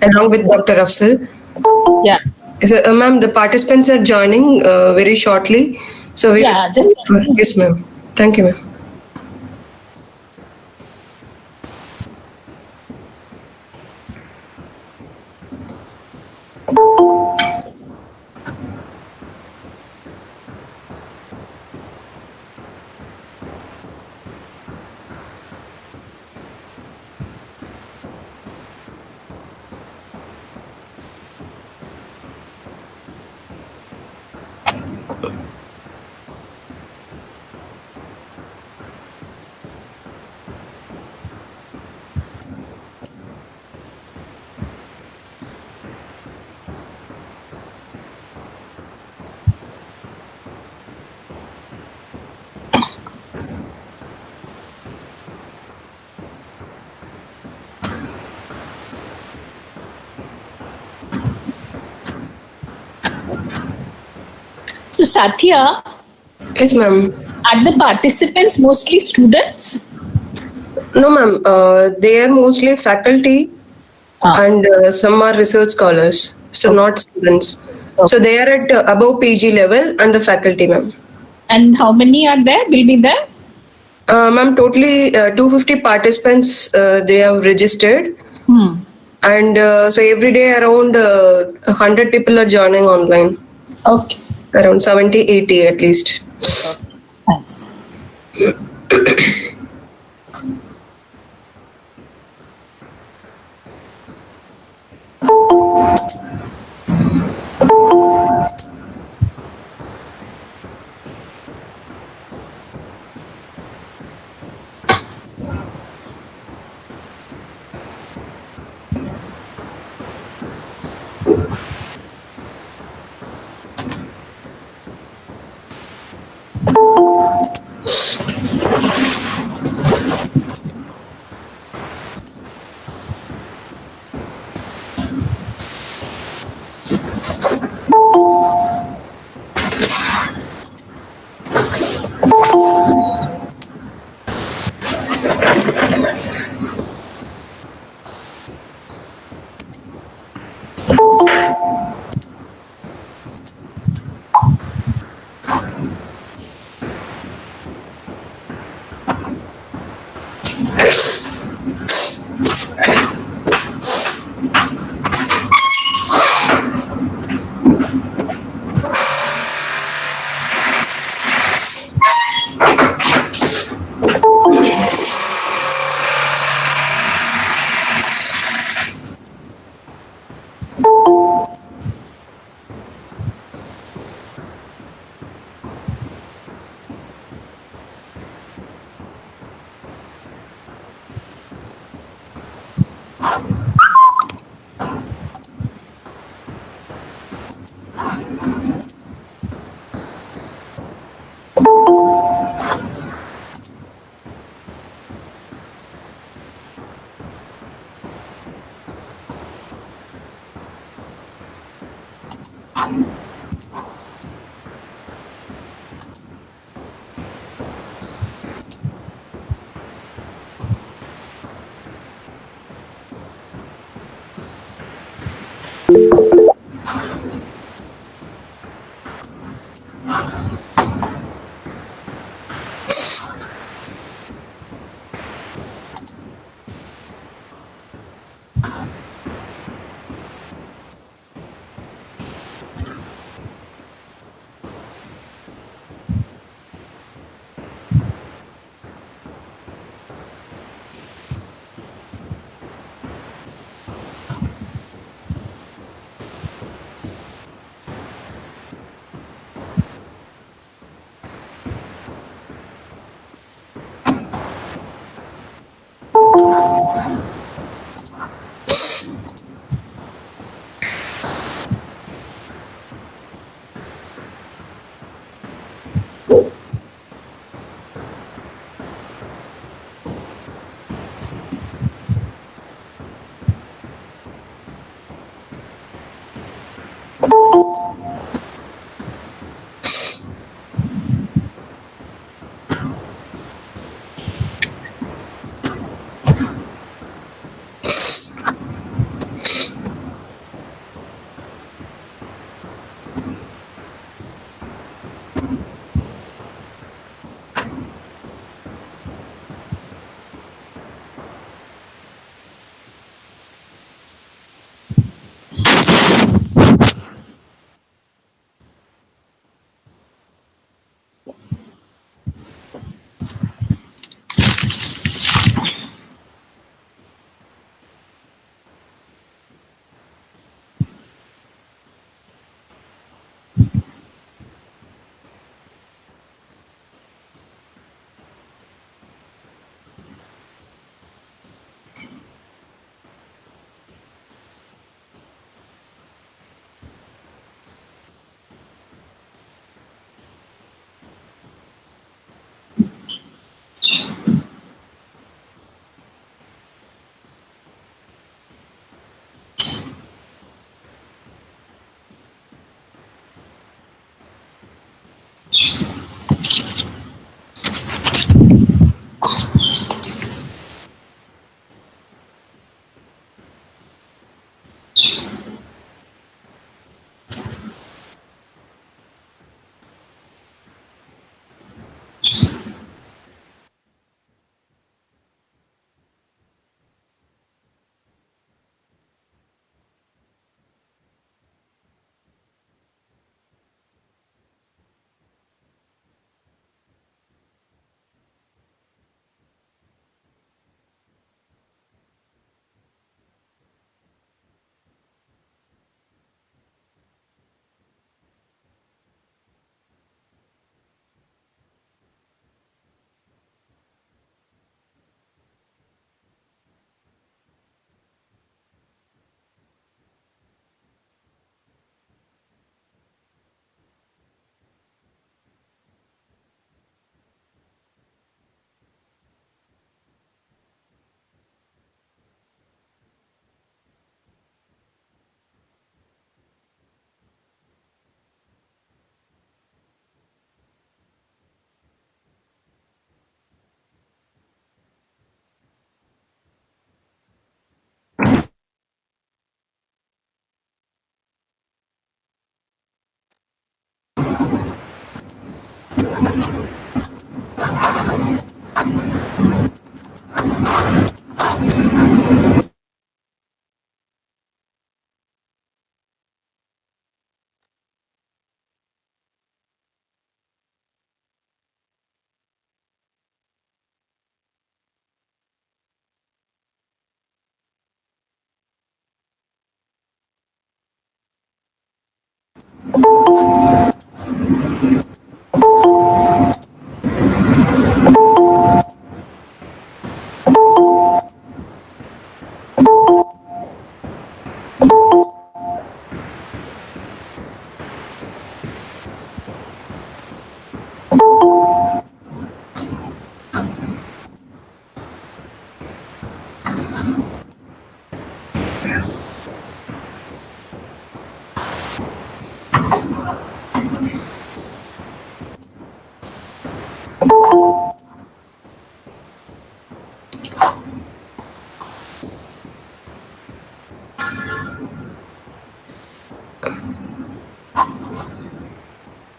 along with Dr. Afsal. Yeah. So, ma'am, the participants are joining very shortly. So we Yeah, just yes, ma'am. Thank you, ma'am. so Satya, Yes, ma'am. are the participants mostly students? No, ma'am. They are mostly faculty Ah, and some are research scholars, so okay. not students. So Okay. they are at above PG level and the faculty, ma'am. And how many are there? Will be there? Ma'am, totally 250 participants they have registered, Hmm. and so every day around 100 people are joining online, Okay. around 70, 80 at least. Okay. Thanks.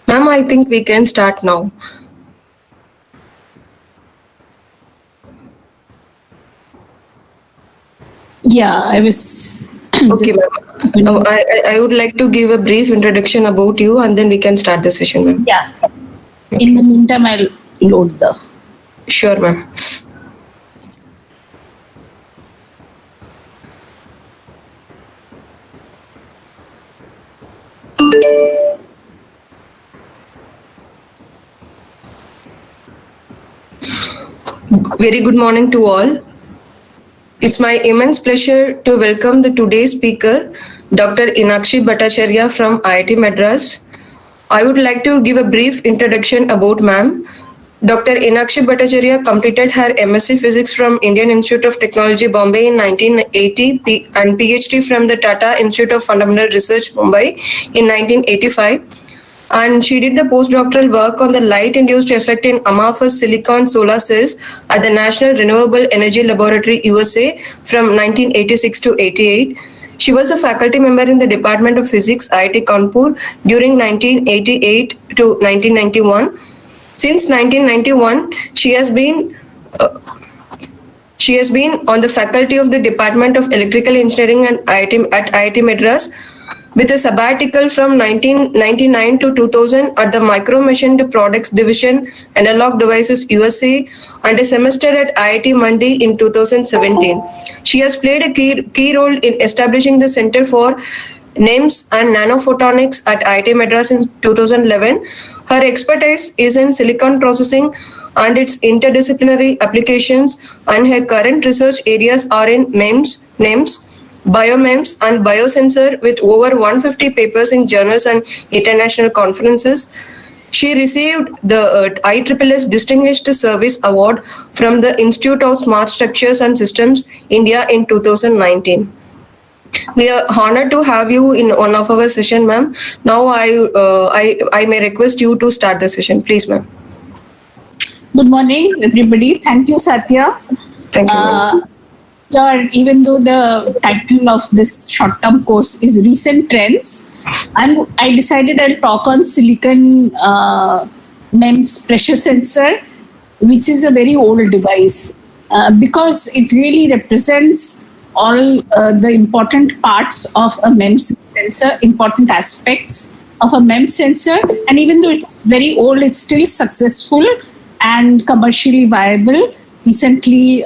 Ma'am, I think we can start now. Yeah, I was. Okay, ma'am. I would like to give a brief introduction about you and then we can start the session, ma'am. Yeah. In the meantime, I'll load the. Sure, ma'am. Very good morning to all. It's my immense pleasure to welcome the today's speaker, Dr. Inakshi Bhattacharya from IIT Madras. I would like to give a brief introduction about ma'am. Dr. Inakshi Bhattacharya completed her MSc Physics from Indian Institute of Technology, Bombay in 1980 and PhD from the Tata Institute of Fundamental Research, Mumbai in 1985. And she did the postdoctoral work on the light-induced effect in amorphous silicon solar cells at the National Renewable Energy Laboratory, USA from 1986 to 88. She was a faculty member in the Department of Physics, IIT Kanpur during 1988 to 1991. Since 1991, she has been on the faculty of the Department of Electrical Engineering and at IIT Madras, with a sabbatical from 1999 to 2000 at the Micro-Machined Products Division, Analog Devices USA, and a semester at IIT Mandi in 2017. She has played a key role in establishing the Center for NEMS and Nanophotonics at IIT Madras in 2011. Her expertise is in silicon processing and its interdisciplinary applications, and her current research areas are in MEMS, NEMS, biomems and biosensor, with over 150 papers in journals and international conferences. She received the ISSS Distinguished Service Award from the Institute of Smart Structures and Systems, India in 2019. We are honored to have you in one of our session, ma'am. Now I may request you to start the session, please, ma'am. Good morning, everybody. Thank you, Satya. Thank you, ma'am. Sure, even though the title of this short-term course is Recent Trends, I decided I'll talk on silicon MEMS pressure sensor, which is a very old device because it really represents all the important parts of a MEMS sensor, important aspects of a MEMS sensor. And even though it's very old, it's still successful and commercially viable. Recently,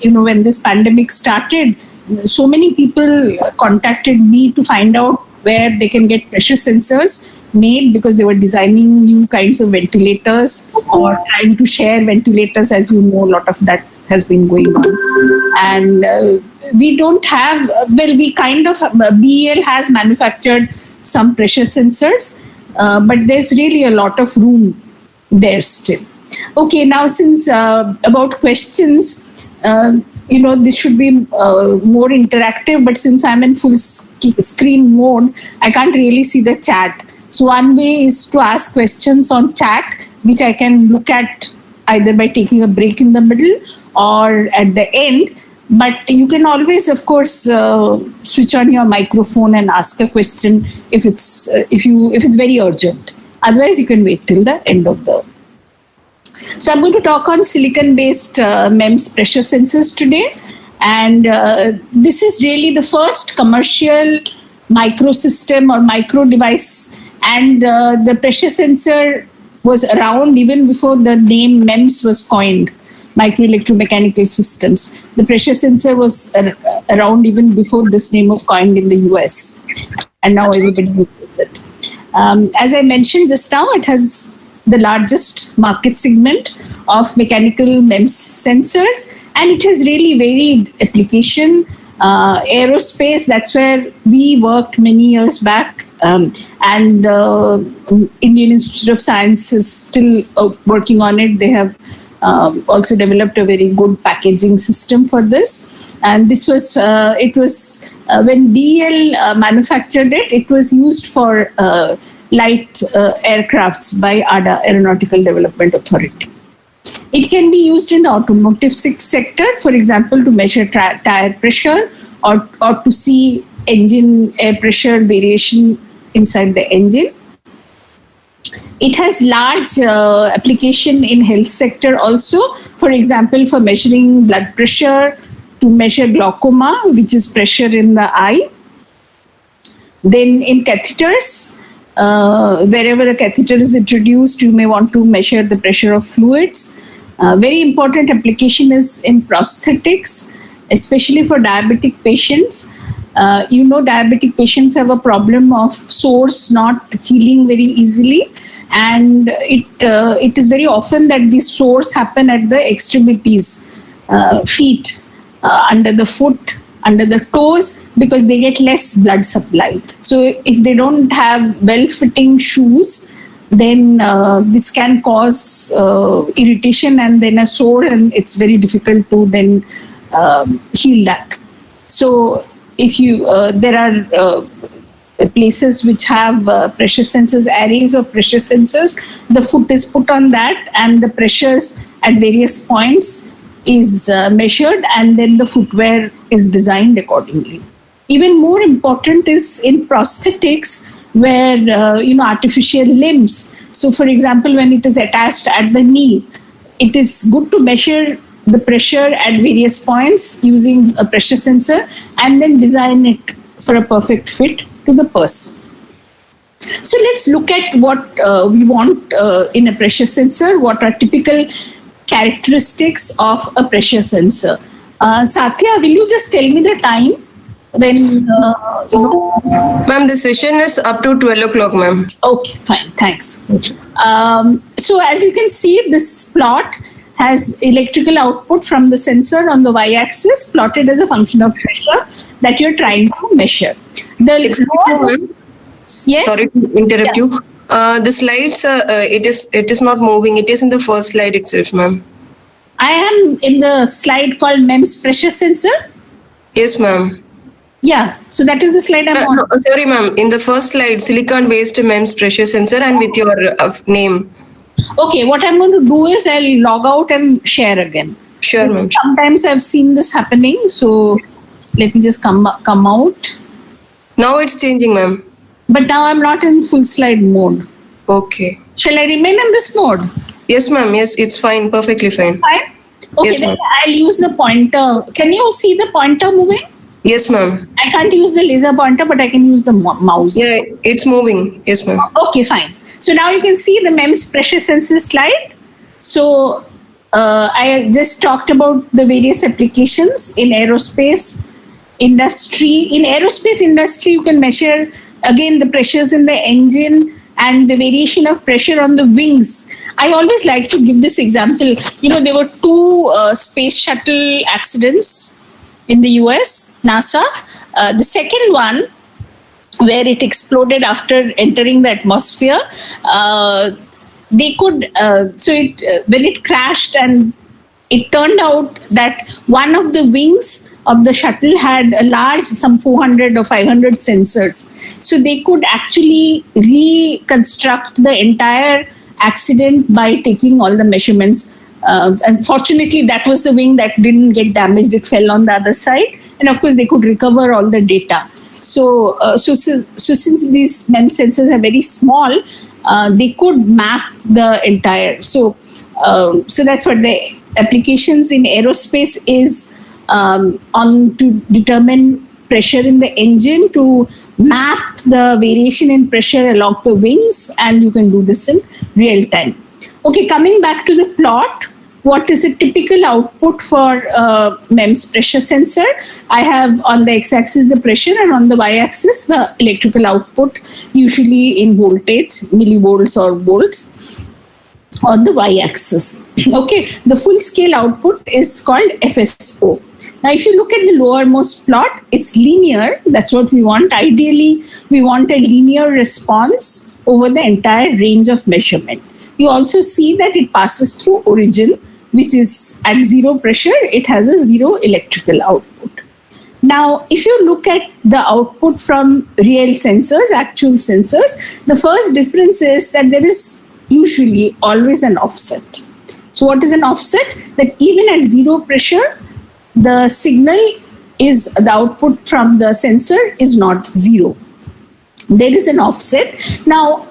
when this pandemic started, so many people contacted me to find out where they can get pressure sensors made because they were designing new kinds of ventilators or trying to share ventilators. As you know, a lot of that has been going on. And we don't have, we kind of, BEL has manufactured some pressure sensors, but there's really a lot of room there still. Okay, now since about questions, this should be more interactive, but since I'm in full screen mode, I can't really see the chat. So one way is to ask questions on chat, which I can look at either by taking a break in the middle or at the end. But you can always, of course, switch on your microphone and ask a question if it's very urgent. Otherwise, you can wait till the end of the. So I'm going to talk on silicon-based MEMS pressure sensors today. And this is really the first commercial microsystem or micro device. And the pressure sensor was around even before the name MEMS was coined, micro electromechanical systems. The pressure sensor was around even before this name was coined in the US. And now everybody uses it. As I mentioned just now, it has the largest market segment of mechanical MEMS sensors, and it has really varied application. Aerospace, that's where we worked many years back, and Indian Institute of Science is still working on it. They have also developed a very good packaging system for this. And this was, when BEL manufactured it, it was used for light aircrafts by ADA, Aeronautical Development Authority. It can be used in the automotive sector, for example, to measure tire pressure or to see engine air pressure variation inside the engine. It has large application in health sector also, for example, for measuring blood pressure, to measure glaucoma, which is pressure in the eye. Then in catheters, wherever a catheter is introduced, you may want to measure the pressure of fluids. Very important application is in prosthetics, especially for diabetic patients. Diabetic patients have a problem of sores not healing very easily, and it is very often that these sores happen at the extremities, feet, under the foot, under the toes, because they get less blood supply. So if they don't have well-fitting shoes, then this can cause irritation and then a sore, and it's very difficult to then heal that. So if you there are places which have pressure sensors, arrays of pressure sensors, the foot is put on that and the pressures at various points is measured, and then the footwear is designed accordingly. Even more important is in prosthetics, where artificial limbs. So for example, when it is attached at the knee, it is good to measure the pressure at various points using a pressure sensor and then design it for a perfect fit to the person. So let's look at what we want in a pressure sensor. What are typical characteristics of a pressure sensor? Satya, will you just tell me the time when Ma'am, the session is up to 12 o'clock, ma'am. Okay, fine, thanks. So as you can see, this plot has electrical output from the sensor on the y-axis plotted as a function of pressure that you're trying to measure. Excuse me, ma'am. Yes. Sorry to interrupt you. The slides, it is not moving. It is in the first slide itself, ma'am. I am in the slide called MEMS pressure sensor. Yes, ma'am. Yeah, so that is the slide I'm on. No, sorry, ma'am. In the first slide, silicon-based MEMS pressure sensor and with your name. Okay, what I'm going to do is I'll log out and share again. Sure, ma'am. Sometimes I've seen this happening. So let me just come out. Now it's changing, ma'am. But now I'm not in full slide mode. Okay. Shall I remain in this mode? Yes, ma'am. Yes, it's fine. Perfectly fine. It's fine? Okay, Yes, then ma'am. I'll use the pointer. Can you see the pointer moving? Yes, ma'am. I can't use the laser pointer, but I can use the mouse. Yeah, it's moving. Yes, ma'am. Okay, fine. So now you can see the MEMS pressure sensor slide. So I just talked about the various applications in aerospace industry. In aerospace industry, you can measure again the pressures in the engine and the variation of pressure on the wings. I always like to give this example. There were two space shuttle accidents in the US, NASA. The second one, where it exploded after entering the atmosphere, they could when it crashed, and it turned out that one of the wings of the shuttle had a large, some 400 or 500 sensors. So they could actually reconstruct the entire accident by taking all the measurements. Unfortunately, that was the wing that didn't get damaged. It fell on the other side. And of course, they could recover all the data. So since these MEMS sensors are very small, they could map the entire. So that's what the applications in aerospace is, on to determine pressure in the engine, to map the variation in pressure along the wings, and you can do this in real time. Okay, coming back to the plot, what is a typical output for MEMS pressure sensor? I have on the x-axis the pressure, and on the y-axis the electrical output, usually in voltage, millivolts or volts, on the y-axis. Okay, the full scale output is called FSO. Now, if you look at the lowermost plot, it's linear. That's what we want. Ideally, we want a linear response over the entire range of measurement. You also see that it passes through origin, which is at zero pressure. It has a zero electrical output. Now, if you look at the output from real sensors, actual sensors, the first difference is that there is usually always an offset. So what is an offset? That even at zero pressure, the signal is, the output from the sensor is not zero. There is an offset. Now,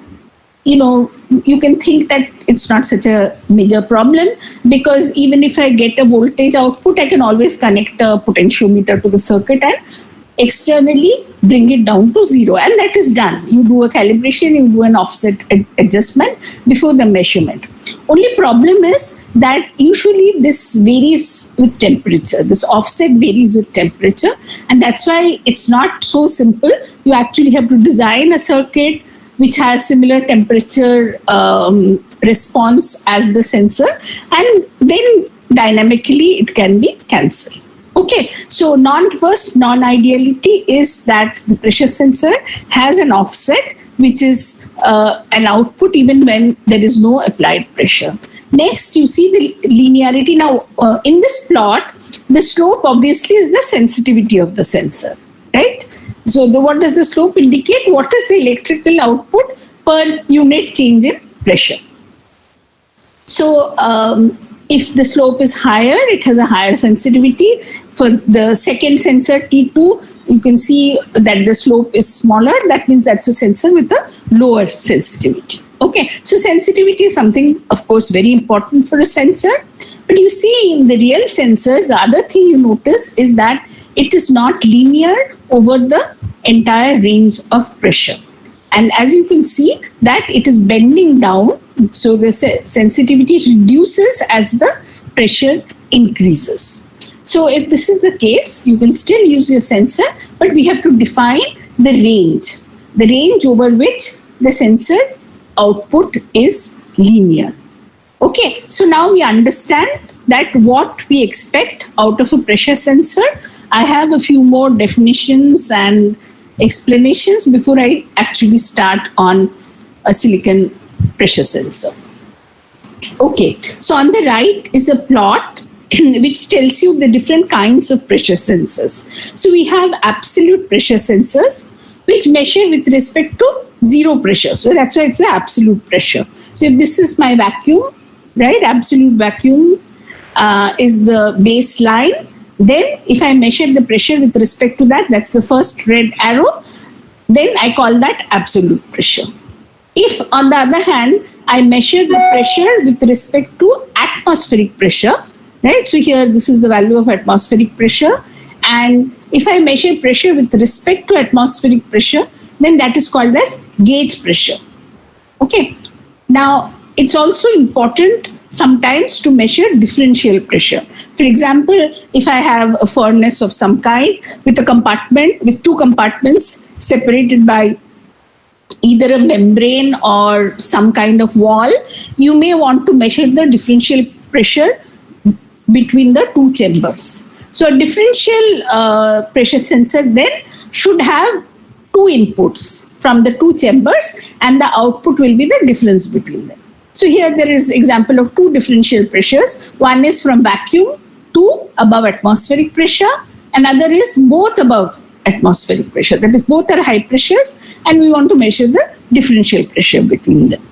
you can think that it's not such a major problem, because even if I get a voltage output, I can always connect a potentiometer to the circuit and externally bring it down to zero, and that is done. You do a calibration, you do an offset adjustment before the measurement. Only problem is that usually this varies with temperature. This offset varies with temperature, and that's why it's not so simple. You actually have to design a circuit which has similar temperature response as the sensor, and then dynamically it can be cancelled. Okay, so non-ideality is that the pressure sensor has an offset, which is an output even when there is no applied pressure. Next, you see the linearity. Now, in this plot, the slope obviously is the sensitivity of the sensor, right? So what does the slope indicate? What is the electrical output per unit change in pressure? So if the slope is higher, it has a higher sensitivity. For the second sensor, T2, you can see that the slope is smaller. That means that's a sensor with a lower sensitivity. Okay, so sensitivity is something, of course, very important for a sensor. But you see in the real sensors, the other thing you notice is that it is not linear over the entire range of pressure. And as you can see that it is bending down, so the sensitivity reduces as the pressure increases. So if this is the case, you can still use your sensor, but we have to define the range over which the sensor output is linear. Okay, so now we understand that what we expect out of a pressure sensor. I have a few more definitions and explanations before I actually start on a silicon pressure sensor. Okay, so on the right is a plot which tells you the different kinds of pressure sensors. So we have absolute pressure sensors which measure with respect to zero pressure. So that's why it's the absolute pressure. So if this is my vacuum, right, absolute vacuum, is the baseline. Then if I measure the pressure with respect to that, that's the first red arrow, then I call that absolute pressure. If, on the other hand, I measure the pressure with respect to atmospheric pressure, right? So here, this is the value of atmospheric pressure. And if I measure pressure with respect to atmospheric pressure, then that is called as gauge pressure. Okay. Now, it's also important sometimes to measure differential pressure. For example, if I have a furnace of some kind with a compartment, with two compartments separated by either a membrane or some kind of wall, you may want to measure the differential pressure between the two chambers. So a differential pressure sensor then should have two inputs from the two chambers, and the output will be the difference between them. So here there is example of two differential pressures. One is from vacuum to above atmospheric pressure. Another is both above atmospheric pressure. That is, both are high pressures, and we want to measure the differential pressure between them.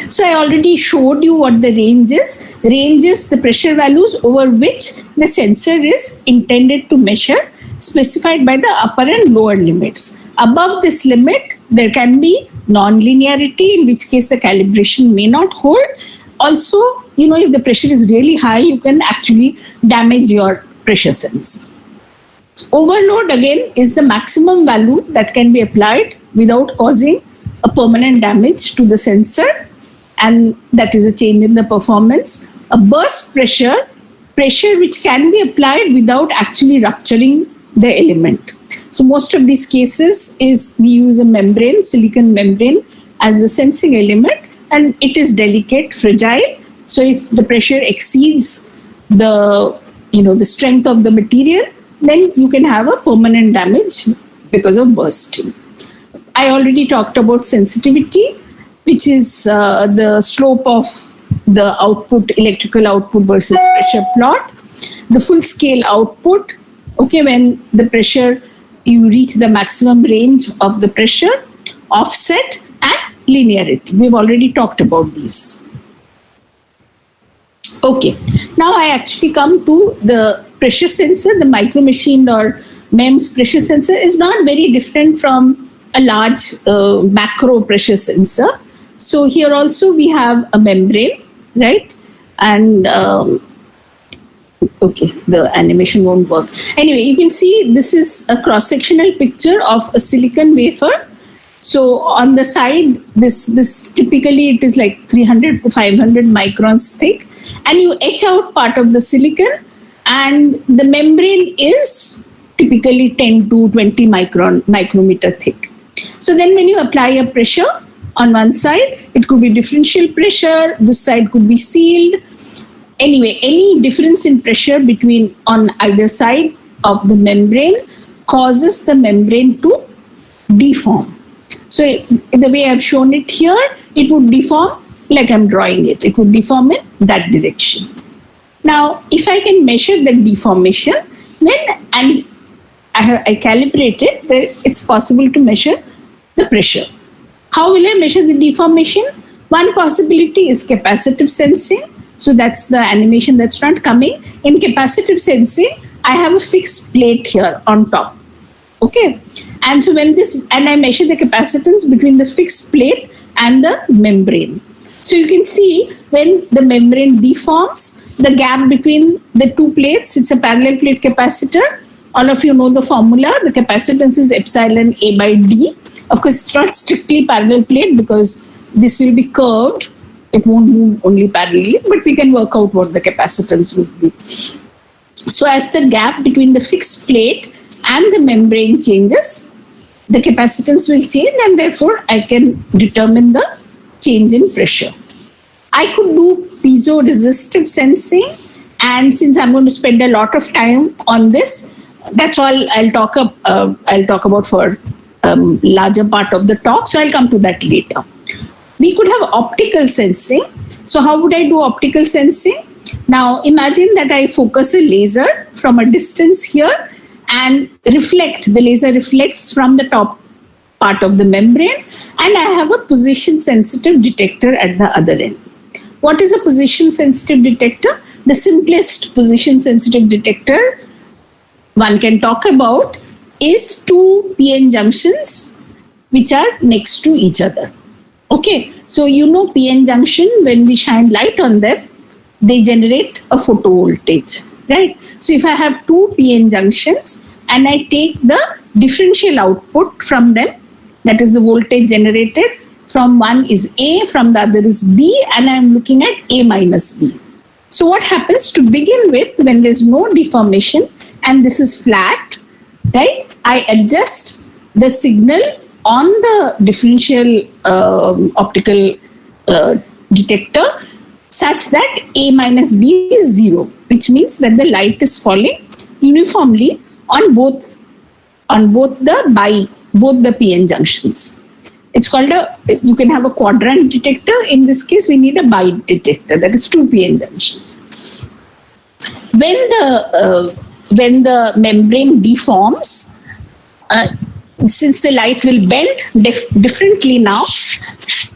So I already showed you what the range is. Range is the pressure values over which the sensor is intended to measure, specified by the upper and lower limits. Above this limit, there can be non-linearity, in which case the calibration may not hold. Also, if the pressure is really high, you can actually damage your pressure sense. So overload, again, is the maximum value that can be applied without causing a permanent damage to the sensor, and that is a change in the performance. A burst pressure which can be applied without actually rupturing the element. So most of these cases is we use a membrane, silicon membrane, as the sensing element, and it is delicate, fragile. So if the pressure exceeds the strength of the material, then you can have a permanent damage because of bursting. I already talked about sensitivity, which is the slope of the output, electrical output versus pressure plot. The full scale output, okay, when the pressure, you reach the maximum range of the pressure, offset, and linearity. We've already talked about these. Okay, now I actually come to the pressure sensor. The micro machined or MEMS pressure sensor is not very different from a large macro pressure sensor. So here also we have a membrane, right? And okay, the animation won't work. Anyway, you can see this is a cross-sectional picture of a silicon wafer. So on the side, this typically it is like 300 to 500 microns thick, and you etch out part of the silicon, and the membrane is typically 10 to 20 micrometer thick. So then when you apply a pressure on one side, it could be differential pressure, this side could be sealed. Anyway, any difference in pressure between on either side of the membrane causes the membrane to deform. So the way I've shown it here, it would deform like I'm drawing it. It would deform in that direction. Now, if I can measure the deformation, then and I calibrate it, then it's possible to measure the pressure. How will I measure the deformation? One possibility is capacitive sensing. So that's the animation that's not coming. In capacitive sensing, I have a fixed plate here on top. Okay. And so and I measure the capacitance between the fixed plate and the membrane. So you can see when the membrane deforms, the gap between the two plates, it's a parallel plate capacitor. All of you know the formula. The capacitance is epsilon A by D. Of course, it's not strictly parallel plate because this will be curved. It won't move only parallelly, but we can work out what the capacitance would be. So as the gap between the fixed plate and the membrane changes, the capacitance will change, and therefore I can determine the change in pressure. I could do piezo-resistive sensing, and since I'm going to spend a lot of time on this, that's all I'll talk about for larger part of the talk. So I'll come to that later. We could have optical sensing. So how would I do optical sensing? Now imagine that I focus a laser from a distance here and the laser reflects from the top part of the membrane, and I have a position sensitive detector at the other end. What is a position sensitive detector? The simplest position sensitive detector one can talk about is two PN junctions which are next to each other. Okay, so PN junction, when we shine light on them, they generate a photovoltage, right? So if I have two PN junctions and I take the differential output from them, that is the voltage generated, from one is A, from the other is B, and I'm looking at A minus B. So what happens to begin with, when there's no deformation and this is flat, right? I adjust the signal on the differential optical detector such that A minus B is 0, which means that the light is falling uniformly on both the PN junctions. It's called you can have a quadrant detector. In this case, we need a bi detector, that is two PN junctions. When the membrane deforms, since the light will bend differently now,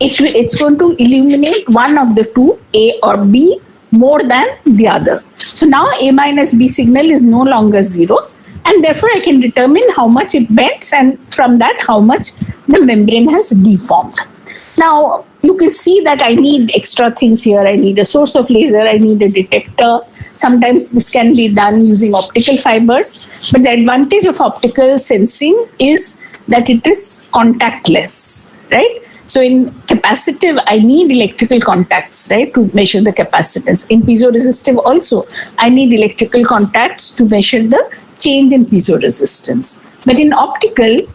it's going to illuminate one of the two, A or B, more than the other. So now A minus B signal is no longer 0, and therefore I can determine how much it bends, and from that how much the membrane has deformed. Now you can see that I need extra things here. I need a source of laser, I need a detector. Sometimes this can be done using optical fibers, but the advantage of optical sensing is that it is contactless, right? So in capacitive, I need electrical contacts, right, to measure the capacitance. In piezoresistive also, I need electrical contacts to measure the change in piezoresistance. But in optical,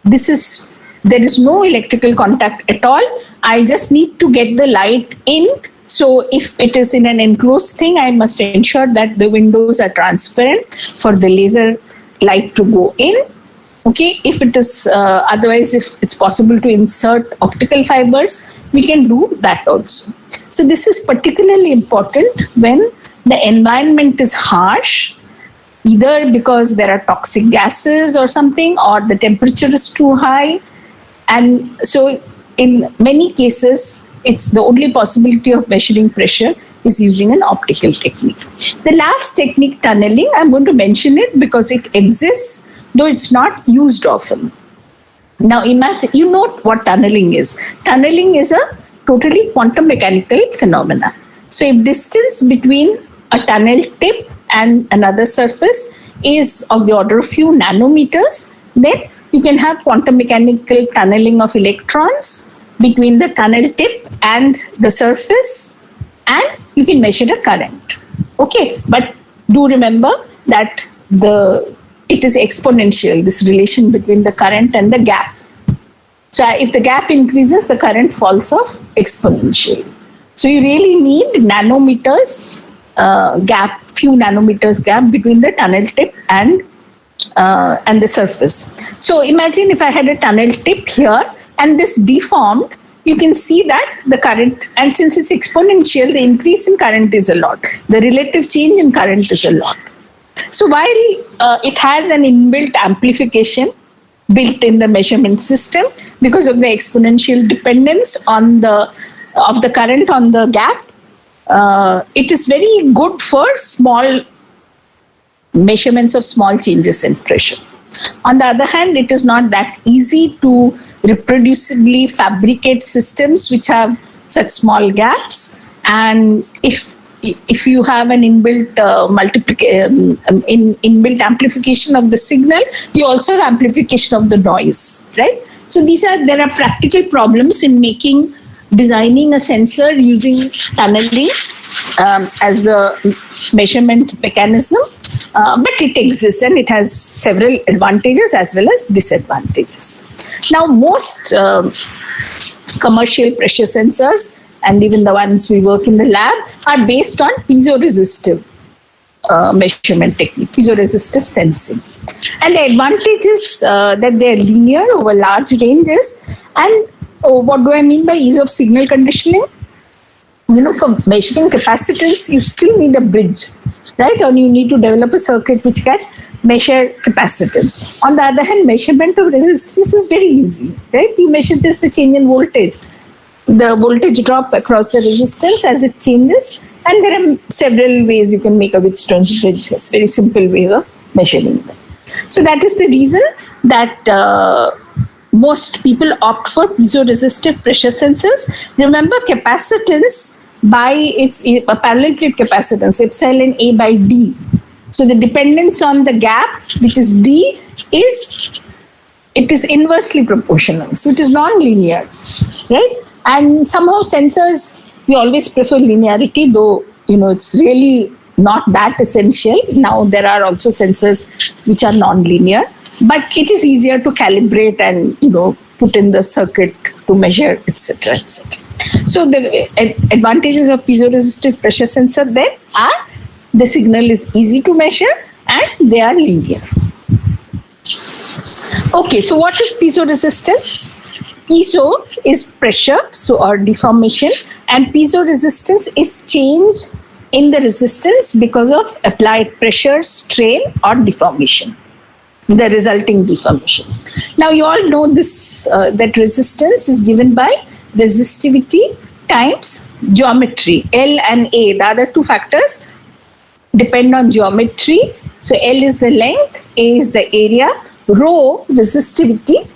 there is no electrical contact at all. I just need to get the light in. So if it is in an enclosed thing, I must ensure that the windows are transparent for the laser light to go in. Okay, if it is otherwise, if it's possible to insert optical fibers, we can do that also. So this is particularly important when the environment is harsh, either because there are toxic gases or something, or the temperature is too high. And so in many cases, it's the only possibility of measuring pressure is using an optical technique. The last technique, tunneling, I'm going to mention it because it exists, though it's not used often. Now imagine, you know what tunneling is. Tunneling is a totally quantum mechanical phenomena. So if distance between a tunnel tip and another surface is of the order of few nanometers, then you can have quantum mechanical tunneling of electrons between the tunnel tip and the surface, and you can measure the current. Okay, but do remember that it is exponential, this relation between the current and the gap. So if the gap increases, the current falls off exponentially. So you really need nanometers gap, few nanometers gap between the tunnel tip and the surface. So imagine if I had a tunnel tip here and this deformed, you can see that the current, and since it's exponential, the increase in current is a lot. The relative change in current is a lot. So while it has an inbuilt amplification built in the measurement system because of the exponential dependence of the current on the gap, it is very good for small measurements of small changes in pressure. On the other hand, it is not that easy to reproducibly fabricate systems which have such small gaps, and if you have an inbuilt inbuilt amplification of the signal, you also have amplification of the noise, right? So there are practical problems in designing a sensor using tunneling as the measurement mechanism, but it exists and it has several advantages as well as disadvantages. Now, most commercial pressure sensors and even the ones we work in the lab are based on piezoresistive measurement technique, piezoresistive sensing. And the advantage is that they are linear over large ranges. And what do I mean by ease of signal conditioning? For measuring capacitance, you still need a bridge, right? Or you need to develop a circuit which can measure capacitance. On the other hand, measurement of resistance is very easy, right? You measure just the change in voltage. the voltage drop across the resistance as it changes. And there are several ways you can make a Wheatstone's bridges, very simple ways of measuring them. So that is the reason that most people opt for piezoresistive pressure sensors. Remember, capacitance by its parallel plate capacitance, epsilon A by D. So the dependence on the gap, which is D, is inversely proportional. So it is non-linear, right? And somehow sensors, we always prefer linearity, though, it's really not that essential. Now there are also sensors which are non-linear, but it is easier to calibrate and, put in the circuit to measure, etc., etc. So the advantages of piezoresistive pressure sensor then are the signal is easy to measure and they are linear. Okay, so what is piezoresistance? Piezo is pressure, or deformation, and piezoresistance is change in the resistance because of applied pressure, strain, or deformation, the resulting deformation. Now, you all know this, that resistance is given by resistivity times geometry. L and A, the other two factors, depend on geometry. So L is the length, A is the area, rho, resistivity,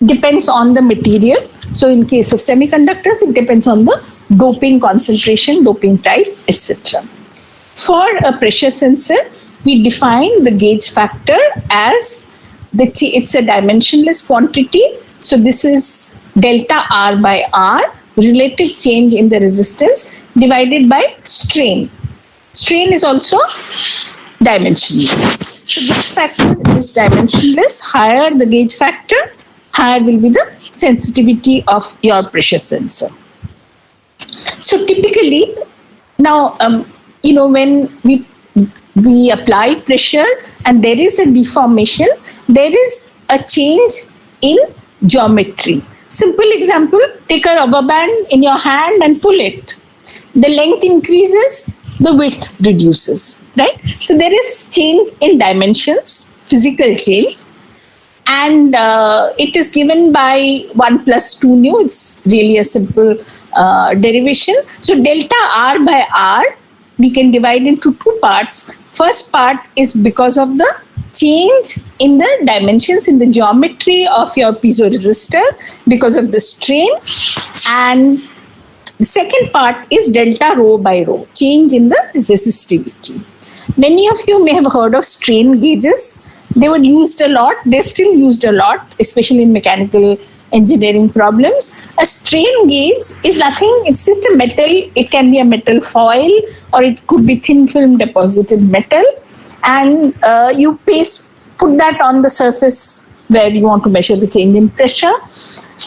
depends on the material. So in case of semiconductors, it depends on the doping concentration, doping type, etc. For a pressure sensor, we define the gauge factor as it's a dimensionless quantity. So this is delta R by R, relative change in the resistance, divided by strain. Strain is also dimensionless. So gauge factor is dimensionless. Higher the gauge factor, higher will be the sensitivity of your pressure sensor. So typically, now, when we apply pressure and there is a deformation, there is a change in geometry. Simple example, take a rubber band in your hand and pull it. The length increases, the width reduces, right? So there is change in dimensions, physical change, and it is given by 1 plus 2 nu. It's really a simple derivation. So delta R by R, we can divide into two parts. First part is because of the change in the dimensions, in the geometry of your piezoresistor because of the strain, and the second part is delta rho by rho, change in the resistivity. Many of you may have heard of strain gauges. They were used a lot. They're still used a lot, especially in mechanical engineering problems. A strain gauge is nothing. It's just a metal. It can be a metal foil or it could be thin film deposited metal. And you put that on the surface where you want to measure the change in pressure,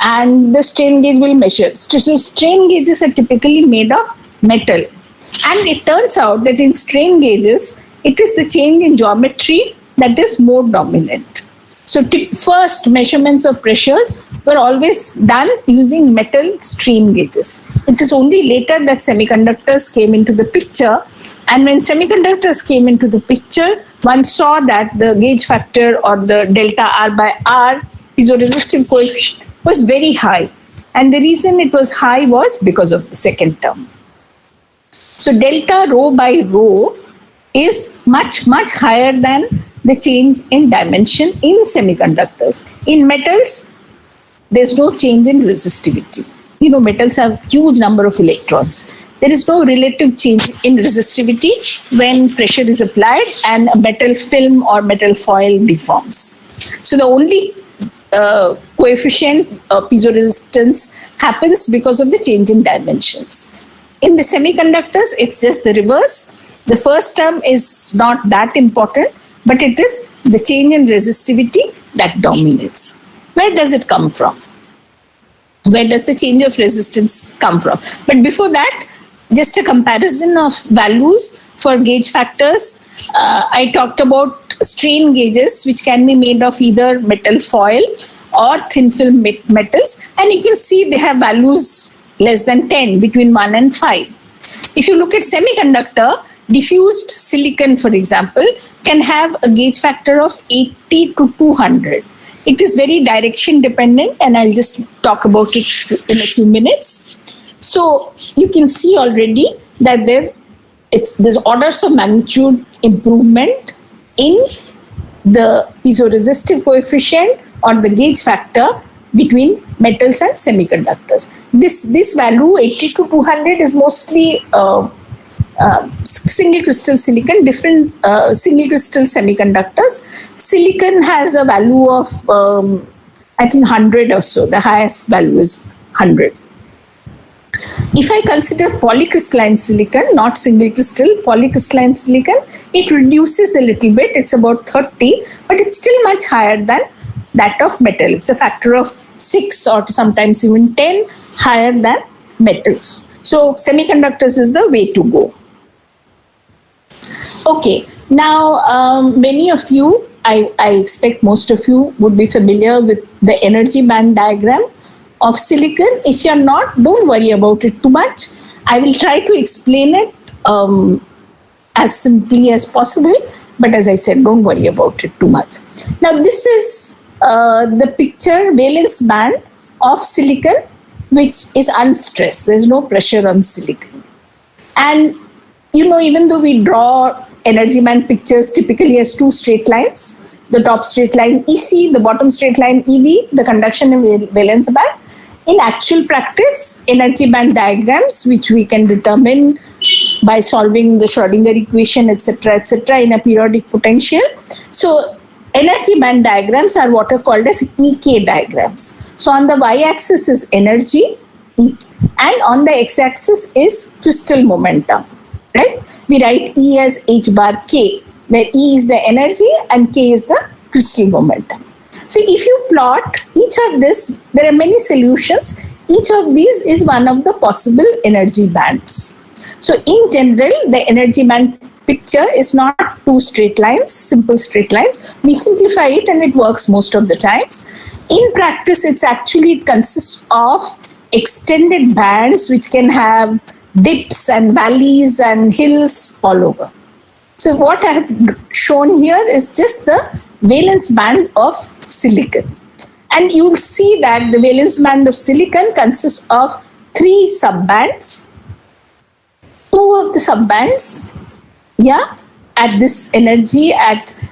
and the strain gauge will measure. So strain gauges are typically made of metal. And it turns out that in strain gauges, it is the change in geometry that is more dominant. So first measurements of pressures were always done using metal strain gauges. It is only later that semiconductors came into the picture. And when semiconductors came into the picture, one saw that the gauge factor or the delta R by R piezoresistive coefficient was very high. And the reason it was high was because of the second term. So delta rho by rho is much, much higher than the change in dimension in semiconductors. In metals, there's no change in resistivity. Metals have huge number of electrons. There is no relative change in resistivity when pressure is applied and a metal film or metal foil deforms. So the only coefficient piezoresistance happens because of the change in dimensions. In the semiconductors, it's just the reverse. The first term is not that important, but it is the change in resistivity that dominates. Where does it come from? Where does the change of resistance come from? But before that, just a comparison of values for gauge factors. I talked about strain gauges, which can be made of either metal foil or thin film metals. And you can see they have values less than 10, between 1 and 5. If you look at semiconductor, diffused silicon, for example, can have a gauge factor of 80 to 200. It is very direction dependent, and I'll just talk about it in a few minutes. So you can see already that there's orders of magnitude improvement in the piezoresistive coefficient or the gauge factor between metals and semiconductors. This value 80 to 200 is mostly single crystal silicon, different single crystal semiconductors. Silicon has a value of I think 100 or so. The highest value is 100. If I consider polycrystalline silicon, not single crystal, polycrystalline silicon, it reduces a little bit. It's about 30, but it's still much higher than that of metal. It's a factor of 6 or sometimes even 10 higher than metals. So semiconductors is the way to go. Okay, now many of you, I expect most of you would be familiar with the energy band diagram of silicon. If you're not, don't worry about it too much. I will try to explain it as simply as possible, but as I said, don't worry about it too much. Now this is the picture valence band of silicon, which is unstressed. There's no pressure on silicon. And even though we draw energy band pictures typically as two straight lines, the top straight line EC, the bottom straight line EV, the conduction and valence band, in actual practice, energy band diagrams, which we can determine by solving the Schrodinger equation, etc., in a periodic potential. So energy band diagrams are what are called as EK diagrams. So on the y-axis is energy, and on the x-axis is crystal momentum, right? We write E as h bar k, where E is the energy and k is the crystal momentum. So if you plot each of this, there are many solutions. Each of these is one of the possible energy bands. So in general, the energy band picture is not two straight lines, simple straight lines. We simplify it and it works most of the times. In practice, it consists of extended bands which can have dips and valleys and hills all over. So what I have shown here is just the valence band of silicon. And you will see that the valence band of silicon consists of 3 subbands. 2 of the subbands, at this energy,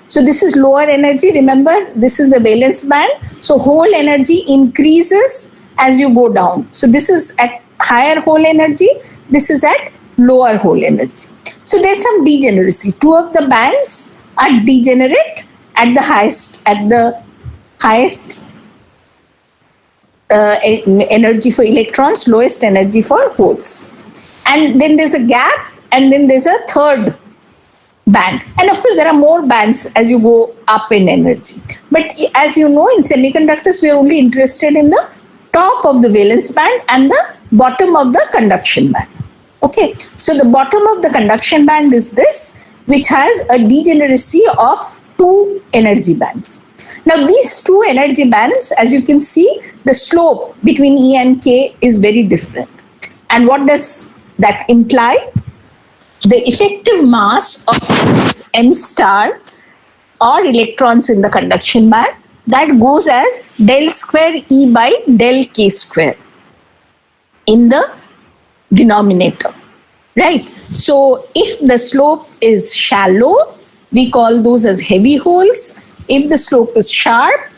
so this is lower energy. Remember, this is the valence band. So whole energy increases as you go down. So this is at higher whole energy. This is at lower whole energy. So there's some degeneracy. 2 of the bands are degenerate at the highest energy for electrons, lowest energy for holes. And then there's a gap, and then there's a third band. And of course, there are more bands as you go up in energy. But as you know, in semiconductors, we are only interested in the top of the valence band and the bottom of the conduction band. Okay, so the bottom of the conduction band is this, which has a degeneracy of 2 energy bands. Now these 2 energy bands, as you can see, the slope between E and K is very different. And what does that imply? The effective mass of M star or electrons in the conduction band, that goes as del square E by del K square in the denominator, right? So if the slope is shallow, we call those as heavy holes. If the slope is sharp,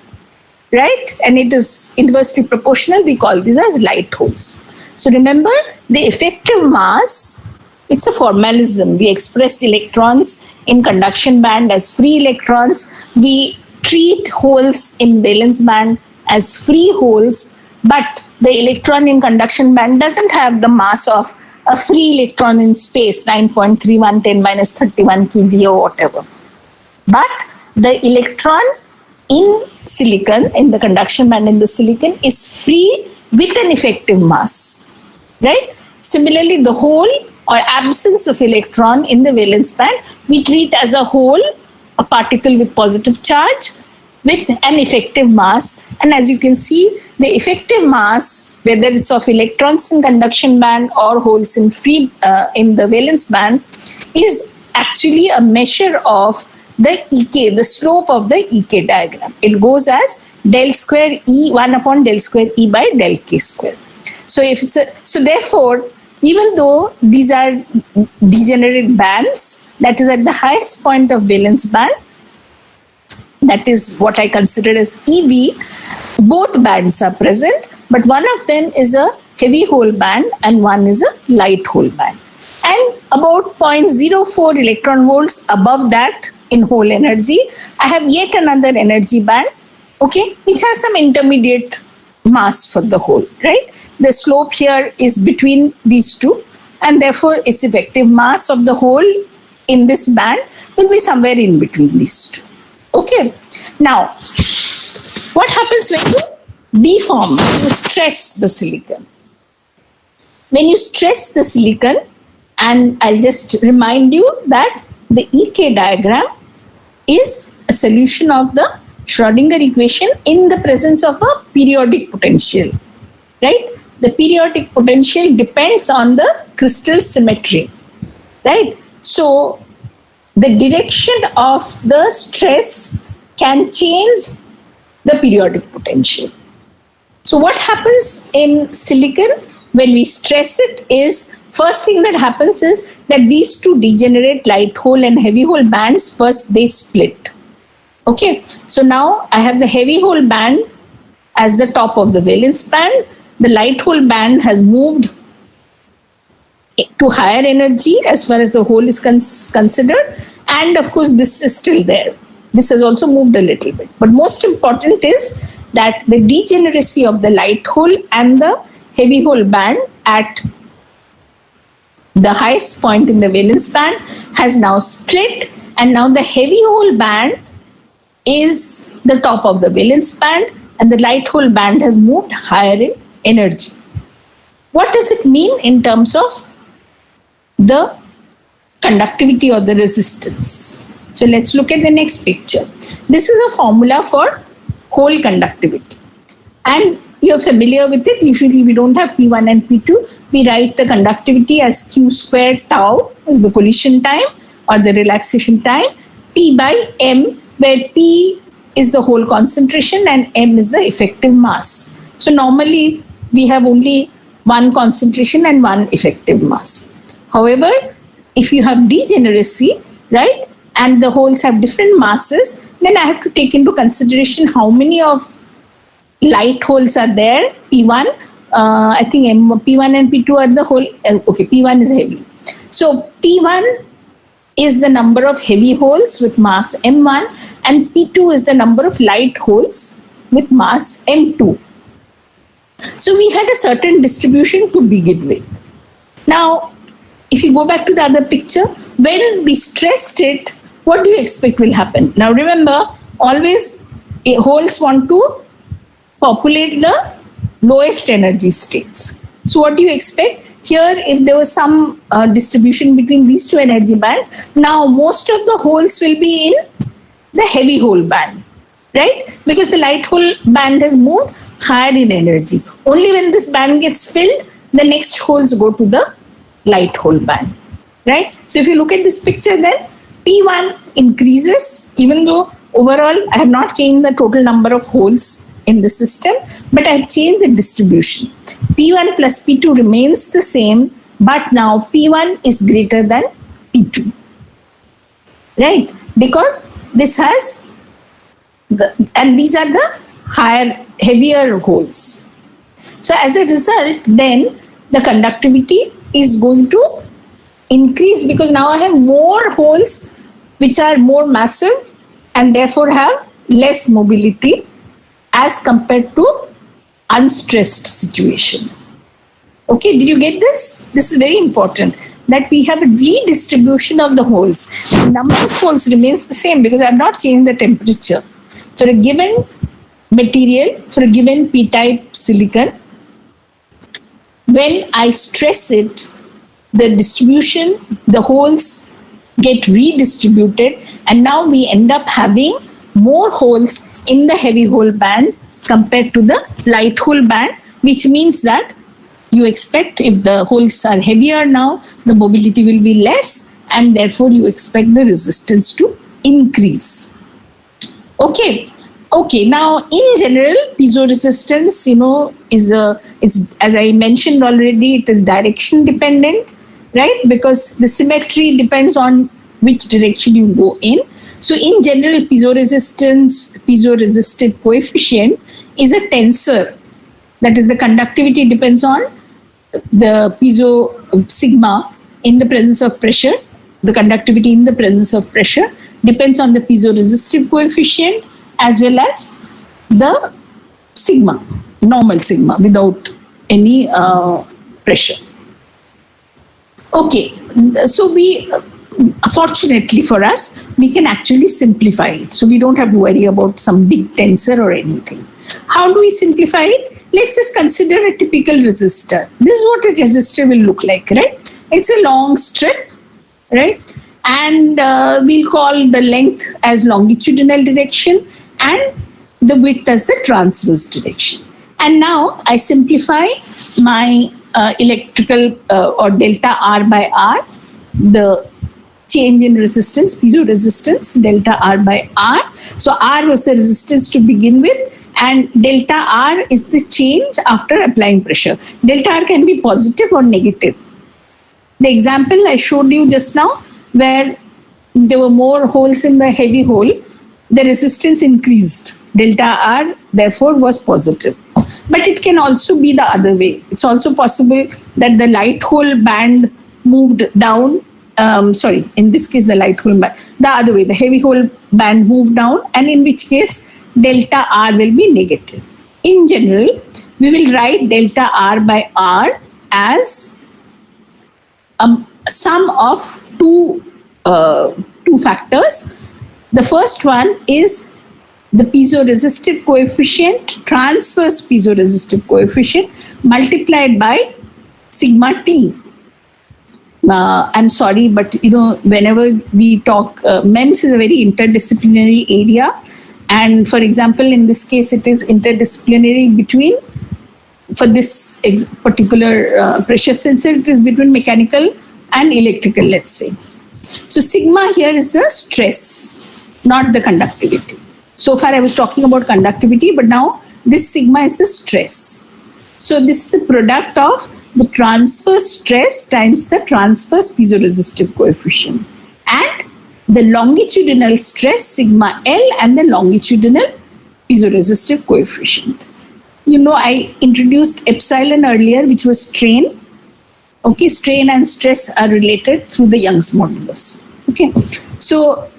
right, and it is inversely proportional, we call these as light holes. So remember, the effective mass, it's a formalism. We express electrons in conduction band as free electrons. We treat holes in valence band as free holes, but the electron in conduction band doesn't have the mass of a free electron in space, 9.31 10 minus 31 kg or whatever. But the electron in silicon, in the conduction band in the silicon, is free with an effective mass, right? Similarly, the hole or absence of electron in the valence band, we treat as a hole, a particle with positive charge with an effective mass. And as you can see, the effective mass, whether it's of electrons in conduction band or holes in free in the valence band, is actually a measure of the EK, the slope of the EK diagram. It goes as del square E, 1 upon del square E by del K square. So therefore, even though these are degenerate bands, that is at the highest point of valence band, that is what I consider as EV, both bands are present, but one of them is a heavy hole band and one is a light hole band. And about 0.04 electron volts above that in hole energy, I have yet another energy band, okay, which has some intermediate mass for the hole, right? The slope here is between these two, and therefore its effective mass of the hole in this band will be somewhere in between these two. Okay. Now, what happens when you deform, when you stress the silicon? When you stress the silicon, and I'll just remind you that the EK diagram is a solution of the Schrödinger equation in the presence of a periodic potential, right? The periodic potential depends on the crystal symmetry, right? So the direction of the stress can change the periodic potential. So what happens in silicon when we stress it is, first thing that happens is that these two degenerate light hole and heavy hole bands, first they split. Okay, so now I have the heavy hole band as the top of the valence band. The light hole band has moved to higher energy as far as the hole is considered, and of course this is still there. This has also moved a little bit, but most important is that the degeneracy of the light hole and the heavy hole band at the highest point in the valence band has now split, and now the heavy hole band is the top of the valence band and the light hole band has moved higher in energy. What does it mean in terms of the conductivity or the resistance? So let's look at the next picture. This is a formula for hole conductivity, and you're familiar with it. Usually we don't have P1 and P2. We write the conductivity as Q squared tau is the collision time or the relaxation time, P by M, where P is the hole concentration and M is the effective mass. So normally we have only one concentration and one effective mass. However, if you have degeneracy, right, and the holes have different masses, then I have to take into consideration how many of light holes are there. P1, I think P1 and P2 are the whole, okay, P1 is heavy. So P1 is the number of heavy holes with mass M1 and P2 is the number of light holes with mass M2. So we had a certain distribution to begin with. Now, if you go back to the other picture, when we stressed it, what do you expect will happen? Now remember, always holes want to populate the lowest energy states. So what do you expect? Here, if there was some distribution between these two energy bands, now most of the holes will be in the heavy hole band, right? Because the light hole band has moved higher in energy. Only when this band gets filled, the next holes go to the light hole band, right? So if you look at this picture, then P1 increases, even though overall I have not changed the total number of holes in the system, but I have changed the distribution. P1 plus P2 remains the same, but now P1 is greater than P2, right? Because this has and these are the higher, heavier holes. So as a result, then the conductivity is going to increase because now I have more holes which are more massive and therefore have less mobility as compared to unstressed situation. Okay, did you get this? This is very important, that we have a redistribution of the holes. The number of holes remains the same because I have not changed the temperature. For a given material, for a given p-type silicon, when I stress it, the distribution, the holes get redistributed, and now we end up having more holes in the heavy hole band compared to the light hole band, which means that you expect if the holes are heavier now, the mobility will be less, and therefore you expect the resistance to increase. Okay, Okay, now in general, piezo resistance, is as I mentioned already, it is direction dependent, right? Because the symmetry depends on which direction you go in. So in general, piezo resistive coefficient is a tensor. That is, the conductivity depends on the piezo sigma in the presence of pressure. The conductivity in the presence of pressure depends on the piezo resistive coefficient as well as the sigma, normal sigma without any pressure. Okay, so fortunately for us, we can actually simplify it. So we don't have to worry about some big tensor or anything. How do we simplify it? Let's just consider a typical resistor. This is what a resistor will look like, right? It's a long strip, right? And we'll call the length as longitudinal direction and the width as the transverse direction. And now I simplify my electrical or delta R by R, the change in resistance, piezo resistance, delta R by R. So R was the resistance to begin with, and delta R is the change after applying pressure. Delta R can be positive or negative. The example I showed you just now, where there were more holes in the heavy hole, the resistance increased. Delta R, therefore, was positive. But it can also be the other way. It's also possible that the light hole band moved down. In this case, the light hole band, the other way, the heavy hole band moved down, and in which case, delta R will be negative. In general, we will write delta R by R as a sum of two factors. The first one is the piezo-resistive coefficient, transverse piezo-resistive coefficient, multiplied by sigma t. I'm sorry, but whenever we talk, MEMS is a very interdisciplinary area. And for example, in this case, it is interdisciplinary between, for this particular pressure sensor, it is between mechanical and electrical, let's say. So sigma here is the stress, not the conductivity. So far I was talking about conductivity, but now this sigma is the stress. So this is a product of the transverse stress times the transverse piezo-resistive coefficient, and the longitudinal stress sigma L and the longitudinal piezo-resistive coefficient. I introduced epsilon earlier, which was strain. Okay, strain and stress are related through the Young's modulus. Okay, so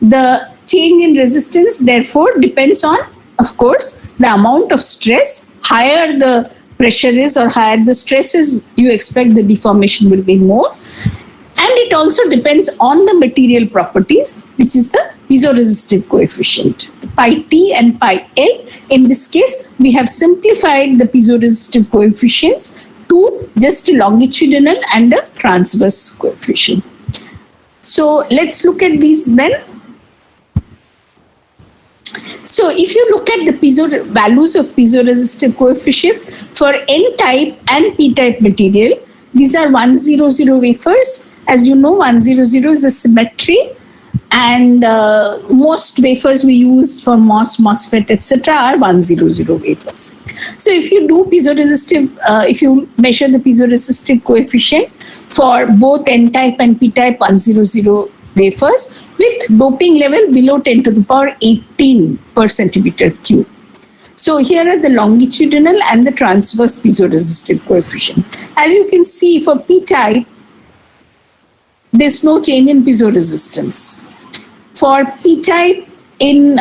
the change in resistance therefore depends on, of course, the amount of stress. Higher the pressure is or higher the stress is, you expect the deformation will be more. And it also depends on the material properties, which is the piezo-resistive coefficient, pi t and pi L. In this case, we have simplified the piezo-resistive coefficients to just a longitudinal and a transverse coefficient. So let's look at these then. So if you look at the values of piezo-resistive coefficients for N-type and P-type material, these are 100 wafers. As you know, 100 is a symmetry, and most wafers we use for MOS, MOSFET, etc. are 100 wafers. So if you do piezo-resistive, if you measure the piezo-resistive coefficient for both N-type and P-type 100 wafers with doping level below 10 to the power 18 per centimeter cube. So here are the longitudinal and the transverse piezo-resistive coefficient. As you can see, for P-type, there's no change in piezo resistance. For P-type in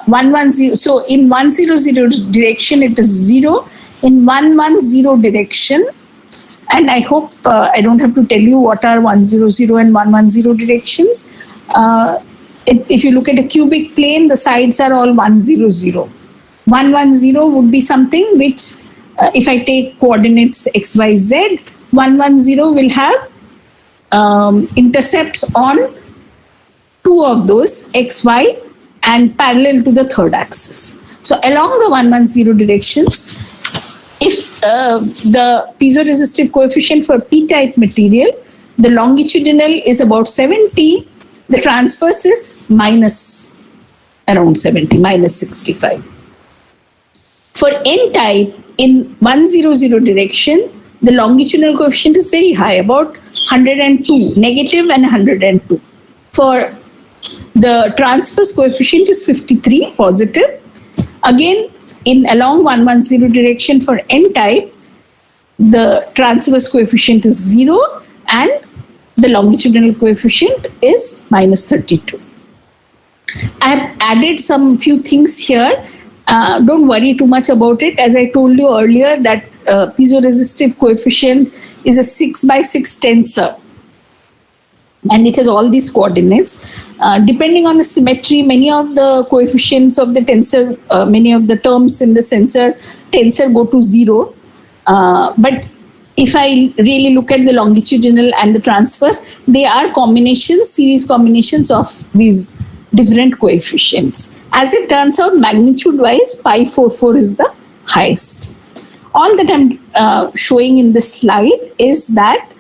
110, so in 100 direction it is 0, in 110 direction, and I hope I don't have to tell you what are 100 and 110 directions. If you look at a cubic plane, the sides are all 100. 110 would be something which, if I take coordinates x, y, z, 110 will have intercepts on two of those, x, y, and parallel to the third axis. So along the 110 directions, if the piezo-resistive coefficient for P-type material, the longitudinal is about 70, the transverse is minus around 70, minus 65. For n-type, in 100 direction, the longitudinal coefficient is very high, about 102, negative and 102. For the transverse coefficient is 53, positive. Again, in along 110 direction for n-type, the transverse coefficient is 0 and the longitudinal coefficient is minus 32. I have added some few things here. Don't worry too much about it. As I told you earlier, that piezoresistive coefficient is a 6x6 tensor. And it has all these coordinates. Depending on the symmetry, many of the coefficients of the tensor, many of the terms in the tensor go to 0. But if I really look at the longitudinal and the transverse, they are combinations, series combinations of these different coefficients. As it turns out, magnitude-wise, pi 44 is the highest. All that I'm showing in this slide is that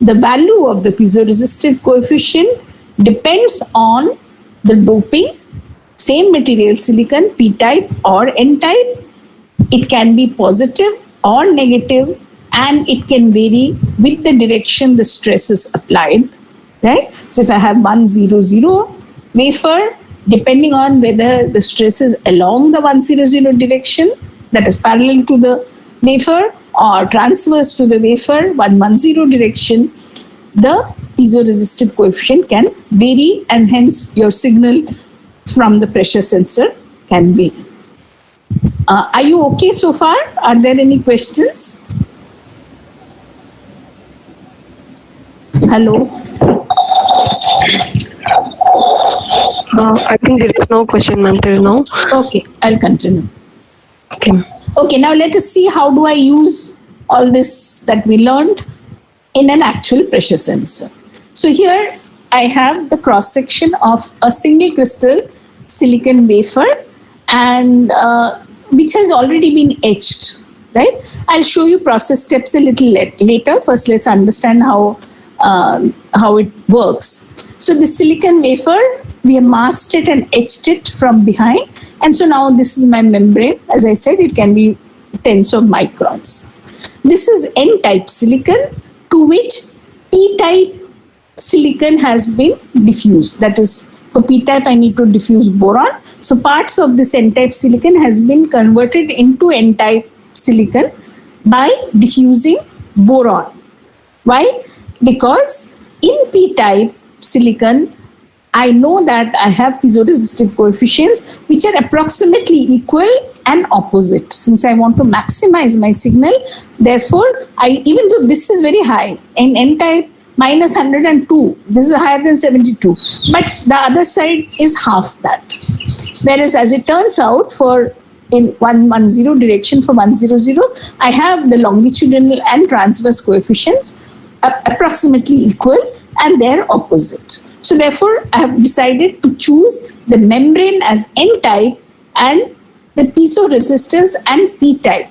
the value of the piezoresistive coefficient depends on the doping, same material, silicon, p-type or n-type. It can be positive or negative, and it can vary with the direction the stress is applied, right? So if I have 100 wafer, depending on whether the stress is along the 100 direction, that is parallel to the wafer, or transverse to the wafer, 110 direction, the piezoresistive coefficient can vary, and hence your signal from the pressure sensor can vary. Are you okay so far? Are there any questions? Hello? I think there is no question, ma'am. There is no. Okay, I'll continue. Okay. Okay, now let us see how do I use all this that we learned in an actual pressure sensor. So here I have the cross section of a single crystal silicon wafer, and which has already been etched, right? I'll show you process steps a little later. First, let's understand how it works. So the silicon wafer, we have masked it and etched it from behind. And so now this is my membrane. As I said, it can be tens of microns. This is N-type silicon, to which P-type silicon has been diffused. That is, for P-type, I need to diffuse boron. So parts of this N-type silicon has been converted into N-type silicon by diffusing boron. Why? Because in P-type silicon, I know that I have piezoresistive coefficients which are approximately equal and opposite. Since I want to maximize my signal, therefore, even though this is very high, in N-type minus 102, this is higher than 72, but the other side is half that. Whereas as it turns out, for in 110 direction for 100, I have the longitudinal and transverse coefficients approximately equal and they're opposite. So therefore, I have decided to choose the membrane as N-type and the piezo resistors and P-type.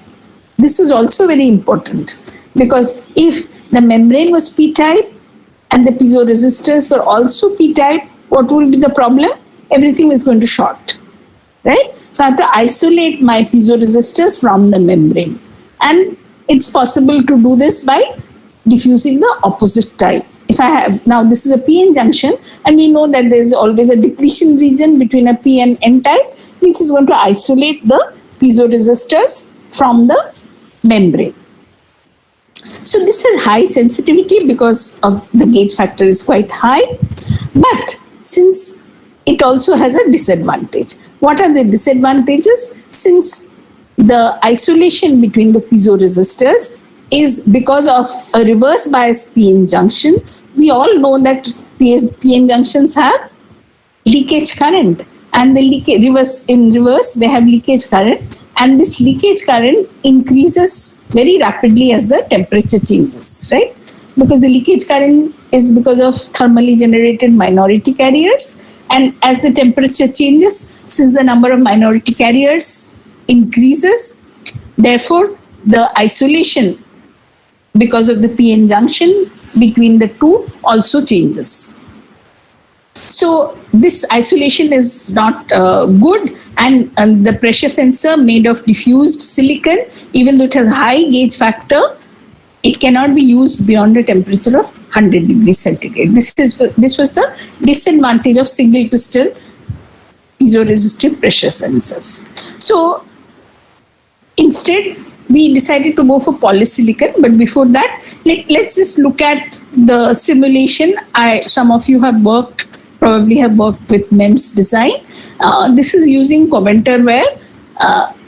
This is also very important, because if the membrane was P-type and the piezo resistors were also P-type, what will be the problem? Everything is going to short, right? So I have to isolate my piezo resistors from the membrane. And it's possible to do this by diffusing the opposite type. If I have, now this is a PN junction, and we know that there is always a depletion region between a P and N type, which is going to isolate the piezo resistors from the membrane. So this has high sensitivity because of the gauge factor is quite high, but since it also has a disadvantage. What are the disadvantages? Since the isolation between the piezo resistors is because of a reverse bias PN junction. We all know that PN junctions have leakage current, and the in reverse they have leakage current, and this leakage current increases very rapidly as the temperature changes, right? Because the leakage current is because of thermally generated minority carriers, and as the temperature changes, since the number of minority carriers increases, therefore the isolation because of the PN junction between the two also changes. So this isolation is not good, and the pressure sensor made of diffused silicon, even though it has high gauge factor, it cannot be used beyond a temperature of 100 degrees centigrade. This was the disadvantage of single crystal piezoresistive pressure sensors. So instead, we decided to go for polysilicon. But before that, let's just look at the simulation. Some of you probably have worked with MEMS design. This is using commenter where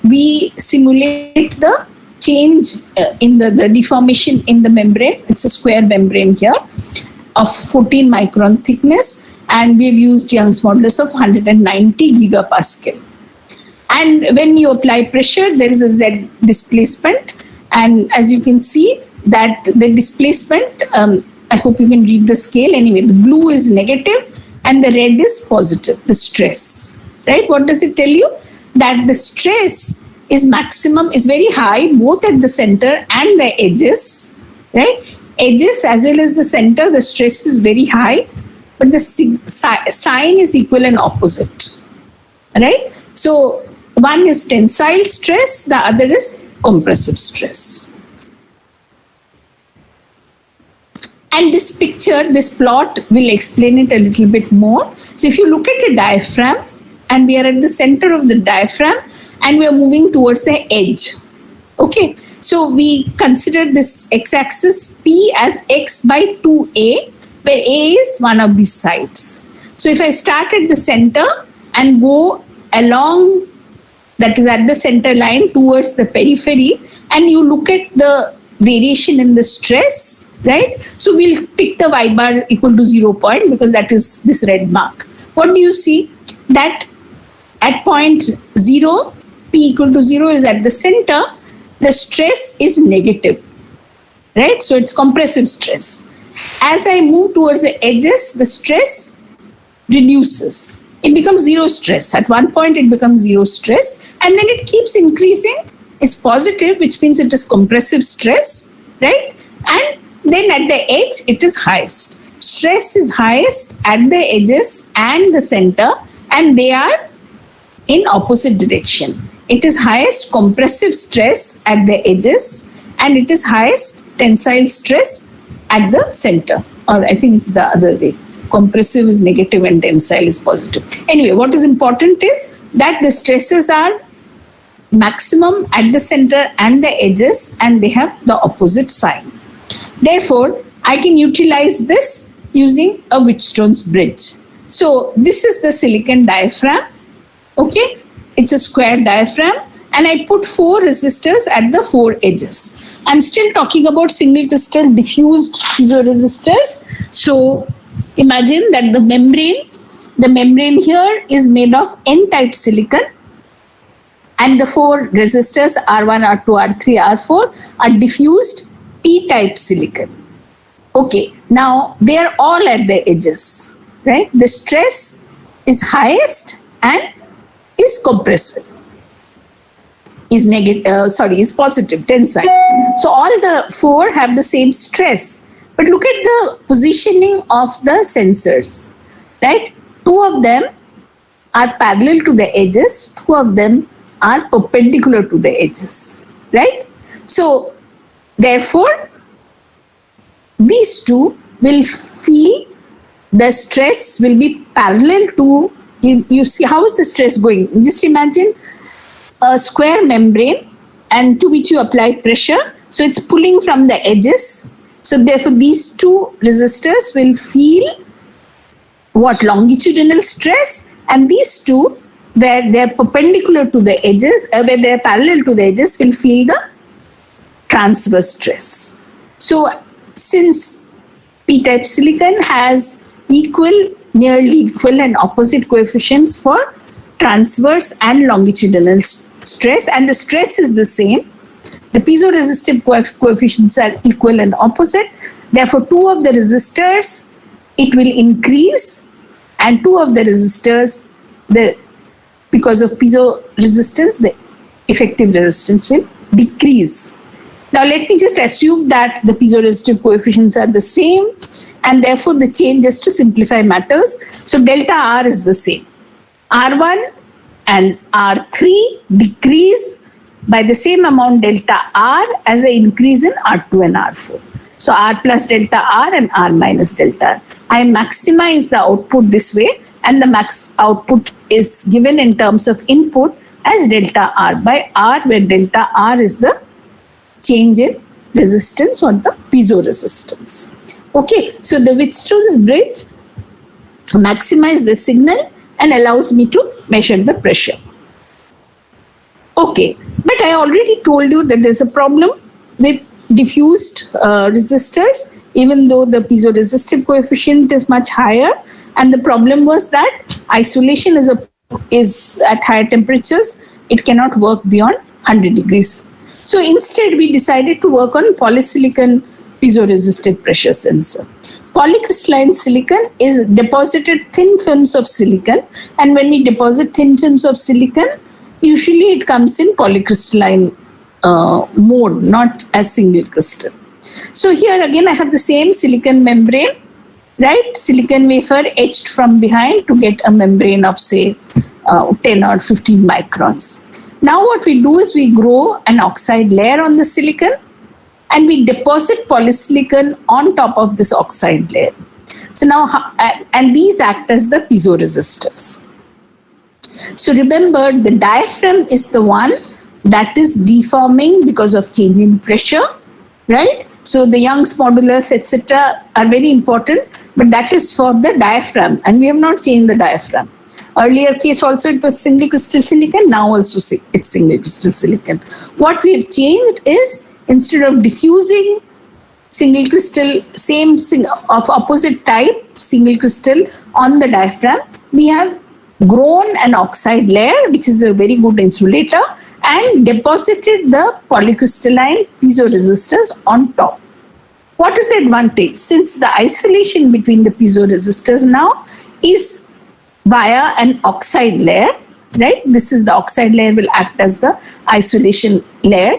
we simulate the change in the deformation in the membrane. It's a square membrane here of 14 micron thickness, and we've used Young's modulus of 190 gigapascal. And when you apply pressure, there is a Z displacement. And as you can see that the displacement, I hope you can read the scale. Anyway, the blue is negative and the red is positive, the stress, right? What does it tell you? That the stress is very high, both at the center and the edges, right? Edges as well as the center, the stress is very high, but the sign is equal and opposite, right? So one is tensile stress, the other is compressive stress. And this picture, this plot will explain it a little bit more. So if you look at a diaphragm, and we are at the center of the diaphragm, and we are moving towards the edge. Okay, so we consider this x-axis P as x by 2a, where a is one of these sides. So if I start at the center and go along, that is at the center line towards the periphery, and you look at the variation in the stress, right? So we'll pick the y bar equal to 0 point because that is this red mark. What do you see? That at point 0, P equal to 0 is at the center, the stress is negative, right? So it's compressive stress. As I move towards the edges, the stress reduces. It becomes zero stress. At one point, it becomes zero stress, and then it keeps increasing. It's positive, which means it is compressive stress, right? And then at the edge, it is highest. Stress is highest at the edges and the center, and they are in opposite direction. It is highest compressive stress at the edges, and it is highest tensile stress at the center. Or I think it's the other way. Compressive is negative and tensile is positive. Anyway, what is important is that the stresses are maximum at the center and the edges, and they have the opposite sign. Therefore, I can utilize this using a Wheatstone's bridge. So this is the silicon diaphragm. Okay, it's a square diaphragm, and I put 4 resistors at the 4 edges. I'm still talking about single crystal diffused piezoresistors. So imagine that the membrane here is made of N-type silicon, and the 4 resistors R1, R2, R3, R4 are diffused P-type silicon. Okay, now they are all at the edges, right? The stress is highest and is compressive, is positive, tensile. So all the 4 have the same stress, but look at the positioning of the sensors, right? 2 of them are parallel to the edges, 2 of them are perpendicular to the edges, right? So therefore, these 2 will feel the stress will be parallel to, you see how is the stress going? Just imagine a square membrane and to which you apply pressure. So it's pulling from the edges. So therefore these 2 resistors will feel longitudinal stress, and these 2 where they are perpendicular to the edges, where they are parallel to the edges, will feel the transverse stress. So since P-type silicon has nearly equal and opposite coefficients for transverse and longitudinal stress, and the stress is the same, the piezoresistive coefficients are equal and opposite. Therefore, 2 of the resistors, it will increase, and 2 of the resistors, because of piezo resistance, the effective resistance will decrease. Now let me just assume that the piezoresistive coefficients are the same, and therefore the change, just to simplify matters, so delta R is the same. R1 and R3 decrease by the same amount delta R as the increase in R2 and R4. So R plus delta R and R minus delta R. I maximize the output this way, and the max output is given in terms of input as delta R by R, where delta R is the change in resistance or the piezo resistance. Okay, so the Whitstone's bridge maximizes the signal and allows me to measure the pressure. Okay, but I already told you that there's a problem with diffused resistors, even though the piezoresistive coefficient is much higher, and the problem was that isolation is at higher temperatures, it cannot work beyond 100 degrees. So instead we decided to work on polysilicon piezoresistive pressure sensor. Polycrystalline silicon is deposited thin films of silicon, and when we deposit thin films of silicon, usually it comes in polycrystalline mode, not as single crystal. So here again I have the same silicon membrane, right? Silicon wafer etched from behind to get a membrane of say 10 or 15 microns. Now what we do is we grow an oxide layer on the silicon, and we deposit polysilicon on top of this oxide layer. So now, and these act as the piezoresistors. So remember, the diaphragm is the one that is deforming because of change in pressure, right? So the Young's modulus, etc., are very important, but that is for the diaphragm, and we have not changed the diaphragm. Earlier case also it was single crystal silicon, now also it's single crystal silicon. What we have changed is, instead of diffusing single crystal, of opposite type single crystal on the diaphragm, we have grown an oxide layer, which is a very good insulator, and deposited the polycrystalline piezoresistors on top. What is the advantage? Since the isolation between the piezoresistors now is via an oxide layer, right? This is the oxide layer will act as the isolation layer,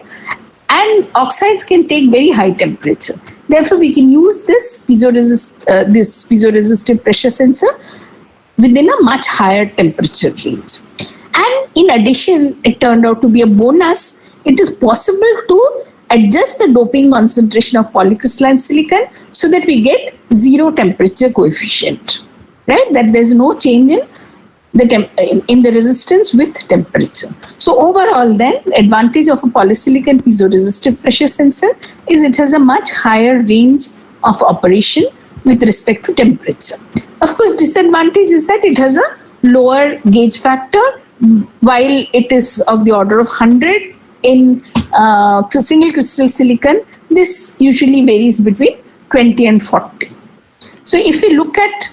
and oxides can take very high temperature. Therefore, we can use this piezoresistive pressure sensor within a much higher temperature range. And in addition, it turned out to be a bonus. It is possible to adjust the doping concentration of polycrystalline silicon so that we get zero temperature coefficient, right? That there's no change in the resistance with temperature. So overall then, the advantage of a polysilicon piezoresistive pressure sensor is it has a much higher range of operation with respect to temperature. Of course, disadvantage is that it has a lower gauge factor, while it is of the order of 100 in single crystal silicon. This usually varies between 20 and 40. So if we look at,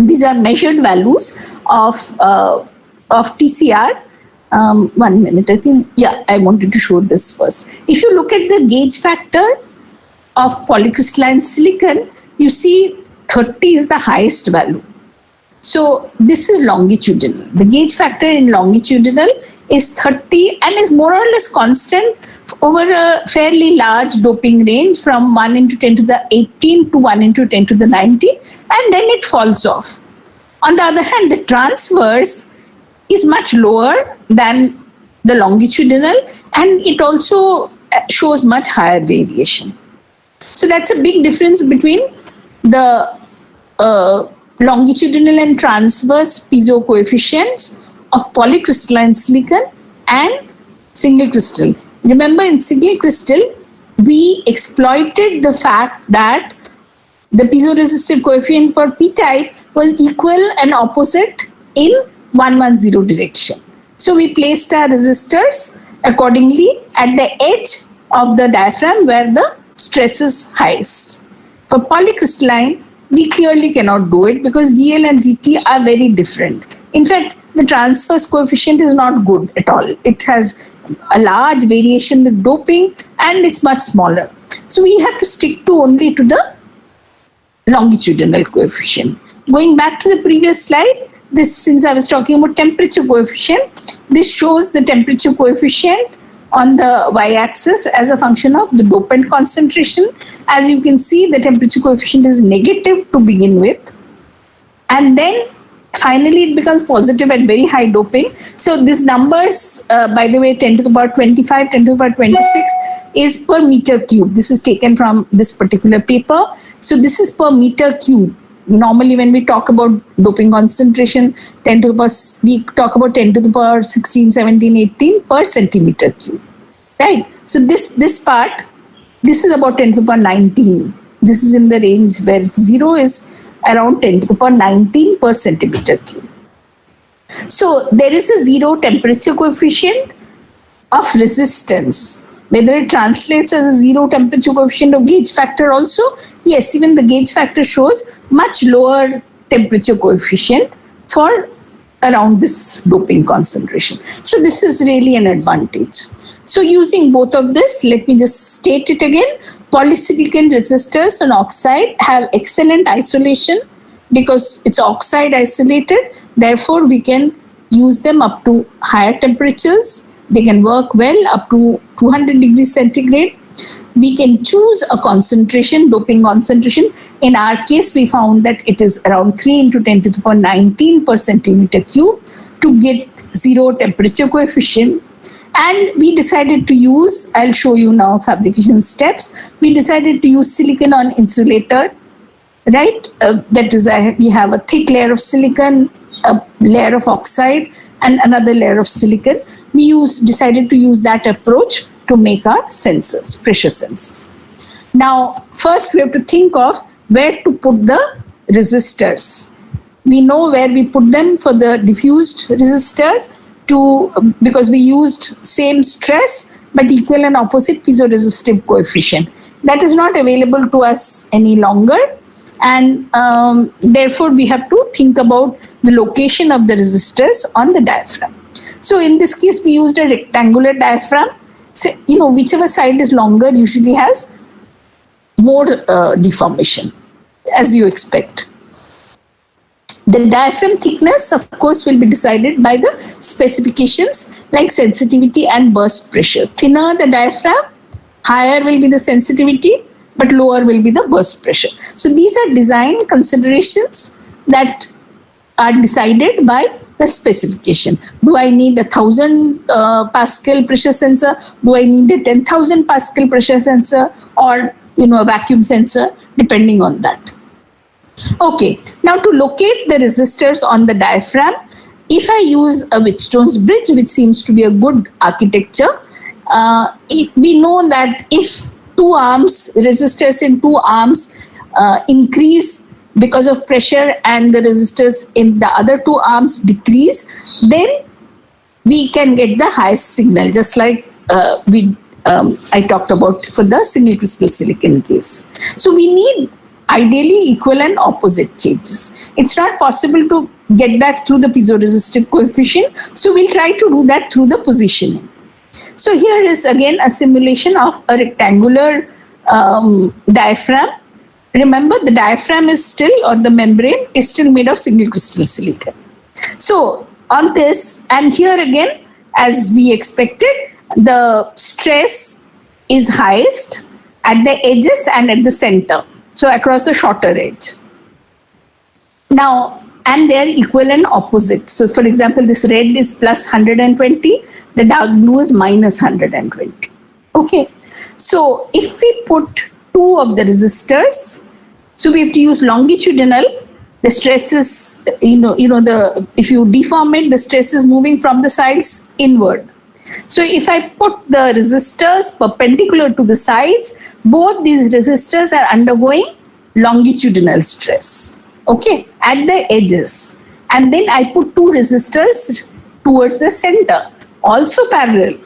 these are measured values of TCR. 1 minute, I think. Yeah, I wanted to show this first. If you look at the gauge factor of polycrystalline silicon, you see 30 is the highest value. So this is longitudinal. The gauge factor in longitudinal is 30 and is more or less constant over a fairly large doping range from 1 into 10 to the 18 to 1 into 10 to the 19, and then it falls off. On the other hand, the transverse is much lower than the longitudinal, and it also shows much higher variation. So that's a big difference between the longitudinal and transverse piezo coefficients of polycrystalline silicon and single crystal. Remember, in single crystal, we exploited the fact that the piezoresistive coefficient for p-type was equal and opposite in 110 direction. So we placed our resistors accordingly at the edge of the diaphragm where the stress is highest. For polycrystalline, we clearly cannot do it because GL and GT are very different. In fact, the transverse coefficient is not good at all. It has a large variation with doping and it's much smaller. So we have to stick to only to the longitudinal coefficient. Going back to the previous slide, this, since I was talking about temperature coefficient, this shows the temperature coefficient on the y-axis as a function of the dopant concentration. As you can see, the temperature coefficient is negative to begin with, and then finally it becomes positive at very high doping. So these numbers, by the way, 10 to the power 25, 10 to the power 26 is per meter cube. This is taken from this particular paper. So this is per meter cube. Normally when we talk about doping concentration, 10 to the power, we talk about 10 to the power 16, 17, 18 per centimeter cube, right? So this part, this is about 10 to the power 19. This is in the range where 0 is around 10 to the power 19 per centimeter cube. So there is a zero temperature coefficient of resistance. Whether it translates as a zero temperature coefficient of gauge factor also, yes, even the gauge factor shows much lower temperature coefficient for around this doping concentration. So this is really an advantage. So using both of this, let me just state it again. Polysilicon resistors on oxide have excellent isolation because it's oxide isolated. Therefore, we can use them up to higher temperatures. They can work well up to 200 degrees centigrade. We can choose a concentration, doping concentration. In our case, we found that it is around 3 into 10 to the power 19 per centimeter cube to get zero temperature coefficient. And we decided to use, I'll show you now fabrication steps. We decided to use silicon on insulator, right? That is, we have a thick layer of silicon, a layer of oxide, and another layer of silicon. We decided to use that approach to make our sensors, pressure sensors. Now, first we have to think of where to put the resistors. We know where we put them for the diffused resistor because we used same stress but equal and opposite piezoresistive coefficient. That is not available to us any longer, and therefore we have to think about the location of the resistors on the diaphragm. So in this case, we used a rectangular diaphragm. So, whichever side is longer usually has more deformation, as you expect. The diaphragm thickness, of course, will be decided by the specifications like sensitivity and burst pressure. Thinner the diaphragm, higher will be the sensitivity, but lower will be the burst pressure. So these are design considerations that are decided by the specification. Do I need 1,000 Pascal pressure sensor? Do I need a 10,000 Pascal pressure sensor, or a vacuum sensor, depending on that. Okay, now to locate the resistors on the diaphragm, if I use a Wheatstone's bridge, which seems to be a good architecture, we know that if resistors in two arms increase because of pressure and the resistors in the other two arms decrease, then we can get the highest signal, just like I talked about for the single crystal silicon case. So we need ideally equal and opposite changes. It's not possible to get that through the piezoresistive coefficient, so we'll try to do that through the positioning. So here is again a simulation of a rectangular diaphragm. Remember, the diaphragm is still, or the membrane is still made of single crystal silicon. So on this, and here again, as we expected, the stress is highest at the edges and at the center. So across the shorter edge. Now, and they are equal and opposite. So for example, this red is plus 120, the dark blue is minus 120. Okay. So if we put two of the resistors, so we have to use longitudinal. The stress is, if you deform it, the stress is moving from the sides inward. So if I put the resistors perpendicular to the sides, both these resistors are undergoing longitudinal stress, okay, at the edges. And then I put two resistors towards the center, also parallel.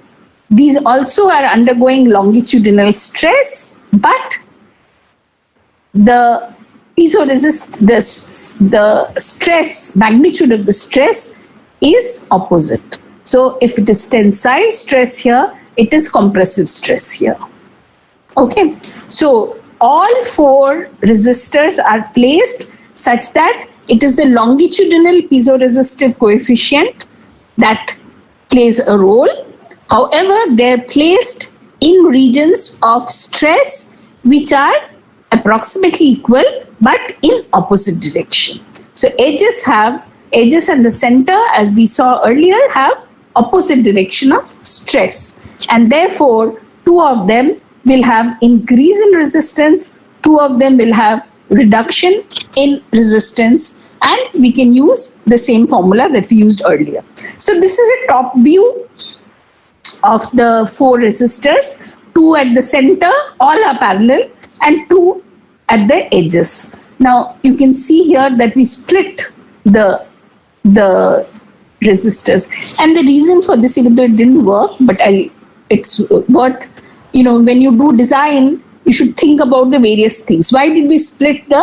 These also are undergoing longitudinal stress, but the the stress, magnitude of the stress is opposite. So if it is tensile stress here, it is compressive stress here. Okay, so all four resistors are placed such that it is the longitudinal piezoresistive coefficient that plays a role. However, they're placed in regions of stress which are approximately equal but in opposite direction. So edges at the center, as we saw earlier, have opposite direction of stress, and therefore two of them will have increase in resistance, two of them will have reduction in resistance, and we can use the same formula that we used earlier. So this is a top view of the 4 resistors. 2 at the center, all are parallel, and 2 at the edges. Now you can see here that we split the resistors, and the reason for this, even though it didn't work, but it's worth, when you do design, you should think about the various things. Why did we split the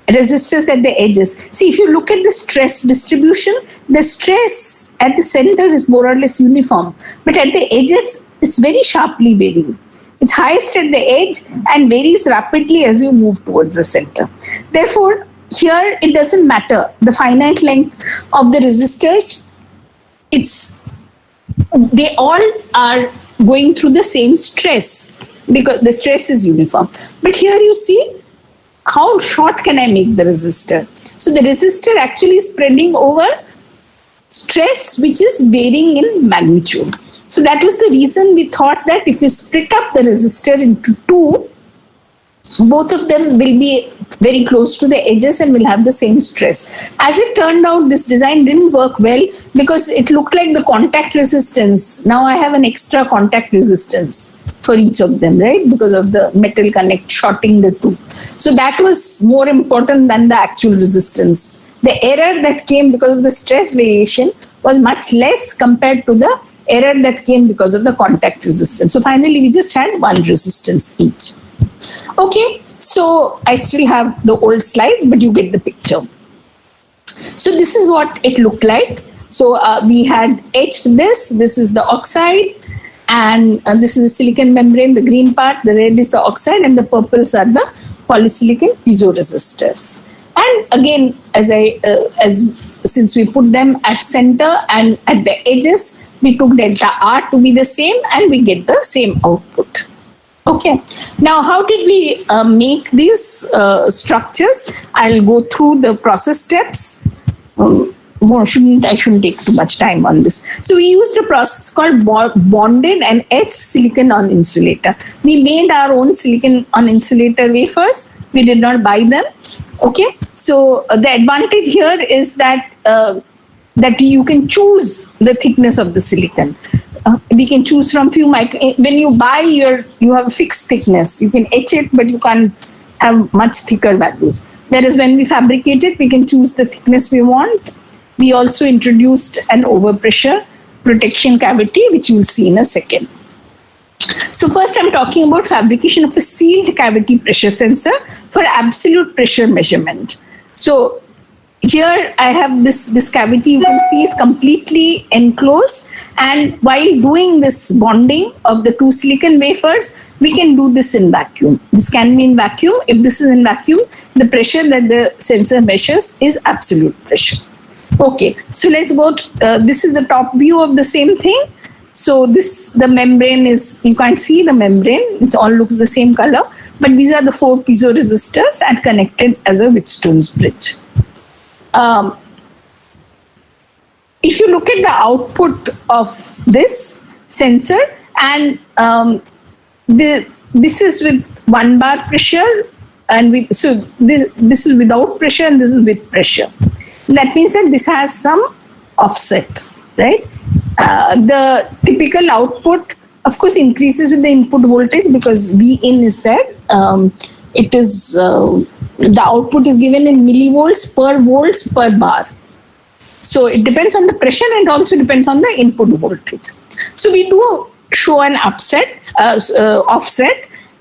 resistors at the edges? See, if you look at the stress distribution, the stress at the center is more or less uniform, but at the edges, it's very sharply varying. It's highest at the edge and varies rapidly as you move towards the center. Therefore, here it doesn't matter the finite length of the resistors. They all are going through the same stress because the stress is uniform. But here you see how short can I make the resistor. So the resistor actually is spreading over stress which is varying in magnitude. So that was the reason we thought that if we split up the resistor into 2, both of them will be very close to the edges and will have the same stress. As it turned out, this design didn't work well because it looked like the contact resistance. Now I have an extra contact resistance for each of them, right? Because of the metal connect shorting the 2. So that was more important than the actual resistance. The error that came because of the stress variation was much less compared to the error that came because of the contact resistance. So finally, we just had 1 resistance each. Okay, so I still have the old slides, but you get the picture. So this is what it looked like. So we had etched this. This is the oxide, and this is the silicon membrane, the green part, the red is the oxide, and the purples are the polysilicon piezoresistors. And again, since we put them at center and at the edges, we took delta R to be the same, and we get the same output. Okay, now how did we make these structures? I'll go through the process steps. I shouldn't take too much time on this. So we used a process called bonded and etched silicon on insulator. We made our own silicon on insulator wafers. We did not buy them. Okay, so the advantage here is that you can choose the thickness of the silicon. We can choose from few when you buy you have a fixed thickness. You can etch it, but you can't have much thicker values. Whereas when we fabricate it, we can choose the thickness we want. We also introduced an overpressure protection cavity, which you will see in a second. So first I'm talking about fabrication of a sealed cavity pressure sensor for absolute pressure measurement. So here I have this cavity, you can see, is completely enclosed, and while doing this bonding of the 2 silicon wafers, we can do this in vacuum. This can be in vacuum. If this is in vacuum, the pressure that the sensor measures is absolute pressure. Okay, so let's go this is the top view of the same thing. So the membrane is, you can't see the membrane, it all looks the same color, but these are the 4 piezoresistors and connected as a Wheatstone's bridge. If you look at the output of this sensor, and this is with 1 bar pressure, and this is without pressure and this is with pressure. That means that this has some offset, right? The typical output, of course, increases with the input voltage because Vin is there. It is the output is given in millivolts per volts per bar. So it depends on the pressure and also depends on the input voltage. So we do show an offset,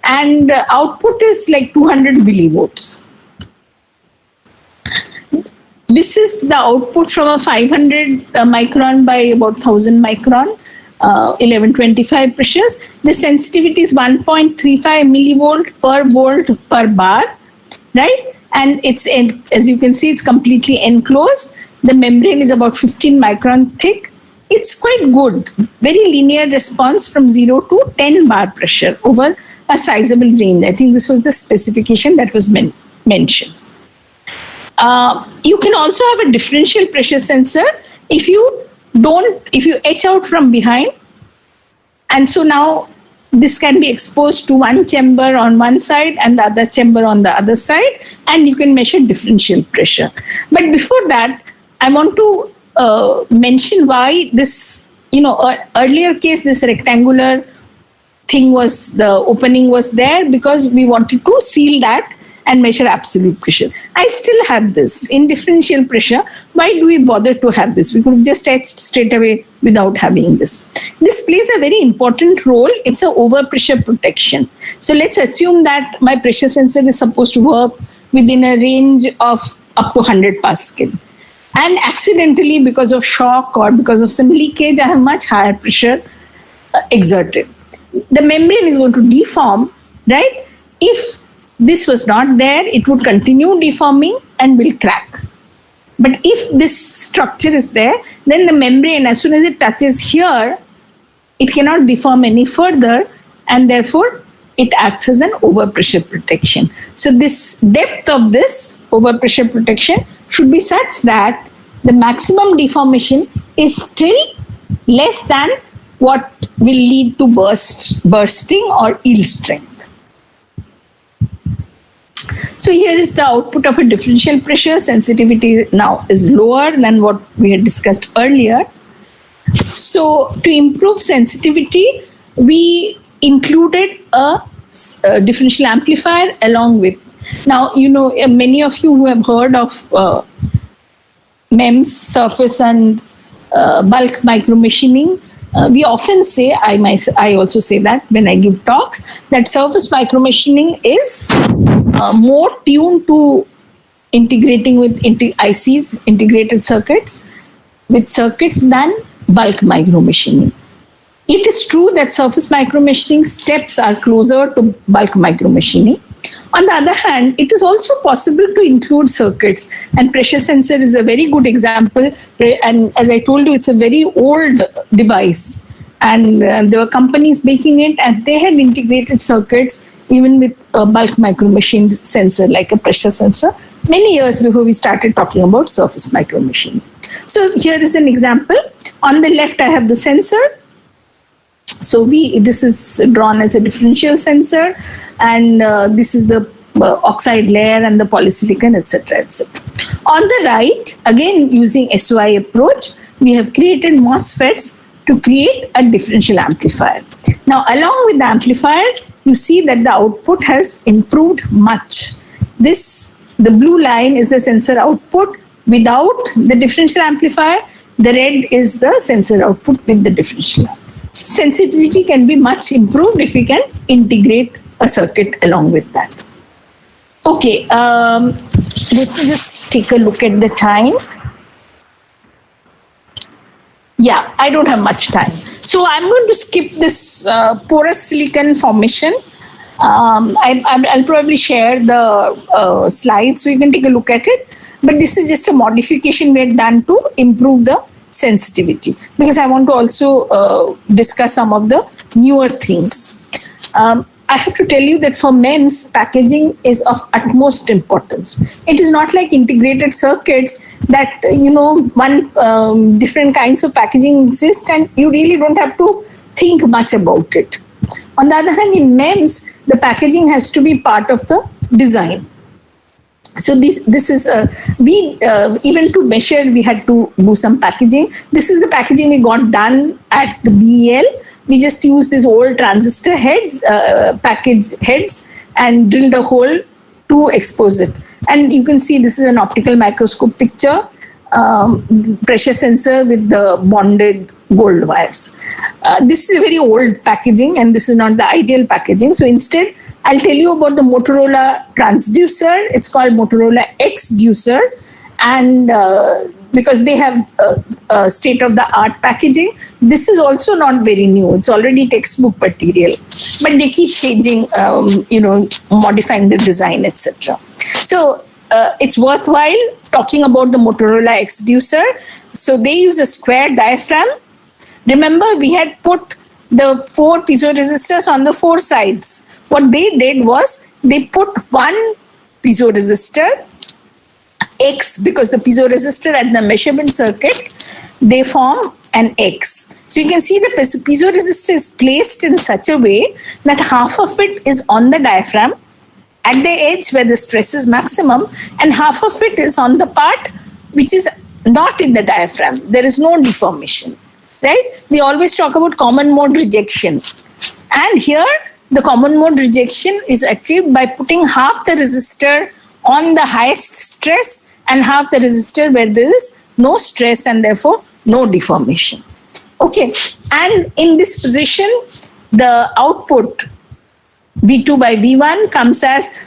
and output is like 200 millivolts. This is the output from a 500 micron by about 1000 micron, 1125 pressures. The sensitivity is 1.35 millivolt per volt per bar, right? And it's, as you can see, it's completely enclosed. The membrane is about 15 micron thick, it's quite good. Very linear response from 0 to 10 bar pressure over a sizable range. I think this was the specification that was mentioned. You can also have a differential pressure sensor if you etch out from behind. And so now this can be exposed to one chamber on one side and the other chamber on the other side, and you can measure differential pressure. But before that, I want to mention why this, earlier case, this rectangular thing was, the opening was there because we wanted to seal that and measure absolute pressure. I still have this in differential pressure. Why do we bother to have this? We could have just etched straight away without having this. This plays a very important role. It's an overpressure protection. So let's assume that my pressure sensor is supposed to work within a range of up to 100 Pascal. And accidentally, because of shock or because of some leakage, I have much higher pressure exerted. The membrane is going to deform, right? If this was not there, it would continue deforming and will crack. But if this structure is there, then the membrane, as soon as it touches here, it cannot deform any further, and therefore it acts as an overpressure protection. So this depth of this overpressure protection should be such that the maximum deformation is still less than what will lead to bursting or yield strength. So here is the output of a differential pressure. Sensitivity now is lower than what we had discussed earlier. So to improve sensitivity, we included a differential amplifier along with. Now, many of you who have heard of MEMS, surface and bulk micromachining, we often say, I also say that when I give talks, that surface micromachining is more tuned to integrating with ICs, integrated circuits, with circuits than bulk micromachining. It is true that surface micromachining steps are closer to bulk micromachining. On the other hand, it is also possible to include circuits, and pressure sensor is a very good example. And as I told you, it's a very old device, and there were companies making it, and they had integrated circuits even with a bulk micromachine sensor like a pressure sensor many years before we started talking about surface micromachining. So here is an example. On the left, I have the sensor. So this is drawn as a differential sensor, and this is the oxide layer and the polysilicon, etc., etc. On the right, again using SOI approach, we have created MOSFETs to create a differential amplifier. Now, along with the amplifier, you see that the output has improved much. The blue line is the sensor output without the differential amplifier. The red is the sensor output with the differential. Sensitivity can be much improved if we can integrate a circuit along with that. Okay, let me just take a look at the time. Yeah, I don't have much time. So I'm going to skip this porous silicon formation. I'll probably share the slides so you can take a look at it. But this is just a modification we had done to improve the sensitivity, because I want to also discuss some of the newer things. I have to tell you that for MEMS, packaging is of utmost importance. It is not like integrated circuits that, different kinds of packaging exist and you really don't have to think much about it. On the other hand, in MEMS, the packaging has to be part of the design. So this is even to measure, we had to do some packaging. This is the packaging we got done at the BEL. We just used these old transistor heads, package heads, and drilled a hole to expose it. And you can see this is an optical microscope picture, pressure sensor with the bonded gold wires. This is a very old packaging, and this is not the ideal packaging. So instead, I'll tell you about the Motorola transducer. It's called Motorola X-ducer, and because they have state-of-the-art packaging, this is also not very new. It's already textbook material, but they keep changing, modifying the design, etc. So it's worthwhile talking about the Motorola X-ducer. So they use a square diaphragm Remember, we had put the 4 piezoresistors on the 4 sides. What they did was they put one piezoresistor X, because the piezoresistor at the measurement circuit, they form an X. So you can see the piezoresistor is placed in such a way that half of it is on the diaphragm at the edge where the stress is maximum, and half of it is on the part which is not in the diaphragm. There is no deformation, right? We always talk about common mode rejection. And here the common mode rejection is achieved by putting half the resistor on the highest stress and half the resistor where there is no stress and therefore no deformation. Okay, and in this position, the output V2 by V1 comes as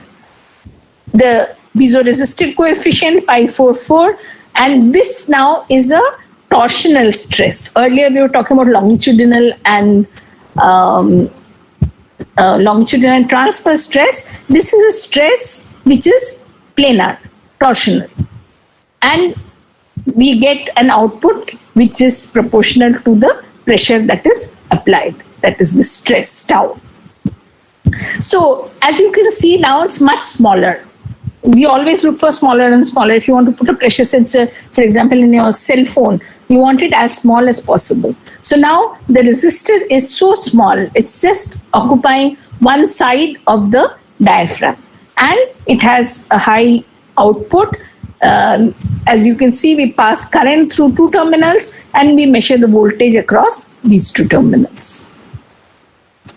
the piezoresistive coefficient pi44, and this now is a torsional stress. Earlier we were talking about longitudinal and transverse stress. This is a stress which is planar, torsional, and we get an output which is proportional to the pressure that is applied, that is the stress tau. So as you can see now, it's much smaller. We always look for smaller and smaller. If you want to put a pressure sensor, for example, in your cell phone, you want it as small as possible. So now the resistor is so small, it's just occupying one side of the diaphragm, and it has a high output. As you can see, we pass current through 2 terminals and we measure the voltage across these 2 terminals.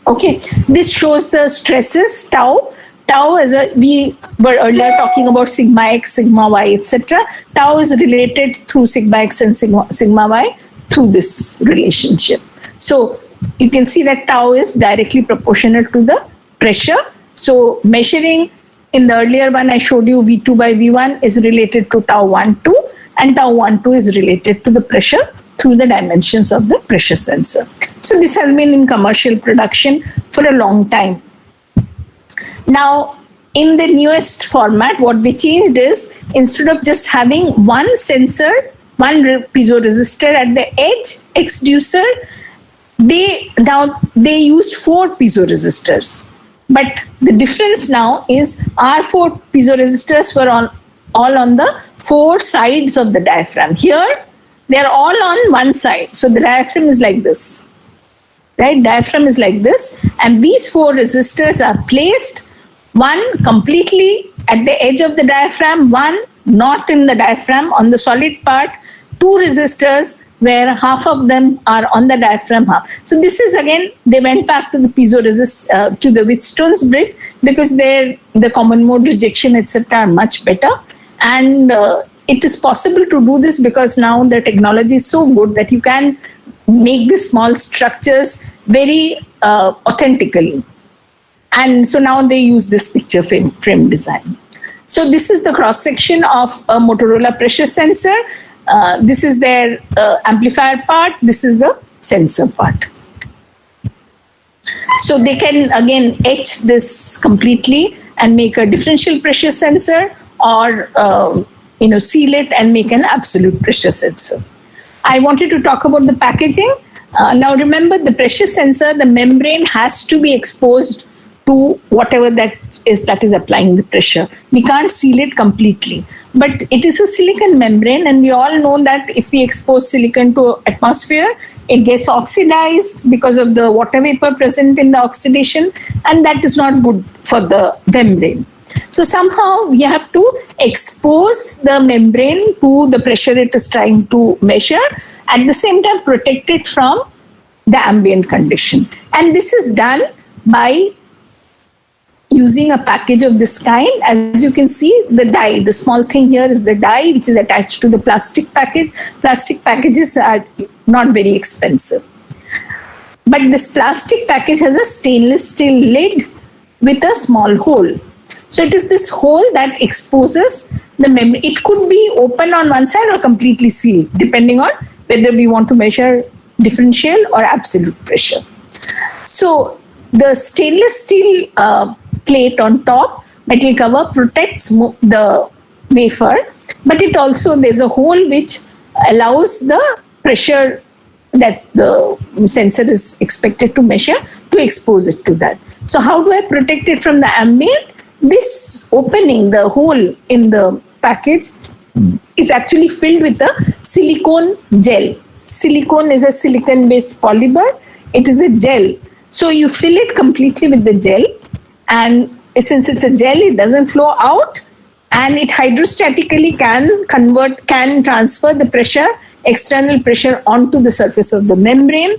Okay, this shows the stresses tau. Tau is we were earlier talking about sigma x, sigma y, etc. Tau is related through sigma x and sigma y through this relationship. So you can see that tau is directly proportional to the pressure. So measuring in the earlier one I showed you, V2 by V1 is related to tau 1,2, and tau 1,2 is related to the pressure through the dimensions of the pressure sensor. So this has been in commercial production for a long time. Now, in the newest format, what they changed is, instead of just having one sensor, one piezoresistor at the edge, exducer, they used 4 piezoresistors. But the difference now is our 4 piezoresistors were all on the 4 sides of the diaphragm. Here, they are all on one side. So the diaphragm is like this, right? Diaphragm is like this. And these 4 resistors are placed, one completely at the edge of the diaphragm, one not in the diaphragm on the solid part, 2 resistors where half of them are on the diaphragm half. So this is again, they went back to the to the Wheatstone's bridge, because the common mode rejection, etc. are much better. And it is possible to do this because now the technology is so good that you can make these small structures very authentically. And so now they use this picture frame design. So this is the cross section of a Motorola pressure sensor. This is their amplifier part. This is the sensor part. So they can again etch this completely and make a differential pressure sensor, or seal it and make an absolute pressure sensor. I wanted to talk about the packaging. Now remember, the pressure sensor, the membrane has to be exposed to whatever that is applying the pressure. We can't seal it completely. But it is a silicon membrane, and we all know that if we expose silicon to atmosphere, it gets oxidized because of the water vapor present in the oxidation, and that is not good for the membrane. So somehow we have to expose the membrane to the pressure it is trying to measure, at the same time protect it from the ambient condition. And this is done by using a package of this kind. As you can see, the die, the small thing here is the die which is attached to the plastic package. Plastic packages are not very expensive. But this plastic package has a stainless steel lid with a small hole. So it is this hole that exposes the membrane. It could be open on one side or completely sealed, depending on whether we want to measure differential or absolute pressure. So the stainless steel plate on top, metal cover, protects the wafer, but it also, there's a hole which allows the pressure that the sensor is expected to measure to expose it to that. So how do I protect it from the ambient? This opening, the hole in the package, is actually filled with a silicone gel. Silicone is a silicon-based polymer. It is a gel. So you fill it completely with the gel, and since it's a gel, it doesn't flow out, and it hydrostatically can transfer the pressure, external pressure, onto the surface of the membrane.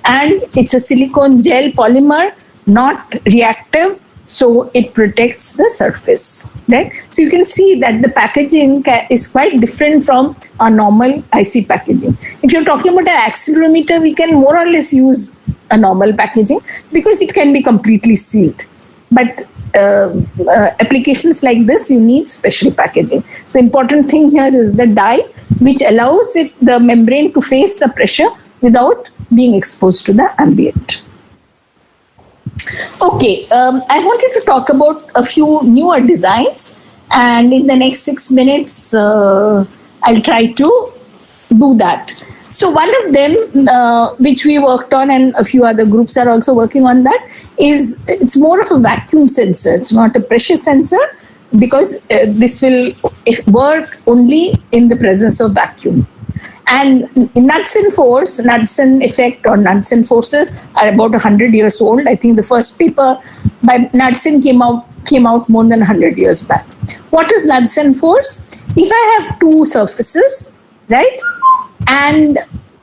And it's a silicone gel polymer, not reactive, so it protects the surface, right? So you can see that the packaging is quite different from our normal IC packaging. If you're talking about an accelerometer, we can more or less use a normal packaging because it can be completely sealed. But applications like this, you need special packaging. So important thing here is the dye, which allows the membrane to face the pressure without being exposed to the ambient. Okay, I wanted to talk about a few newer designs, and in the next 6 minutes, I'll try to do that. So one of them, which we worked on, and a few other groups are also working on that, is it's more of a vacuum sensor. It's not a pressure sensor, because this will work only in the presence of vacuum. And Knudsen force, Knudsen effect, or Knudsen forces are about 100 years old. I think the first paper by Knudsen came out more than 100 years back. What is Knudsen force? If I have two surfaces, right, and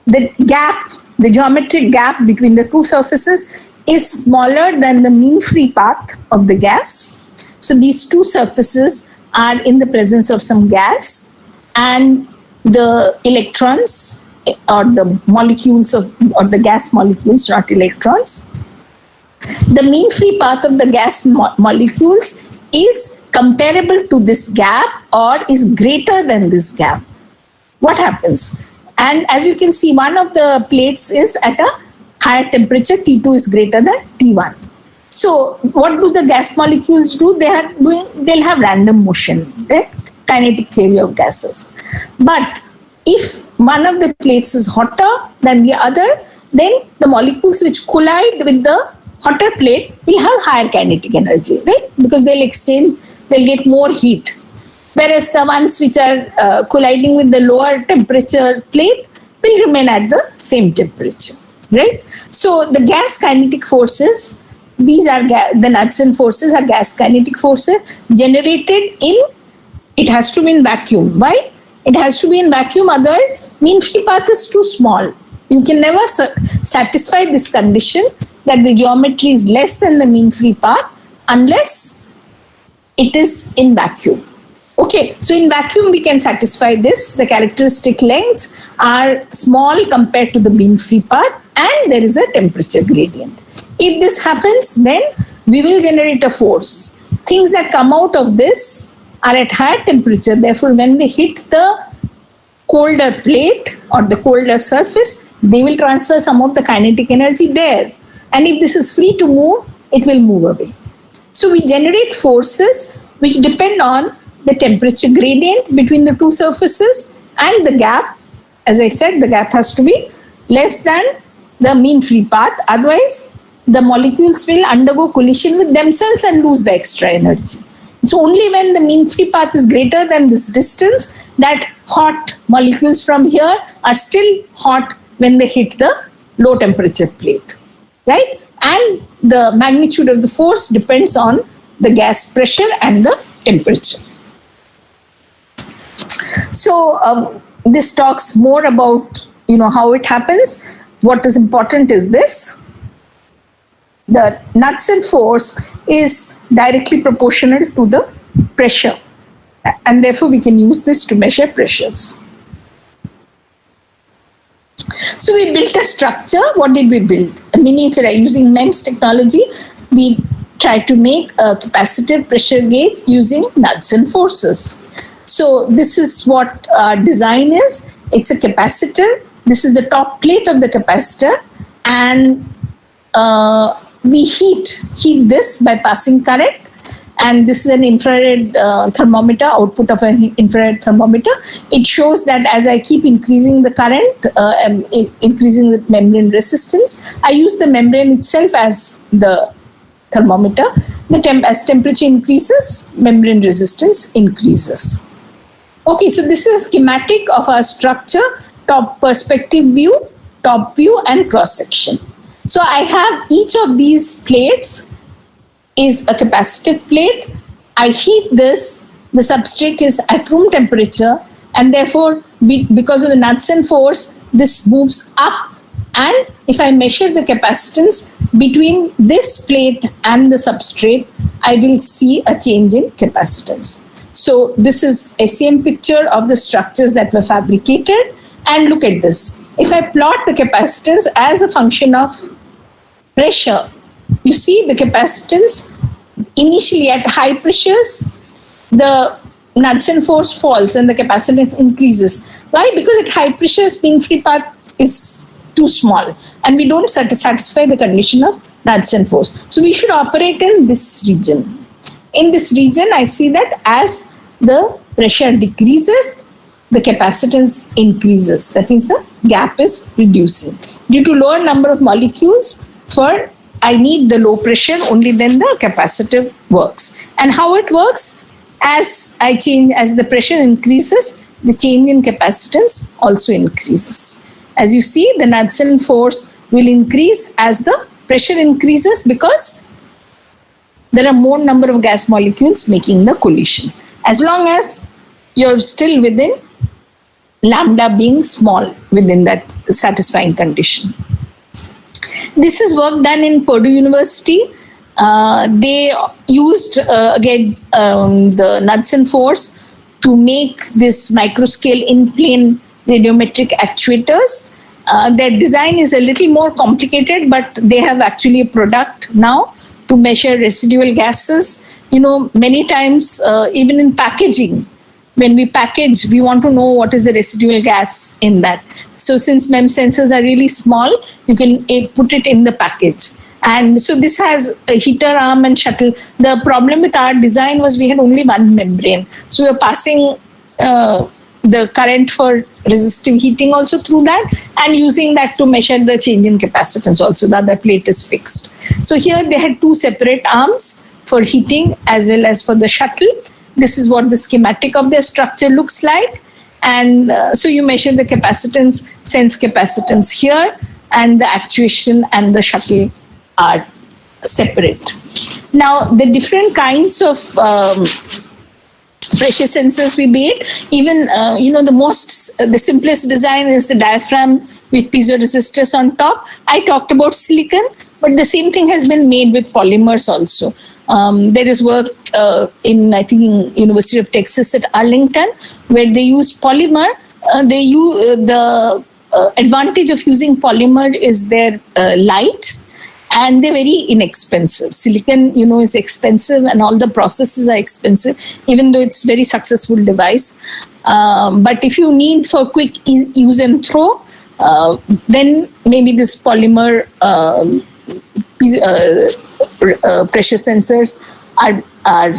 the gap, the geometric gap between the two surfaces is smaller than the mean free path of the gas. So these two surfaces are in the presence of some gas, and the electrons, or the molecules or the gas molecules, not electrons, the mean free path of the gas molecules is comparable to this gap or is greater than this gap. What happens? And as you can see, one of the plates is at a higher temperature, T2 is greater than T1. So what do the gas molecules do? They'll have random motion, right? Kinetic theory of gases. But if one of the plates is hotter than the other, then the molecules which collide with the hotter plate will have higher kinetic energy, right? Because they'll get more heat. Whereas the ones which are colliding with the lower temperature plate will remain at the same temperature, right? So the gas kinetic forces, these are the Knudsen forces, are gas kinetic forces generated it has to be in vacuum. Why? It has to be in vacuum, otherwise mean free path is too small. You can never satisfy this condition that the geometry is less than the mean free path unless it is in vacuum. Okay, so in vacuum we can satisfy this. The characteristic lengths are small compared to the mean free path, and there is a temperature gradient. If this happens, then we will generate a force. Things that come out of this are at higher temperature, therefore when they hit the colder plate or the colder surface, they will transfer some of the kinetic energy there. And if this is free to move, it will move away. So we generate forces which depend on the temperature gradient between the two surfaces and the gap. As I said, the gap has to be less than the mean free path, otherwise the molecules will undergo collision with themselves and lose the extra energy. It's only when the mean free path is greater than this distance that hot molecules from here are still hot when they hit the low temperature plate, right? And the magnitude of the force depends on the gas pressure and the temperature. So this talks more about how it happens. What is important is this: the Knudsen force is directly proportional to the pressure, and therefore we can use this to measure pressures. So we built a structure. What did we build? A miniature using MEMS technology. We tried to make a capacitive pressure gauge using Knudsen forces. So this is what our design is. It's a capacitor. This is the top plate of the capacitor, and we heat this by passing current. And this is an infrared thermometer, output of an infrared thermometer. It shows that as I keep increasing the current, increasing the membrane resistance, I use the membrane itself as the thermometer. As temperature increases, membrane resistance increases. Okay, so this is a schematic of our structure, top perspective view, top view, and cross section. So I have each of these plates is a capacitive plate. I heat this, the substrate is at room temperature, and therefore, because of the Knudsen force, this moves up. And if I measure the capacitance between this plate and the substrate, I will see a change in capacitance. So this is SEM picture of the structures that were fabricated. And look at this. If I plot the capacitance as a function of pressure, you see the capacitance initially at high pressures, the Knudsen force falls and the capacitance increases. Why? Because at high pressures, mean free path is too small and we don't satisfy the condition of Knudsen force. So we should operate in this region. In this region, I see that as the pressure decreases, the capacitance increases. That means the gap is reducing. Due to lower number of molecules, I need the low pressure, only then the capacitive works. And how it works? As the pressure increases, the change in capacitance also increases. As you see, the Knudsen force will increase as the pressure increases because there are more number of gas molecules making the collision. As long as you're still within lambda being small within that satisfying condition. This is work done in Purdue University. They used the Knudsen force to make this microscale in-plane radiometric actuators. Their design is a little more complicated, but they have actually a product now to measure residual gases. Many times, even in packaging, when we package, we want to know what is the residual gas in that. So since MEM sensors are really small, you can put it in the package. And so this has a heater arm and shuttle. The problem with our design was we had only one membrane. So we were passing the current for resistive heating also through that and using that to measure the change in capacitance also. The other plate is fixed. So here they had two separate arms for heating as well as for the shuttle. This is what the schematic of their structure looks like. And so you measure the capacitance, sense capacitance here, and the actuation and the shuttle are separate. Now, the different kinds of pressure sensors we made, even, the simplest design is the diaphragm with piezoresistors on top. I talked about silicon, but the same thing has been made with polymers also. There is work in University of Texas at Arlington, where they use polymer. The advantage of using polymer is their light, and they're very inexpensive. Silicon, is expensive, and all the processes are expensive, even though it's very successful device. But if you need for quick use and throw, then maybe this polymer pressure sensors are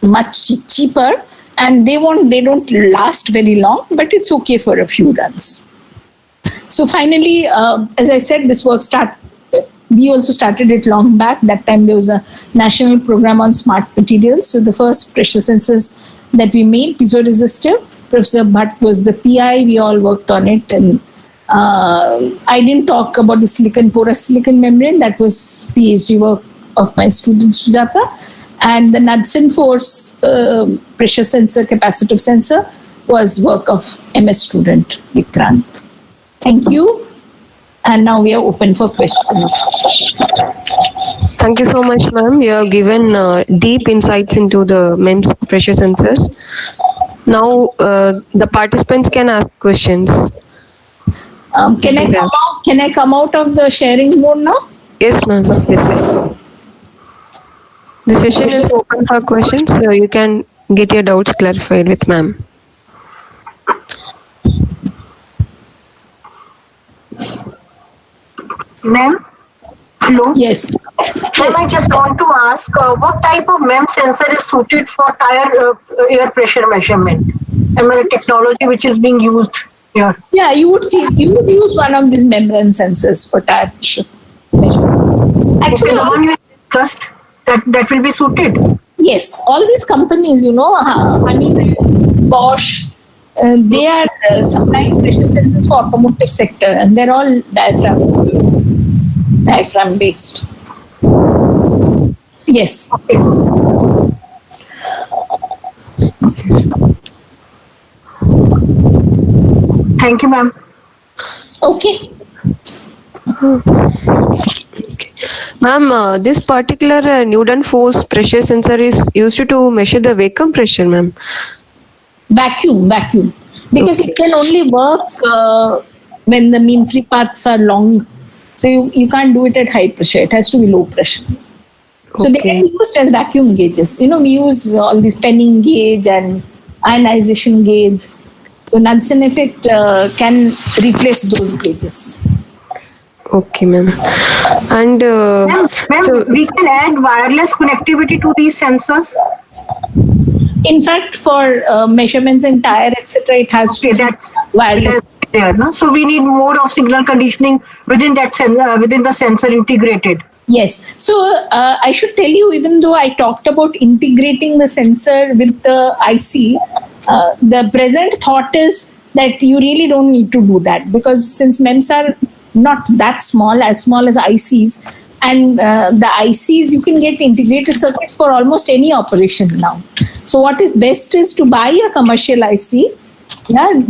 much cheaper, and they don't last very long, but it's okay for a few runs. So finally, as I said, this work we also started it long back. That time there was a national program on smart materials. So the first pressure sensors that we made, piezoresistive, Professor Bhatt was the PI. We all worked on it, and I didn't talk about the porous silicon membrane. That was PhD work of my student Sujata. And the Knudsen force pressure sensor, capacitive sensor, was work of MS student Vikrant. Thank you. And now we are open for questions. Thank you so much, ma'am. You have given deep insights into the MEMS pressure sensors. Now, the participants can ask questions. Can I come out of the sharing mode now? Yes, ma'am. Yes. The session is open for questions, so you can get your doubts clarified with ma'am. Ma'am? Hello. Yes. Then I just want to ask, what type of MEM sensor is suited for tire air pressure measurement? Technology which is being used here. Yeah, you would use one of these membrane sensors for tire pressure measurement. Actually, Okay, the one you discussed, that will be suited. yes, all these companies, Honeywell, Bosch, they are supplying pressure sensors for automotive sector, and they're all diaphragm based. Yes. Thank you, ma'am. Okay. Ma'am, this particular Newton force pressure sensor is used to measure the vacuum pressure, ma'am. Vacuum, because Okay. it can only work when the mean free paths are long. So you can't do it at high pressure. It has to be low pressure. So they can be used as vacuum gauges. We use all these penning gauge and ionization gauge. So Knudsen effect can replace those gauges. Okay, ma'am. And Ma'am, so we can add wireless connectivity to these sensors. In fact, for measurements in tire, etc., it has to be That's wireless. there. No? So we need more of signal conditioning within that within the sensor integrated. Yes. So I should tell you, even though I talked about integrating the sensor with the IC, the present thought is that you really don't need to do that, because since MEMS are not that small as ICs, and the ICs, you can get integrated circuits for almost any operation now. So what is best is to buy a commercial IC,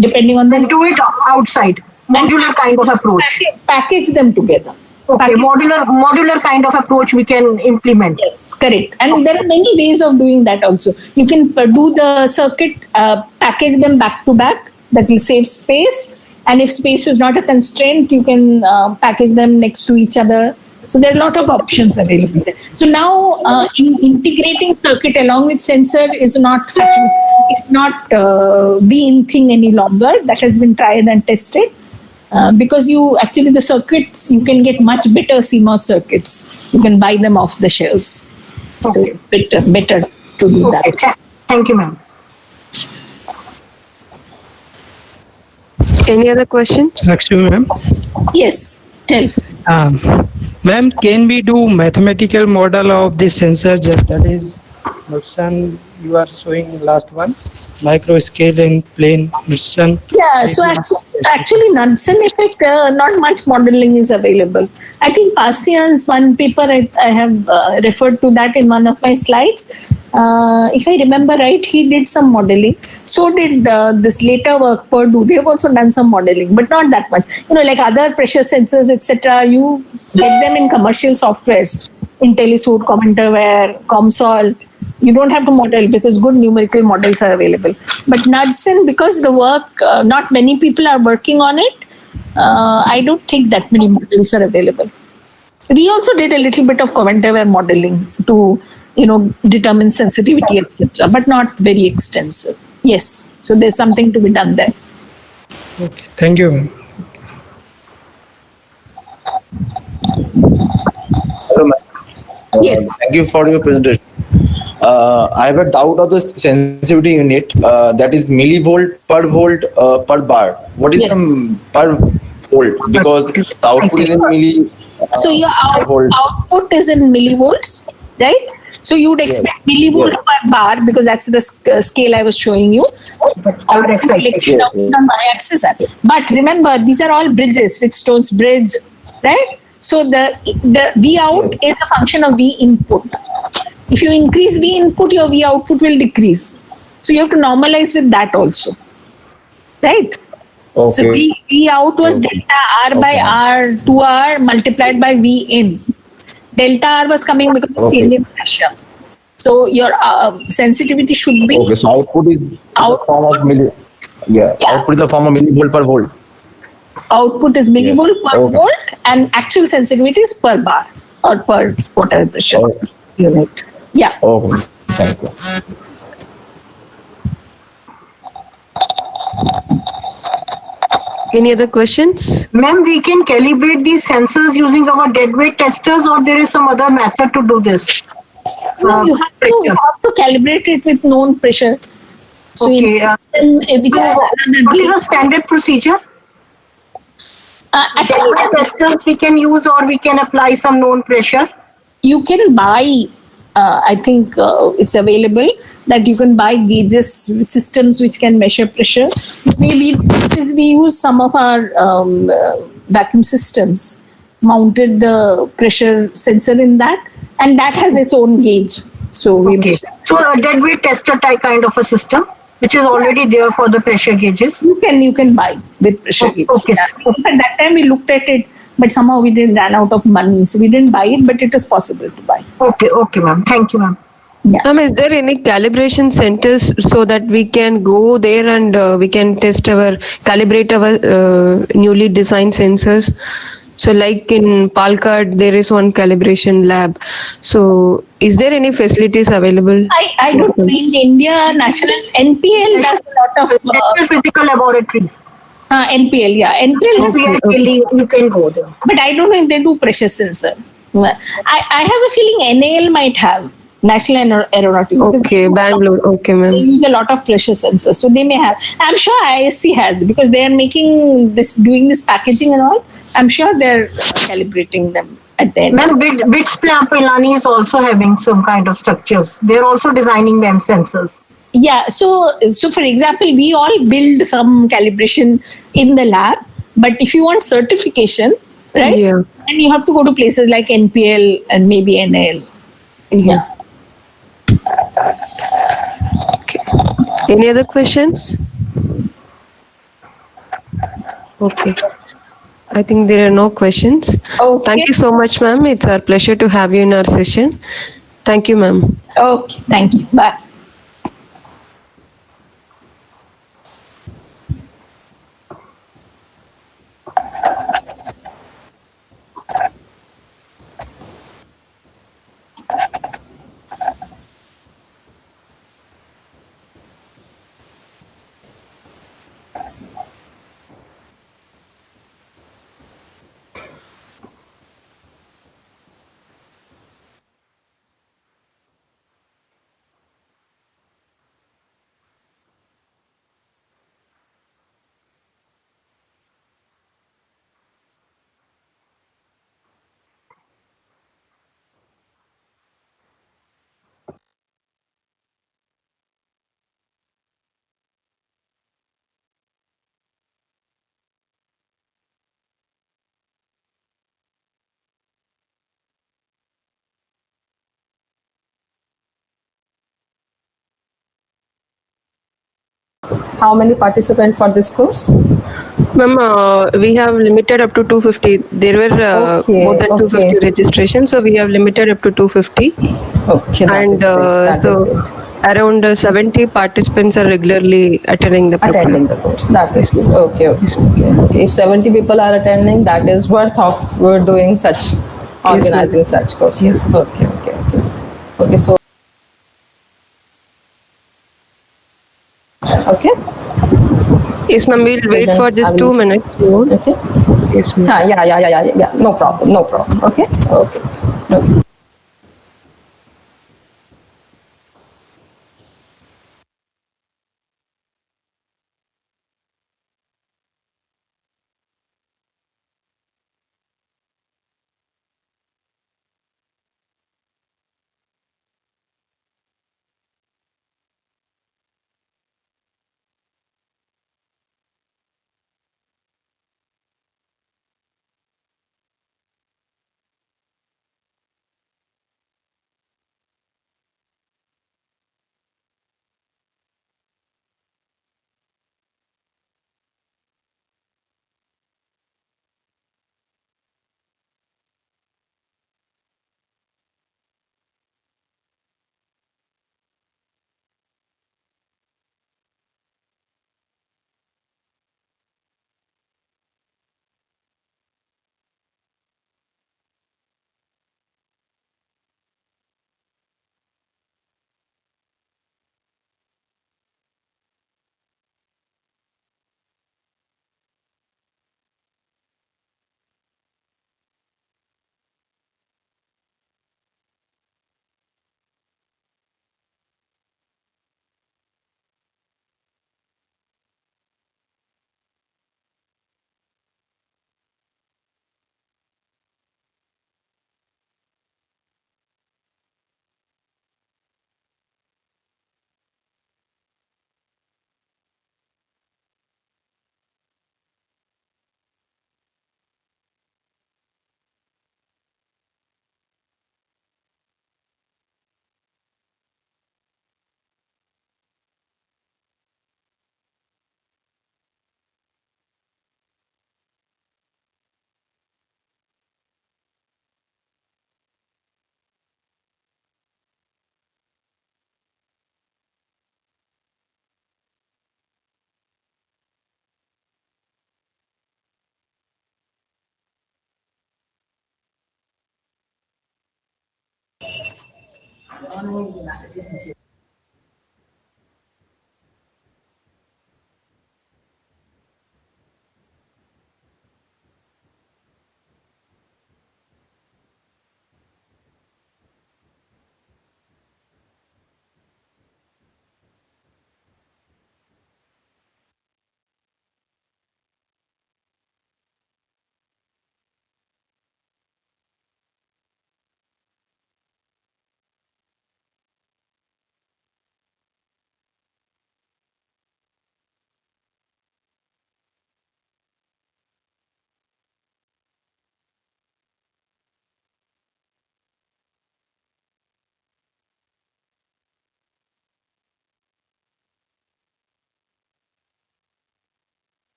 depending on the, And do it outside. Modular kind of approach. package them together. Okay, modular kind of approach we can implement. Yes, correct. And there are many ways of doing that also. You can do the circuit, package them back to back. That will save space. And if space is not a constraint, you can package them next to each other. So there are a lot of options available. So now integrating circuit along with sensor is not fashion. It's not the in thing any longer. That has been tried and tested. Because the circuits, you can get much better CMOS circuits. You can buy them off the shelves. So it's better to do that. Thank you, ma'am. any other questions? Next, ma'am. Yes, tell. Ma'am, can we do mathematical model of this sensor? That is, Knudsen, you are showing last one, micro scale and plane Knudsen. Yeah, so actually Knudsen effect, not much modeling is available. I think Pasian's one paper, I have referred to that in one of my slides. If I remember right, he did some modeling. So did this later work, Purdue. They have also done some modeling, but not that much. Like other pressure sensors, etc. You get them in commercial softwares, IntelliSuite, Commenterware, ComSol. You don't have to model because good numerical models are available. But Knudsen, because the work, not many people are working on it, I don't think that many models are available. We also did a little bit of Commenterware modeling to, determine sensitivity, etc., but not very extensive. Yes, so there's something to be done there. Okay, thank you, ma'am. Hello, ma'am. Yes. Thank you for your presentation. I have a doubt of the sensitivity unit, that is millivolt per volt per bar. What is the per volt? Because the output is in milli. So your output is in millivolts, right? So you would expect millivolt per bar, because that's the scale I was showing you. Our excitation. On y-axis. But remember, these are all bridges, Whitstone's bridge, right? So the V out is a function of V input. If you increase V input, your V output will decrease. So you have to normalize with that also, right? Okay. So V out was delta R by R, 2R multiplied by V in. Delta R was coming because of change in pressure. So your sensitivity should be. Okay, so output is in the form of milli. Yeah, output is the form of millivolt per volt. Output is millivolt per volt, and actual sensitivity is per bar or per whatever pressure unit. Yeah. Okay, thank you. Any other questions? Ma'am, we can calibrate these sensors using our dead weight testers, or there is some other method to do this? No, you have Pressure. to calibrate it with known pressure. So in Okay. system which So has another what is gauge, the standard procedure? Dead actually weight testers we can use, or we can apply some known pressure. you can buy. I think it's available that you can buy gauges systems which can measure pressure. Maybe because we use some of our vacuum systems, mounted the pressure sensor in that, and that has its own gauge. So we Okay. So a dead weight tester type kind of a system, which is already there for the pressure gauges. you can buy with pressure gauge. Okay. At that time we looked at it, but somehow we didn't ran out of money, so we didn't buy it. But it is possible to buy. Okay. Okay, ma'am. Thank you, ma'am. Ma'am, is there any calibration centers so that we can go there and we can calibrate our newly designed sensors? So, like in Palkad, there is one calibration lab. So, is there any facilities available? I don't know. In India, National NPL does a lot of National Physical Laboratories. NPL. Yeah, NPL does, Okay, actually, you can go there. but I don't know if they do pressure sensor. I have a feeling NAL might have National Aeronautics because Okay, Bangalore. Okay, they ma'am. use a lot of pressure sensors, so they may have. I'm sure ISC has because they are making this, doing this packaging and all. I'm sure they're calibrating them at the end. Ma'am, BITS Pilani is also having some kind of structures. They're also designing MEM sensors. Yeah, so for example, we all build some calibration in the lab, but if you want certification, right, Yeah. then you have to go to places like NPL and maybe NAL. Yeah. Okay. Any other questions? Okay. I think there are no questions. Okay. Thank you so much, ma'am. It's our pleasure to have you in our session. Thank you, ma'am. Okay, thank you. Bye. How many participants for this course? Ma'am, we have limited up to 250. There were Okay, more than 250 okay. registrations, so we have limited up to 250. Okay, that And is great. That so is good. around 70 participants are regularly attending the program. Attending the course. That is good. Okay, okay, Yes, okay, okay. If 70 people are attending, that is worth of doing such, organizing such courses. Okay, okay, okay. Okay, so okay. Yes, ma'am. We'll wait Then for I just will- 2 minutes more. Okay. Yes, ma'am. Yeah. No problem. No problem. Okay. Okay. No.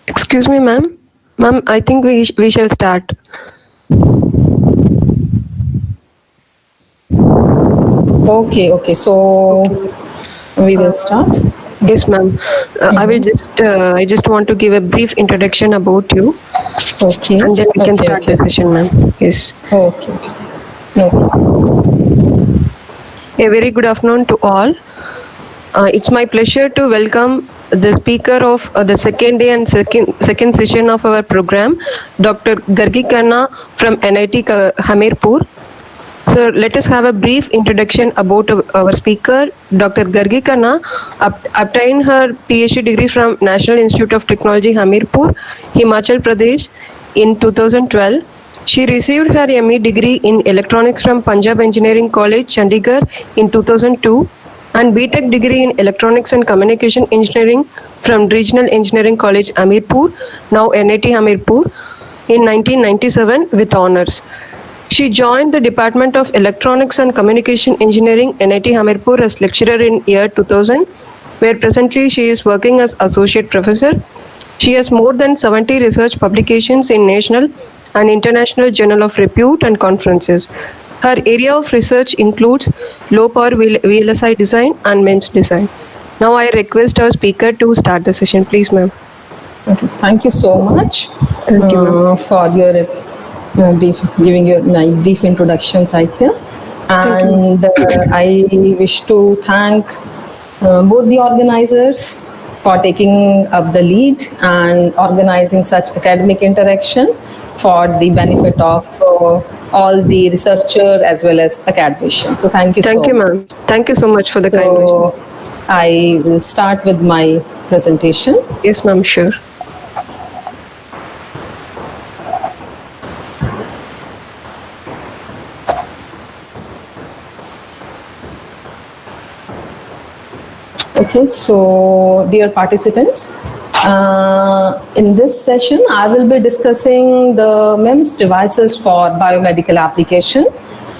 Excuse me, ma'am. Ma'am, I think we shall start. Okay. So we will start. Yes, ma'am. I just want to give a brief introduction about you, Okay. and then we can Okay, start okay. the session, ma'am. Yes. Okay. No. A very good afternoon to all. It's my pleasure to welcome the speaker of the second day and second session of our program, Dr. Gargi Khanna from NIT Hamirpur. So let us have a brief introduction about our speaker. Dr. Gargi Khanna obtained her PhD degree from National Institute of Technology, Hamirpur, Himachal Pradesh in 2012. She received her ME degree in electronics from Punjab Engineering College, Chandigarh in 2002 and BTech degree in electronics and communication engineering from Regional Engineering College, Hamirpur, now NIT Hamirpur, in 1997 with honors. She joined the Department of Electronics and Communication Engineering, NIT Hamirpur, as lecturer in year 2000, where presently she is working as associate professor. She has more than 70 research publications in national and international journal of repute and conferences. Her area of research includes low power VLSI design and MEMS design. Now I request our speaker to start the session. Please, ma'am. Okay. Thank you so much. Thank you, ma'am. For your giving your my brief introduction, Saitya. And I wish to thank both the organizers for taking up the lead and organizing such academic interaction for the benefit of all the researcher as well as academicians. So thank you Thank so you, much. ma'am. Thank you so much for the kind wishes. So I will start with my presentation. Yes, ma'am, sure. Okay, so dear participants, in this session, I will be discussing the MEMS devices for biomedical application.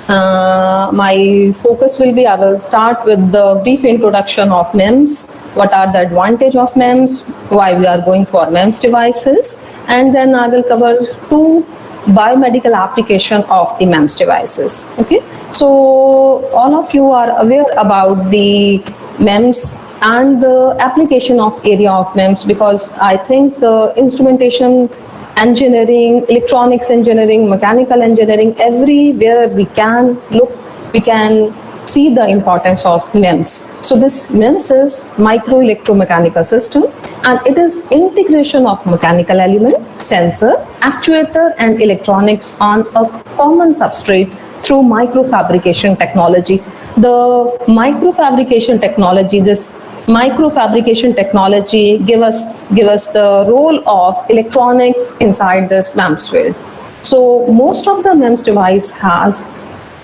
My focus will be, I will start with the brief introduction of MEMS, what are the advantage of MEMS, why we are going for MEMS devices, and then I will cover two biomedical application of the MEMS devices. Okay, so all of you are aware about the MEMS and the application of area of MEMS, because I think the instrumentation engineering, electronics engineering, mechanical engineering, everywhere we can look, we can see the importance of MEMS. So this MEMS is micro electromechanical system, and it is integration of mechanical element, sensor, actuator and electronics on a common substrate through microfabrication technology. The microfabrication technology, this microfabrication technology give us the role of electronics inside this MEMS field. So most of the MEMS device has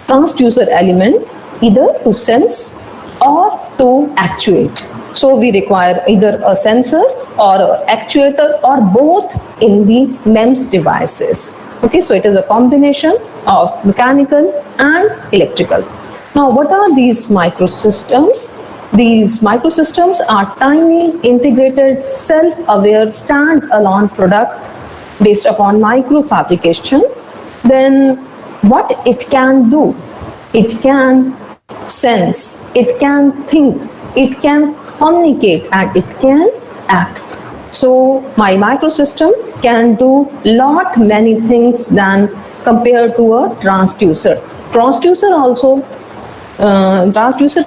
transducer element either to sense or to actuate. So we require either a sensor or an actuator or both in the MEMS devices. Okay, so it is a combination of mechanical and electrical. Now, what are these microsystems? These microsystems are tiny, integrated, self-aware, stand-alone product based upon microfabrication. Then what it can do? It can sense, it can think, it can communicate, and it can act. So my microsystem can do many things than compared to a transducer. Transducer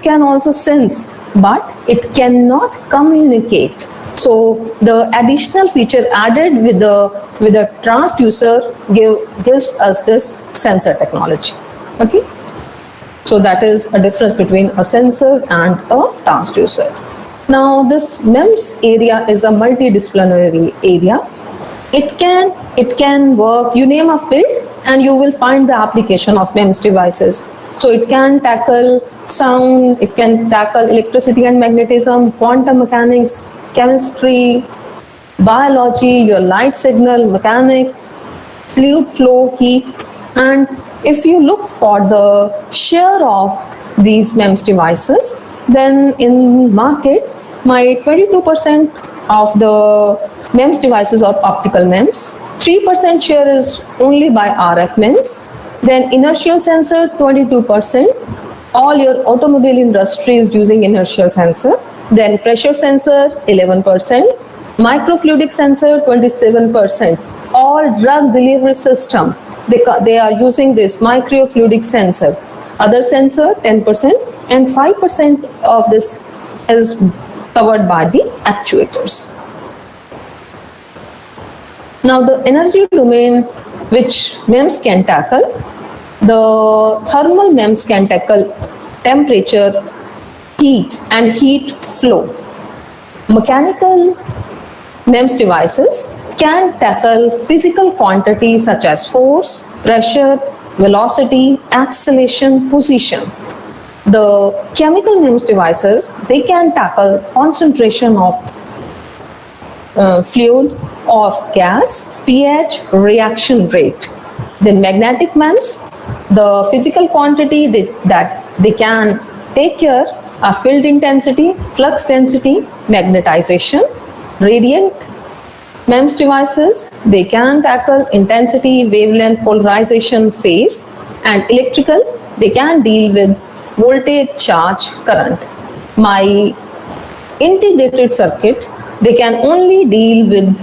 can also sense, but it cannot communicate. So the additional feature added with the transducer gives us this sensor technology. Okay, so that is a difference between a sensor and a transducer. Now this MEMS area is a multidisciplinary area. It can work, you name a field and you will find the application of MEMS devices. So it can tackle sound, it can tackle electricity and magnetism, quantum mechanics, chemistry, biology, your light signal, mechanic, fluid flow, heat. And if you look for the share of these MEMS devices, then in market, my 22% of the MEMS devices are optical MEMS, 3% share is only by RF MEMS, then inertial sensor 22%, all your automobile industry is using inertial sensor, then pressure sensor 11%, microfluidic sensor 27%, all drug delivery system, they are using this microfluidic sensor, other sensor 10%, and 5% of this is covered by the actuators. Now the energy domain which MEMS can tackle, the thermal MEMS can tackle temperature, heat and heat flow. Mechanical MEMS devices can tackle physical quantities such as force, pressure, velocity, acceleration, position. The chemical MEMS devices, they can tackle concentration of fluid, of gas, pH, reaction rate. Then magnetic MEMS, the physical quantity that they can take care are field intensity, flux density, magnetization. Radiant MEMS devices, they can tackle intensity, wavelength, polarization, phase. And electrical, they can deal with voltage, charge, current. My integrated circuit, they can only deal with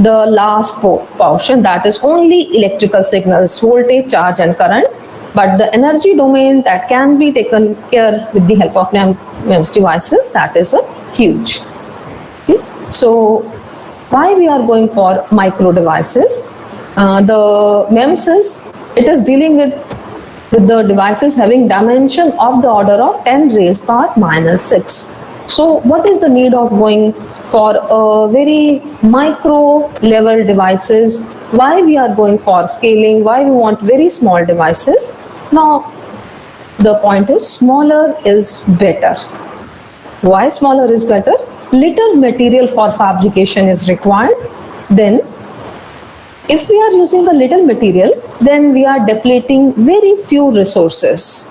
the last portion, that is only electrical signals, voltage, charge and current. But the energy domain that can be taken care with the help of MEMS devices, that is a huge. Okay? So why we are going for micro devices? The MEMS it is dealing with the devices having dimension of the order of 10 raised power minus 6. So what is the need of going for a very micro level devices? Why we are going for scaling? Why we want very small devices? Now the point is smaller is better. Why smaller is better? Little material for fabrication is required. Then if we are using a little material, then we are depleting very few resources.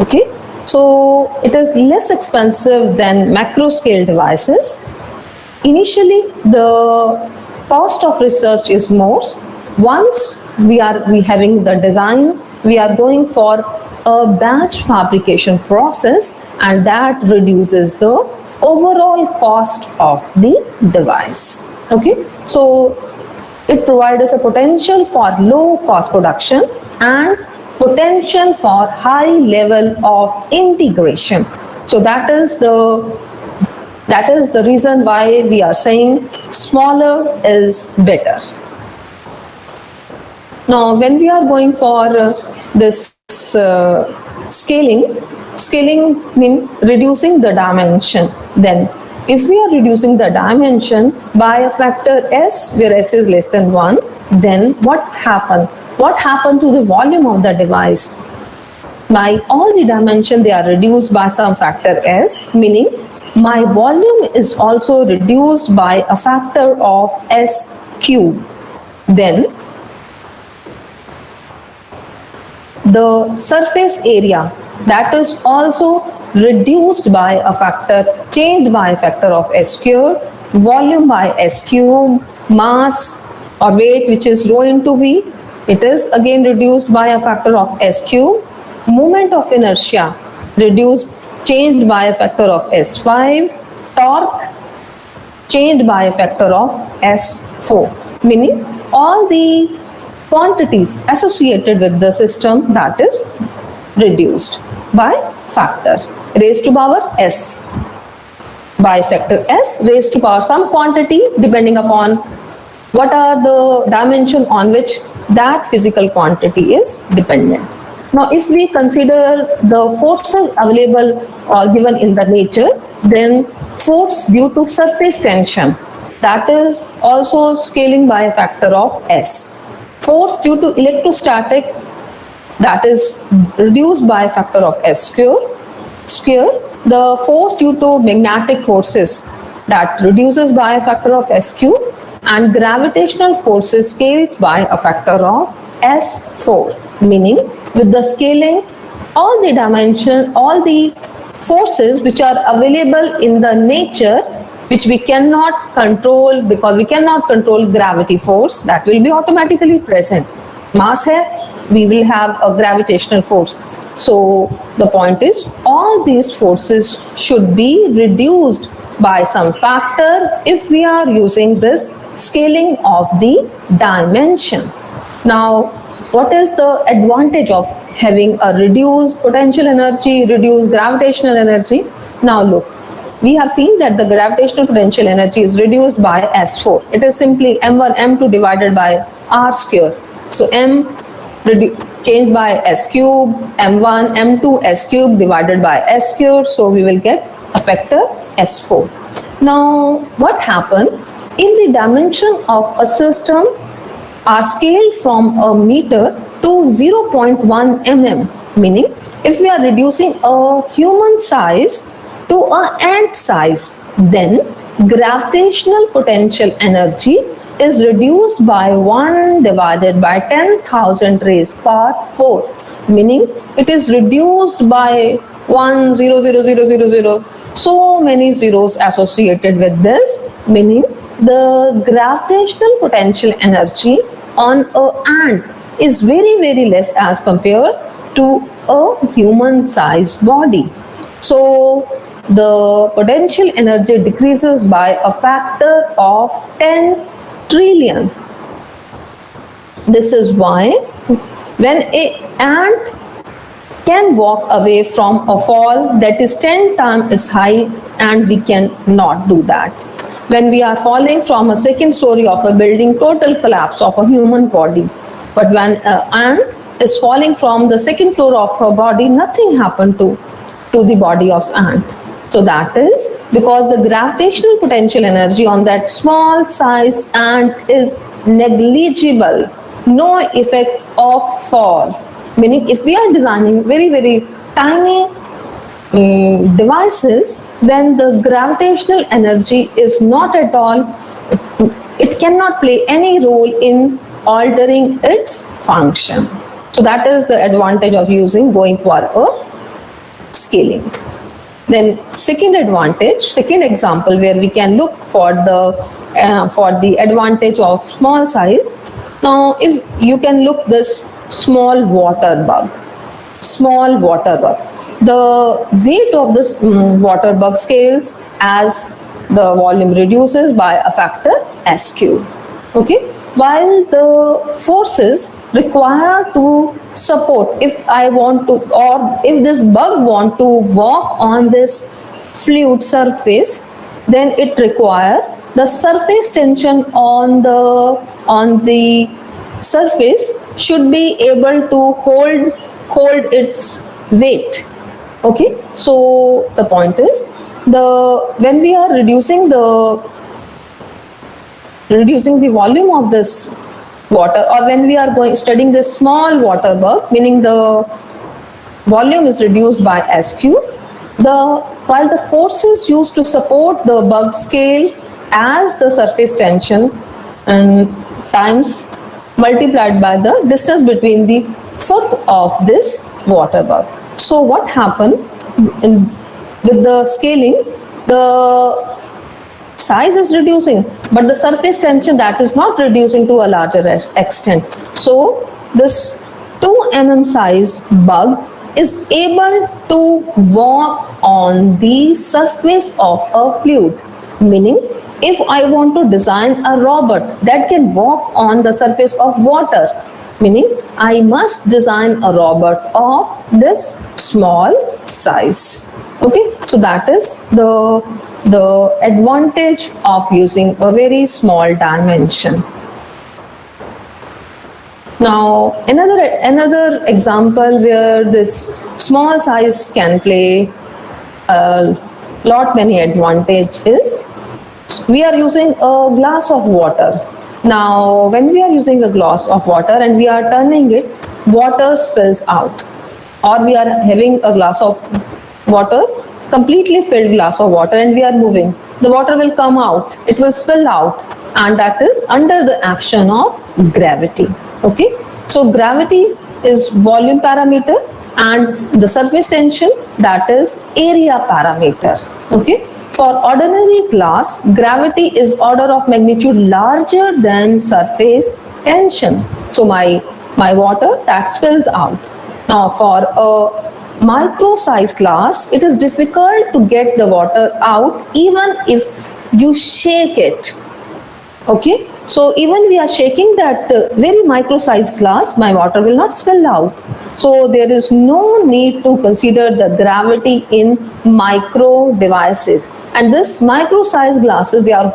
Okay, so it is less expensive than macro scale devices. Initially, the cost of research is more. Once we having the design, we are going for a batch fabrication process, and that reduces the overall cost of the device. Okay, so it provides us a potential for low cost production and potential for high level of integration. So that is the reason why we are saying smaller is better. Now, when we are going for this scaling means reducing the dimension. Then if we are reducing the dimension by a factor s, where s is less than 1, then what happened? What happened to the volume of the device? By all the dimension, they are reduced by some factor s, meaning my volume is also reduced by a factor of s cube. Then the surface area, that is also reduced by a factor, changed by a factor of s squared, volume by s cube, mass or weight, which is rho into v, it is again reduced by a factor of s cube, moment of inertia reduced, changed by a factor of s5, torque changed by a factor of s4, meaning all the quantities associated with the system, that is reduced by factor raised to power s, by factor s raised to power some quantity depending upon what are the dimension on which that physical quantity is dependent. Now, if we consider the forces available or given in the nature, then force due to surface tension, that is also scaling by a factor of s. Force due to electrostatic, that is reduced by a factor of s square. The force due to magnetic forces, that reduces by a factor of s cube, and gravitational forces scales by a factor of s4, meaning with the scaling, all the dimension, all the forces which are available in the nature, which we cannot control, because we cannot control gravity force, that will be automatically present. Mass hai, we will have a gravitational force. So the point is, all these forces should be reduced by some factor if we are using this scaling of the dimension. Now, what is the advantage of having a reduced potential energy, reduced gravitational energy? Now look, we have seen that the gravitational potential energy is reduced by S4. It is simply m1, m2 divided by r square. So m changed by s cube, m1, m2 s cube divided by s square. So we will get a factor S4. Now, what happened if the dimension of a system are scaled from a meter to 0.1 mm, meaning if we are reducing a human size to an ant size, then gravitational potential energy is reduced by 1 divided by 10,000 raised power 4, meaning it is reduced by 1, 0, 0, 0, 0, 0, so many zeros associated with this, meaning the gravitational potential energy on an ant is very, very less as compared to a human sized body. So the potential energy decreases by a factor of 10 trillion. This is why when an ant can walk away from a fall that is 10 times its height, and we cannot do that. When we are falling from a second story of a building, total collapse of a human body. But when an ant is falling from the second floor of her body, nothing happened to the body of ant. So that is because the gravitational potential energy on that small size ant is negligible, no effect of fall. Meaning if we are designing very, very tiny devices, then the gravitational energy is not at all, it cannot play any role in altering its function. So that is the advantage of going for a scaling. Then second example where we can look for the advantage of small size. Now, if you can look this small water bug, the weight of this water bug scales as the volume reduces by a factor S cube. Okay, while the forces required to support, if I want to, or if this bug want to walk on this fluid surface, then it require the surface tension on the surface should be able to hold its weight. Okay, so the point is, when we are reducing the volume of this water, or when we are studying this small water bug, meaning the volume is reduced by S cube, while the forces used to support the bug scale as the surface tension and times multiplied by the distance between the foot of this water bug. So what happened with the scaling, the size is reducing, but the surface tension, that is not reducing to a larger extent. So this 2 mm size bug is able to walk on the surface of a fluid, meaning if I want to design a robot that can walk on the surface of water, meaning I must design a robot of this small size. Okay, so that is the advantage of using a very small dimension. Now, another example where this small size can play a lot many advantage is, we are using a glass of water. Now, when we are using a glass of water and we are turning it, water spills out. Or we are having a glass of water, completely filled glass of water, and we are moving. The water will come out, it will spill out, and that is under the action of gravity. Okay, so gravity is volume parameter, and the surface tension, that is area parameter. Okay, for ordinary glass, gravity is order of magnitude larger than surface tension. So my water that spills out. Now for a micro size glass, it is difficult to get the water out even if you shake it. Okay, so even we are shaking that very micro sized glass, my water will not spill out. So there is no need to consider the gravity in micro devices. And this micro sized glasses, they are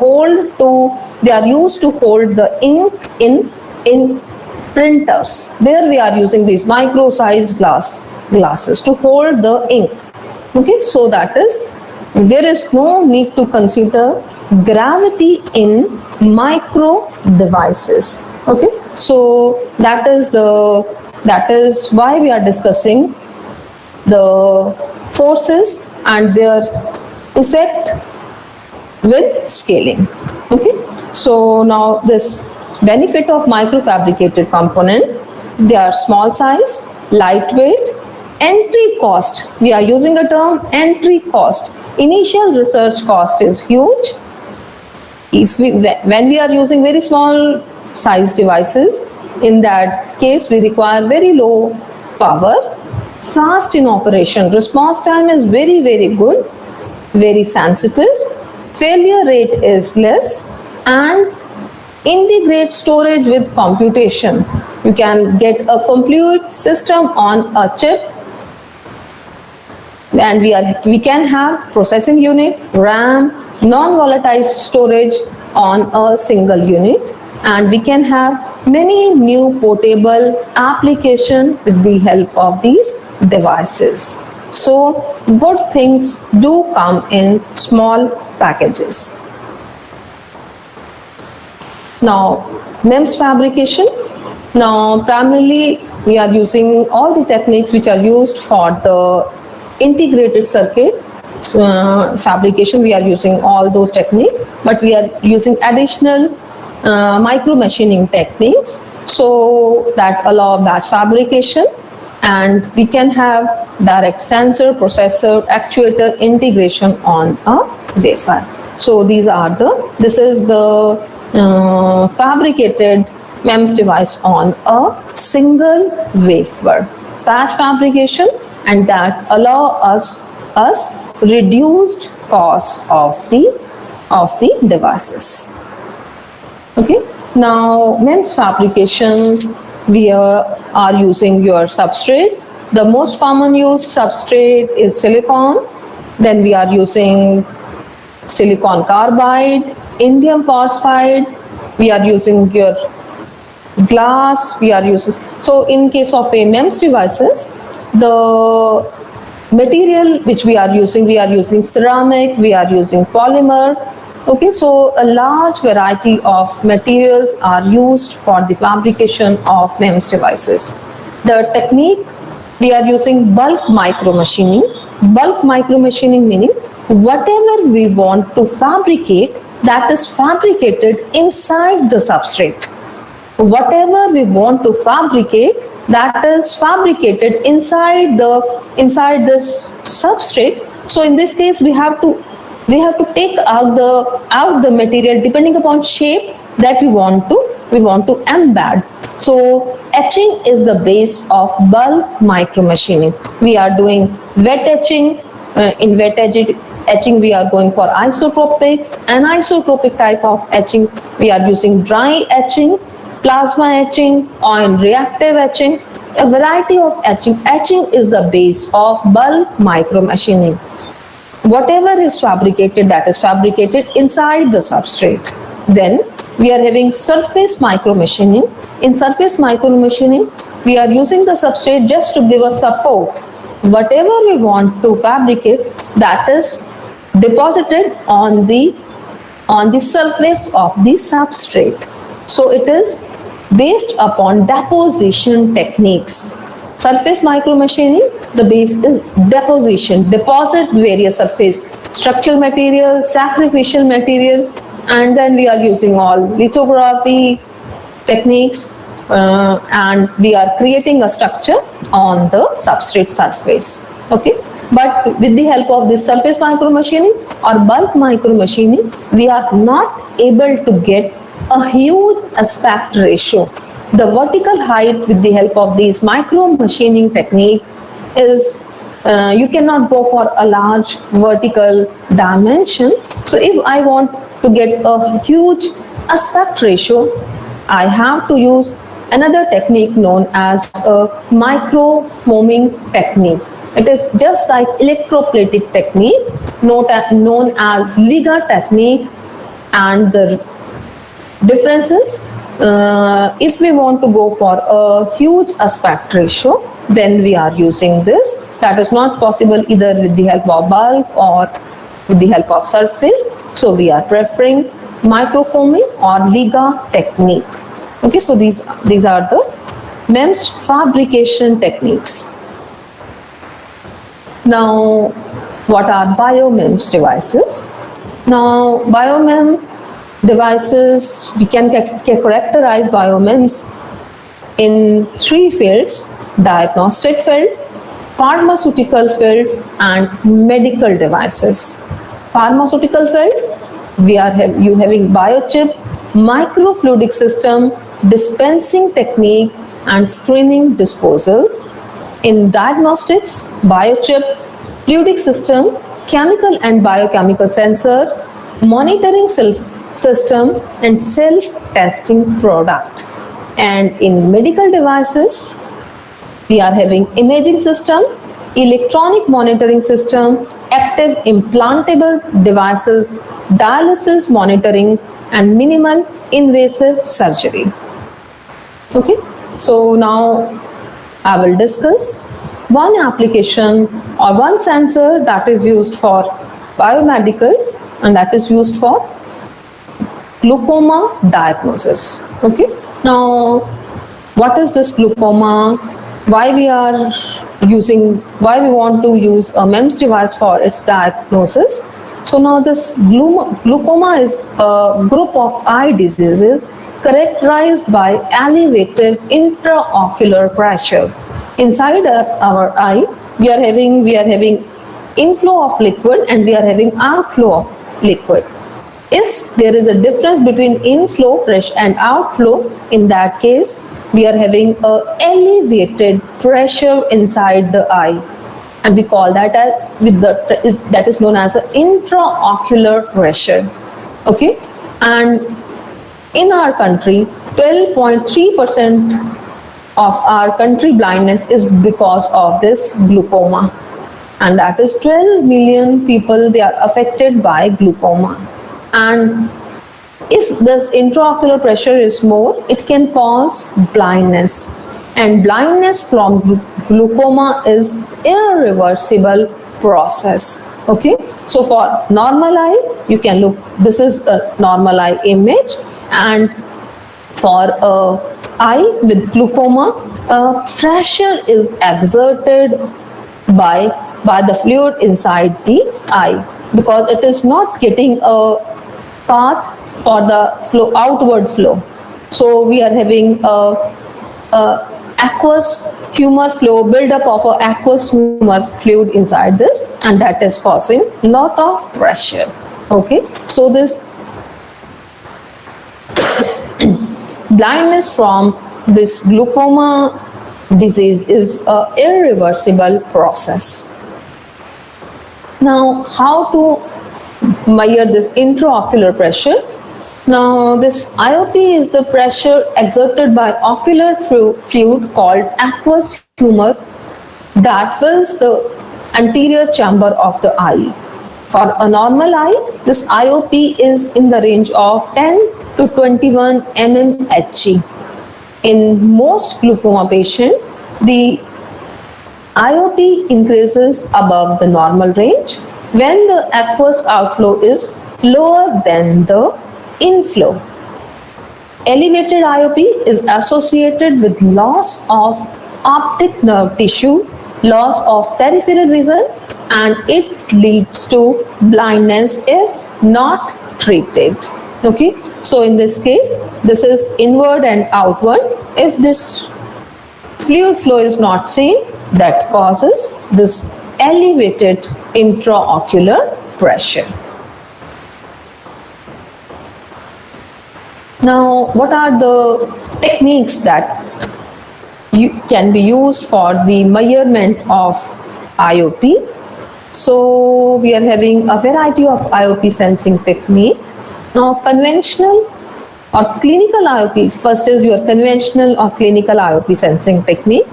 used to hold the ink in printers. There we are using these micro sized glasses to hold the ink. Okay, so that is, there is no need to consider gravity in micro devices. Okay, so that is why we are discussing the forces and their effect with scaling. Okay, so now this benefit of microfabricated component, they are small size, lightweight, entry cost, we are using a term entry cost. Initial research cost is huge. When we are using very small size devices, in that case we require very low power, fast in operation, response time is very, very good, very sensitive, failure rate is less, and integrate storage with computation. You can get a complete system on a chip, and we can have processing unit, RAM, non-volatile storage on a single unit, and we can have many new portable applications with the help of these devices. So good things do come in small packages. Now, MEMS fabrication. Now, primarily we are using all the techniques which are used for the integrated circuit. fabrication, we are using all those techniques, but we are using additional micro machining techniques so that allow batch fabrication, and we can have direct sensor, processor, actuator integration on a wafer. So this is the fabricated MEMS device on a single wafer batch fabrication, and that allow us reduced cost of the devices. Okay, now MEMS fabrication, we are using your substrate. The most common used substrate is silicon. Then we are using silicon carbide, indium phosphide. We are using your glass. We are using, so in case of a MEMS devices, the material which we are using ceramic, we are using polymer. Okay, so a large variety of materials are used for the fabrication of MEMS devices. The technique, we are using bulk micro machining. Bulk micro machining meaning whatever we want to fabricate, that is fabricated inside the substrate. Whatever we want to fabricate, that is fabricated inside this substrate. So in this case, we have to take out the material depending upon shape that we want to embed. So etching is the base of bulk micro machining. We are doing wet etching. In wet etching, we are going for isotropic, anisotropic type of etching. We are using dry etching, plasma etching, or reactive etching. A variety of etching. Etching is the base of bulk micro machining. Whatever is fabricated, that is fabricated inside the substrate. Then we are having surface micro machining. In surface micro machining, we are using the substrate just to give us support. Whatever we want to fabricate, that is deposited on the surface of the substrate. So it is based upon deposition techniques. Surface micro machining, the base is deposition. Deposit various surface structural material, sacrificial material, and then we are using all lithography techniques, and we are creating a structure on the substrate surface. Okay, but with the help of this surface micro machining or bulk micro machining, we are not able to get a huge aspect ratio. The vertical height with the help of these micro machining technique is you cannot go for a large vertical dimension. So if I want to get a huge aspect ratio, I have to use another technique known as a micro foaming technique. It is just like electroplating technique known as Liga technique, and the differences, if we want to go for a huge aspect ratio, then we are using this. That is not possible either with the help of bulk or with the help of surface. So we are preferring microfoaming or Liga technique. Okay, so these are the MEMS fabrication techniques. Now, what are bio-MEMS devices? Now, bio-MEMS devices, we can characterize bio-MEMS in three fields: diagnostic field, pharmaceutical fields, and medical devices. Pharmaceutical field, we are having biochip, microfluidic system, dispensing technique, and screening disposals. In diagnostics, biochip, fluidic system, chemical and biochemical sensor, monitoring system, and self-testing product. And in medical devices, we are having imaging system, electronic monitoring system, active implantable devices, dialysis monitoring, and minimal invasive surgery. Okay, so now I will discuss one application or one sensor that is used for biomedical, and that is used for glaucoma diagnosis. Okay, now what is this glaucoma? Why we are why we want to use a MEMS device for its diagnosis. So now this glaucoma is a group of eye diseases characterized by elevated intraocular pressure. Inside our eye, we are having inflow of liquid and we are having outflow of liquid. If there is a difference between inflow pressure and outflow, in that case, we are having a elevated pressure inside the eye, and we call that that is known as an intraocular pressure. Okay, and in our country, 12.3% of our country blindness is because of this glaucoma, and that is 12 million people, they are affected by glaucoma. And if this intraocular pressure is more, it can cause blindness, and blindness from glaucoma is irreversible process. Okay, so for normal eye, you can look, this is a normal eye image, and for a eye with glaucoma, pressure is exerted by the fluid inside the eye, because it is not getting a path for the outward flow. So we are having a aqueous humor flow, buildup of a aqueous humor fluid inside this, and that is causing lot of pressure. Okay, so this blindness from this glaucoma disease is a irreversible process. Now, how to measure this intraocular pressure? Now, this IOP is the pressure exerted by ocular fluid called aqueous humor that fills the anterior chamber of the eye. For a normal eye, this IOP is in the range of 10 to 21 mmHg. In most glaucoma patients, the IOP increases above the normal range when the aqueous outflow is lower than the inflow. Elevated IOP is associated with loss of optic nerve tissue, loss of peripheral vision, and it leads to blindness if not treated. Okay, so in this case, this is inward and outward. If this fluid flow is not same, that causes this elevated intraocular pressure. Now, what are the techniques that can be used for the measurement of IOP? So we are having a variety of IOP sensing technique. Now, conventional or clinical IOP, first is your conventional or clinical IOP sensing technique.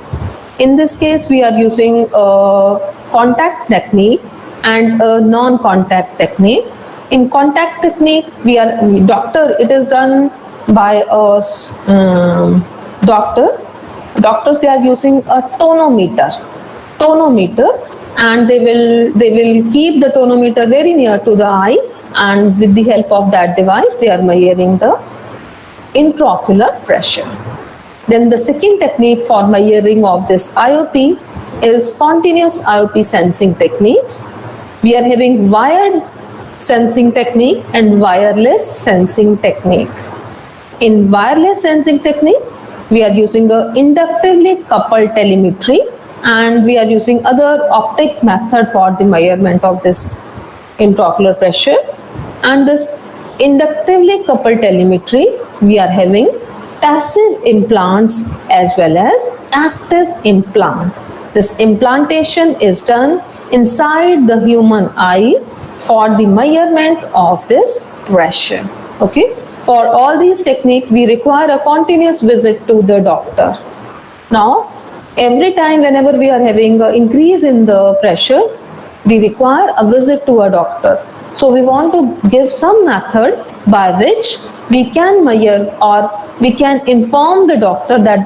In this case, we are using a contact technique and a non-contact technique. In contact technique, it is done by a doctors. They are using a tonometer, and they will keep the tonometer very near to the eye, and with the help of that device, they are measuring the intraocular pressure. Then the second technique for measuring of this IOP is continuous IOP sensing techniques. We are having wired sensing technique and wireless sensing technique. In wireless sensing technique, we are using a inductively coupled telemetry, and we are using other optic method for the measurement of this intraocular pressure. And this inductively coupled telemetry, we are having passive implants as well as active implant. This implantation is done inside the human eye for the measurement of this pressure. Okay, for all these techniques, we require a continuous visit to the doctor. Now, every time whenever we are having an increase in the pressure, we require a visit to a doctor. So we want to give some method by which we can measure, or we can inform the doctor that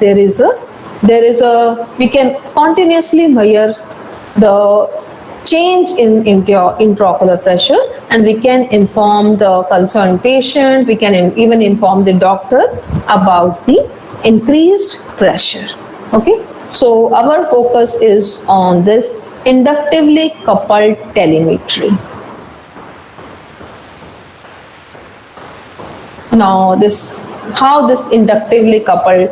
we can continuously measure the change in intraocular pressure, and we can inform the concerned patient, we can even inform the doctor about the increased pressure. Okay, So our focus is on this inductively coupled telemetry. Now how this inductively coupled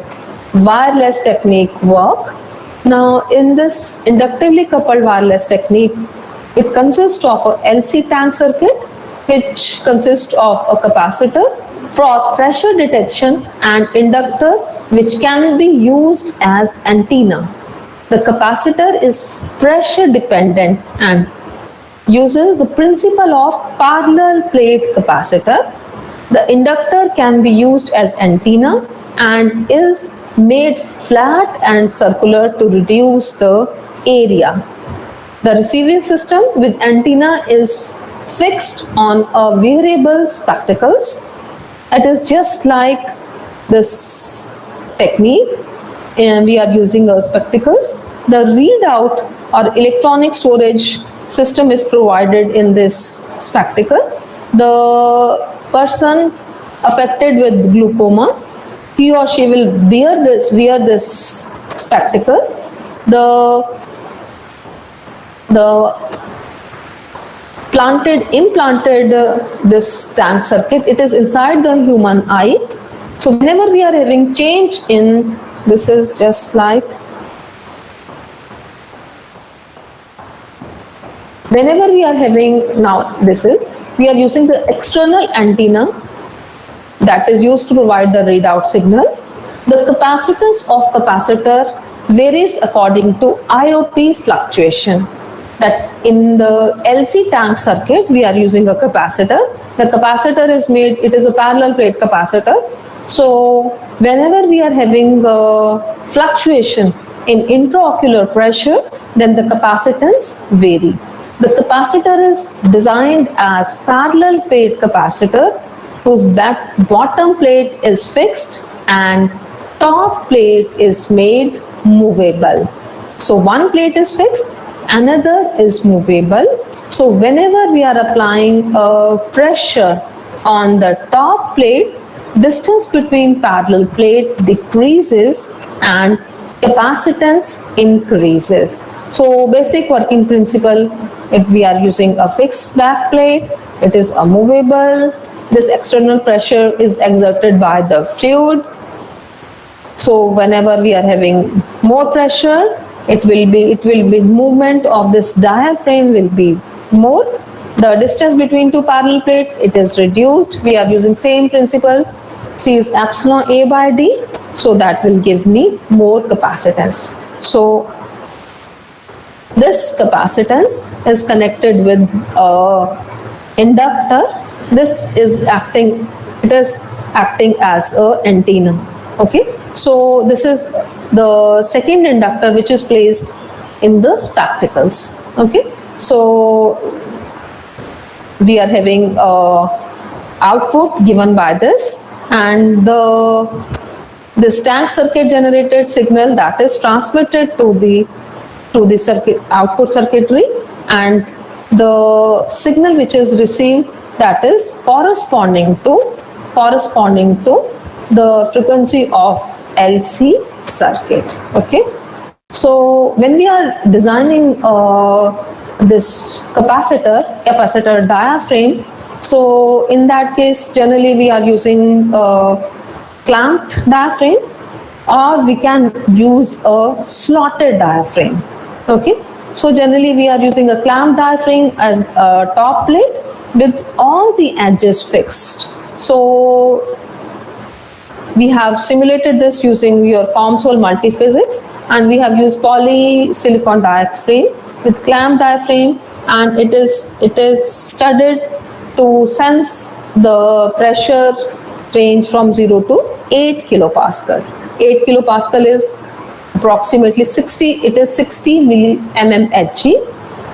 wireless technique work. Now in this inductively coupled wireless technique, it consists of a LC tank circuit, which consists of a capacitor for pressure detection and inductor, which can be used as antenna. The capacitor is pressure dependent and uses the principle of parallel plate capacitor. The inductor can be used as antenna and is made flat and circular to reduce the area. The receiving system with antenna is fixed on a variable spectacles. It is just like this technique, and we are using a spectacles. The readout or electronic storage system is provided in this spectacle. The person affected with glaucoma, he or she will wear this spectacle. Implanted this tank circuit, it is inside the human eye. So whenever we are having change in, this is just like, whenever we are having, now we are using the external antenna that is used to provide the readout signal. The capacitance of capacitor varies according to IOP fluctuation. That in the LC tank circuit, we are using a capacitor. The capacitor is made, it is a parallel plate capacitor. So whenever we are having fluctuation in intraocular pressure, then the capacitance vary. The capacitor is designed as parallel plate capacitor whose bottom plate is fixed and top plate is made movable. So one plate is fixed, another is movable. So whenever we are applying pressure on the top plate, distance between parallel plate decreases and capacitance increases. So basic working principle, if we are using a fixed back plate, it is a movable. This external pressure is exerted by the fluid. So whenever we are having more pressure, it will be movement of this diaphragm will be more. The distance between two parallel plate, it is reduced. We are using same principle. C is epsilon A by D. So that will give me more capacitance. So this capacitance is connected with inductor. This is acting as a antenna. Okay. So this is the second inductor which is placed in the spectacles. Okay. So we are having output given by this, and this tank circuit generated signal that is transmitted to the circuit output circuitry, and the signal which is received, that is corresponding to the frequency of LC circuit. Okay. So when we are designing this capacitor diaphragm, so in that case generally we are using clamped diaphragm, or we can use a slotted diaphragm. Okay. So generally we are using a clamped diaphragm as a top plate with all the edges fixed. So we have simulated this using your COMSOL multiphysics, and we have used polysilicon diaphragm with clamp diaphragm, and it is studied to sense the pressure range from 0 to 8 kilopascal. 8 kilopascal is approximately 60 mmHg.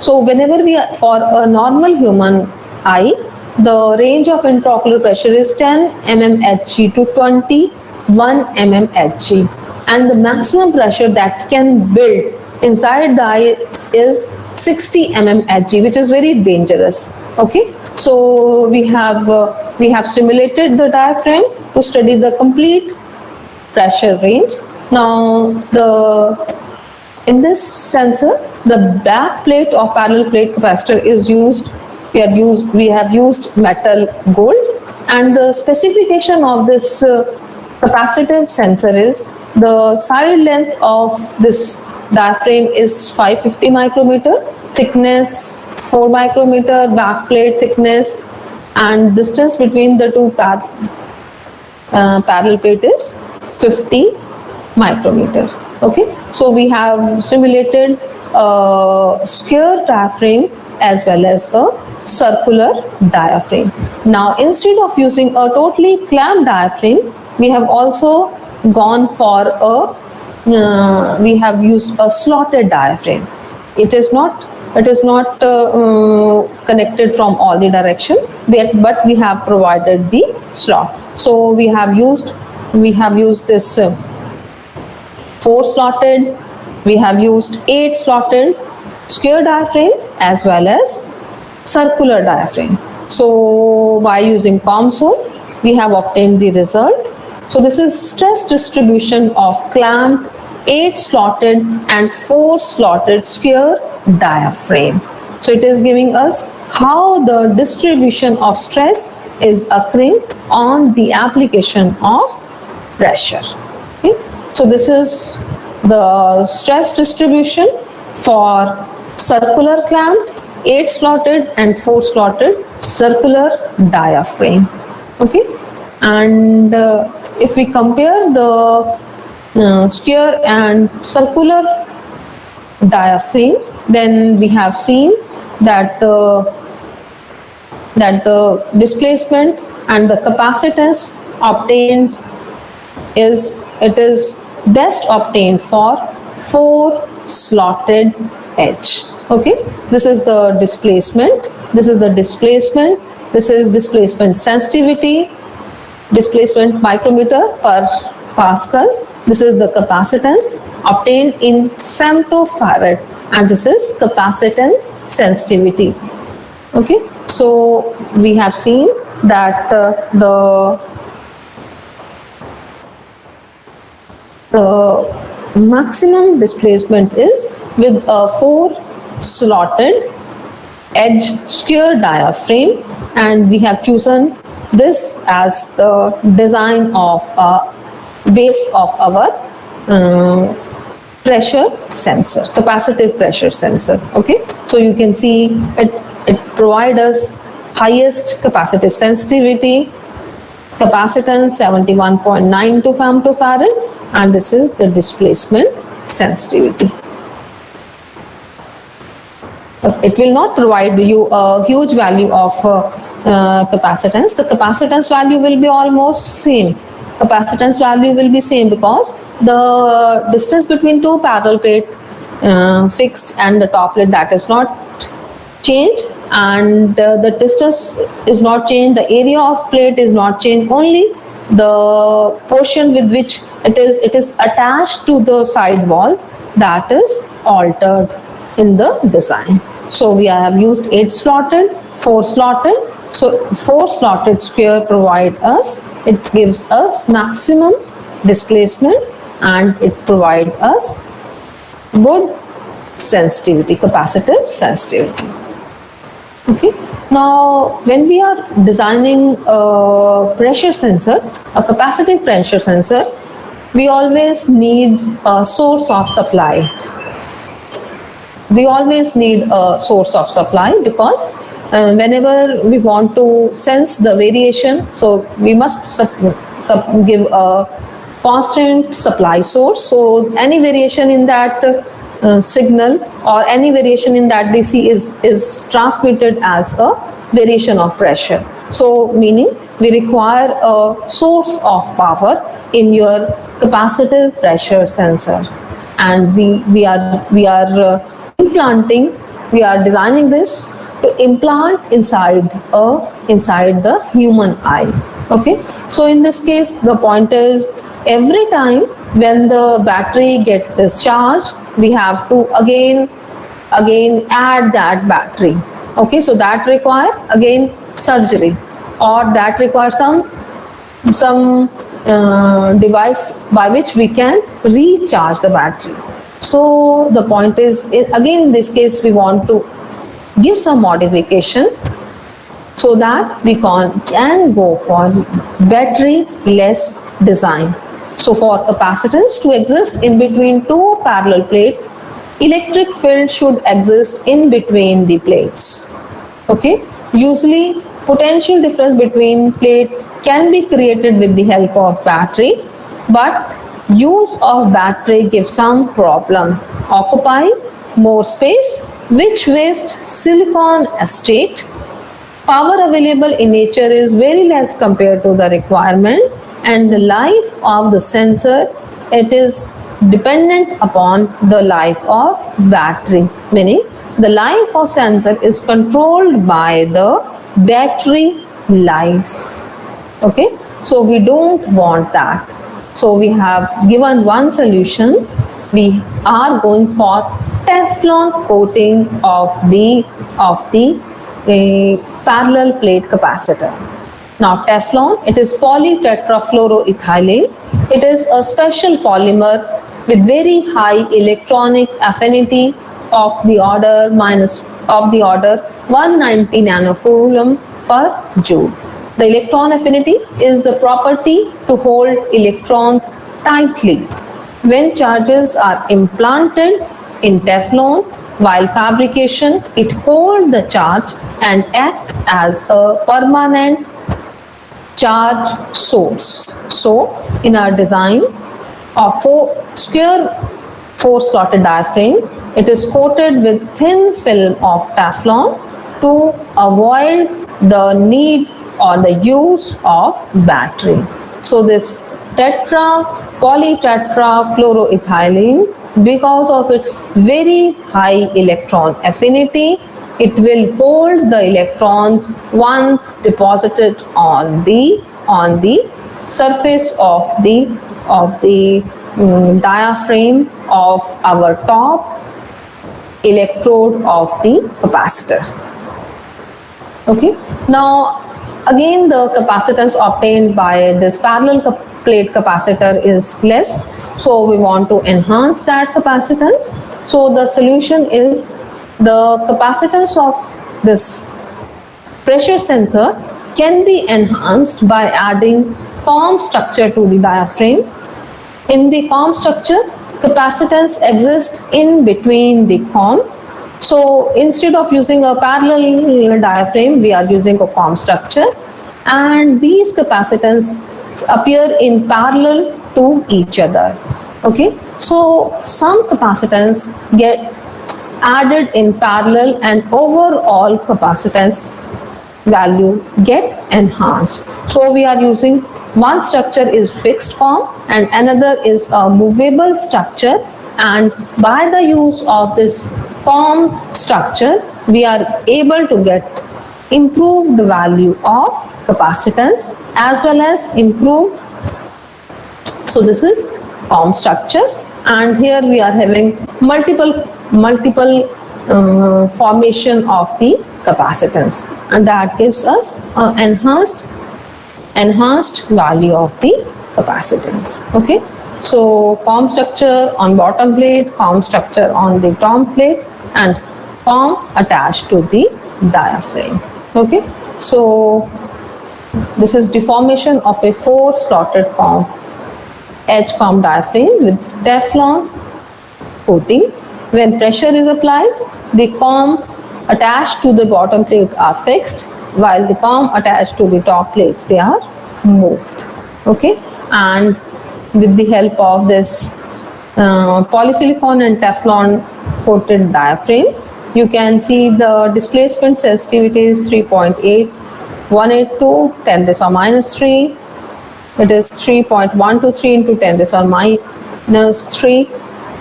So whenever we are, for a normal human eye, the range of intraocular pressure is 10 mmHg to 21 mmHg, and the maximum pressure that can build inside the eye is 60 mmHg, which is very dangerous. Okay, so we have simulated the diaphragm to study the complete pressure range. Now the In this sensor, the back plate or parallel plate capacitor is used. We have used metal gold, and the specification of this capacitive sensor is the side length of this diaphragm is 550 micrometer, thickness 4 micrometer, back plate thickness, and distance between the two parallel plate is 50 micrometer. Okay, so we have simulated a square diaphragm as well as a circular diaphragm. Now, instead of using a totally clamped diaphragm, we have also gone for we have used a slotted diaphragm. It is not connected from all the direction, but we have provided the slot. So we have used this 4 slotted, we have used 8 slotted square diaphragm as well as circular diaphragm. So by using COMSOL, we have obtained the result. So this is stress distribution of clamped 8 slotted and 4 slotted square diaphragm. So it is giving us how the distribution of stress is occurring on the application of pressure. Okay? So this is the stress distribution for circular clamped 8 slotted and 4 slotted circular diaphragm. Okay, and if we compare the square and circular diaphragm, then we have seen that the displacement and the capacitance obtained is best obtained for 4 slotted edge. Okay, this is the displacement, this is displacement sensitivity, displacement micrometer per Pascal, this is the capacitance obtained in femtofarad, and this is capacitance sensitivity. Okay, so we have seen that the maximum displacement is with a 4 slotted edge square diaphragm, and we have chosen this as the design of a base of our pressure sensor, capacitive pressure sensor. Okay, so you can see it provides us highest capacitive sensitivity, capacitance 71.92 femtofarad, and this is the displacement sensitivity. It will not provide you a huge value of capacitance. The capacitance value will be almost same. Capacitance value will be same because the distance between two parallel plate fixed and the top plate, that is not changed, and the distance is not changed, the area of plate is not changed, only the portion with which it is attached to the side wall, that is altered in the design. So we have used 8 slotted, 4 slotted. So 4 slotted square provide us, it gives us maximum displacement and it provide us good sensitivity, capacitive sensitivity. Okay. Now, when we are designing a pressure sensor, a capacitive pressure sensor, we always need a source of supply. We always need a source of supply because whenever we want to sense the variation, so we must give a constant supply source. So any variation in that signal or any variation in that DC is transmitted as a variation of pressure. So meaning we require a source of power in your capacitive pressure sensor, and we are designing this to implant inside the human eye. Okay, so in this case the point is, every time when the battery gets discharged, we have to again add that battery. Okay, so that require again surgery, or that requires some device by which we can recharge the battery. So the point is, again in this case we want to give some modification so that we can go for battery less design. So for capacitance to exist in between two parallel plates, electric field should exist in between the plates. Okay, usually potential difference between plates can be created with the help of battery, but use of battery gives some problem. Occupy more space, which wastes silicon estate. Power available in nature is very less compared to the requirement, and the life of the sensor, it is dependent upon the life of battery, meaning the life of sensor is controlled by the battery life. Okay, so we don't want that. So we have given one solution. We are going for Teflon coating of the parallel plate capacitor. Now Teflon, it is polytetrafluoroethylene. It is a special polymer with very high electronic affinity of the order 190 nanocoulomb per joule. The electron affinity is the property to hold electrons tightly. When charges are implanted in Teflon while fabrication, it holds the charge and acts as a permanent charge source. So in our design of square 4-slotted diaphragm, it is coated with thin film of Teflon to avoid the need or the use of battery. So this polytetrafluoroethylene, because of its very high electron affinity, it will hold the electrons once deposited on the surface of the diaphragm of our top electrode of the capacitor. Okay, now again the capacitance obtained by this parallel plate capacitor is less, so we want to enhance that capacitance. So the solution is the capacitance of this pressure sensor can be enhanced by adding COM structure to the diaphragm. In the COM structure, capacitance exists in between the COM. So instead of using a parallel diaphragm, we are using a COM structure, and these capacitance appear in parallel to each other. Okay, so some capacitance get added in parallel and overall capacitance value get enhanced. So we are using one structure is fixed COM and another is a movable structure, and by the use of this COM structure we are able to get improved value of capacitance as well as improved. So this is COM structure, and here we are having multiple formation of the capacitance, and that gives us an enhanced value of the capacitance. Okay, so COM structure on bottom plate, COM structure on the top plate, and COM attached to the diaphragm. Okay, so this is deformation of a 4-slotted COM edge COM diaphragm with Teflon coating. When pressure is applied, the COM attached to the bottom plate are fixed, while the COM attached to the top plates, they are moved. Okay, and with the help of this polysilicon and Teflon coated diaphragm, you can see the displacement sensitivity is 3.8182 10 raised to minus 3. It is 3.123 into 10 raised to minus 3.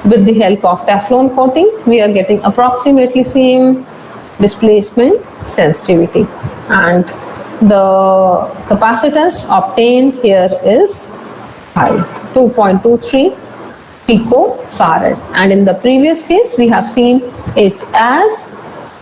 With the help of Teflon coating, we are getting approximately same displacement sensitivity, and the capacitance obtained here is high, 2.23 picofarad, and in the previous case we have seen it as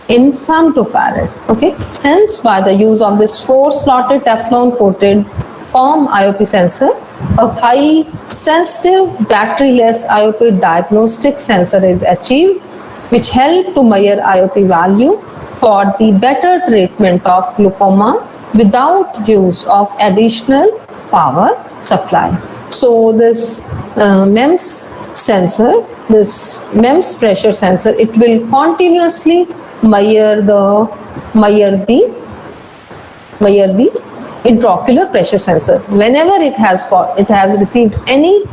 in femtofarad. Okay, hence by the use of this 4-slotted Teflon coated COM IOP sensor, a high sensitive battery-less IOP diagnostic sensor is achieved, which help to measure IOP value for the better treatment of glaucoma without use of additional power supply. So this MEMS sensor, this MEMS pressure sensor, it will continuously measure the intraocular pressure sensor. Whenever it has received any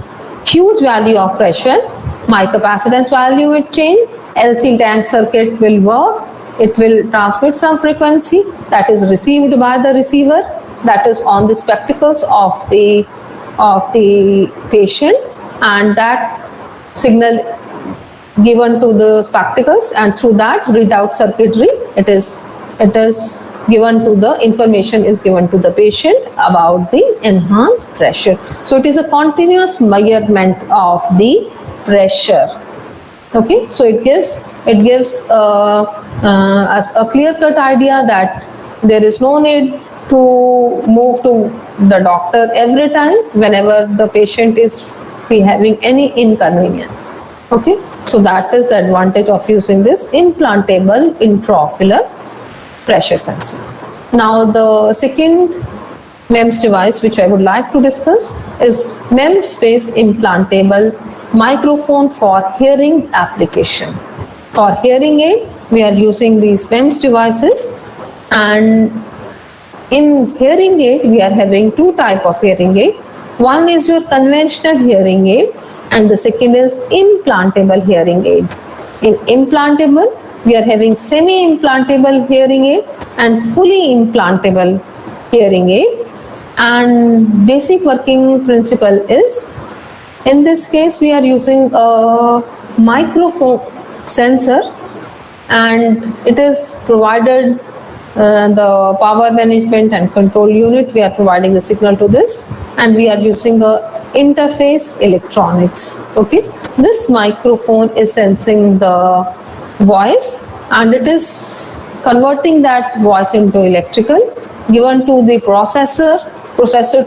huge value of pressure, my capacitance value will change, LC tank circuit will work, it will transmit some frequency that is received by the receiver, that is on the spectacles of the patient, and that signal given to the spectacles, and through that readout circuitry, it is given to the information is given to the patient about the enhanced pressure. So it is a continuous measurement of the pressure. Okay, so it gives us a clear-cut idea that there is no need to move to the doctor every time whenever the patient is having any inconvenience. Okay, so that is the advantage of using this implantable intraocular pressure sensor. Now the second MEMS device which I would like to discuss is MEMS-based implantable microphone for hearing application. For hearing aid, we are using these MEMS devices, and in hearing aid, we are having two types of hearing aid. One is your conventional hearing aid, and the second is implantable hearing aid. In implantable, we are having semi-implantable hearing aid and fully implantable hearing aid. And basic working principle is, in this case, we are using a microphone sensor, and it is provided the power management and control unit. We are providing the signal to this, and we are using a interface electronics. Okay, this microphone is sensing the voice, and it is converting that voice into electrical, given to the processor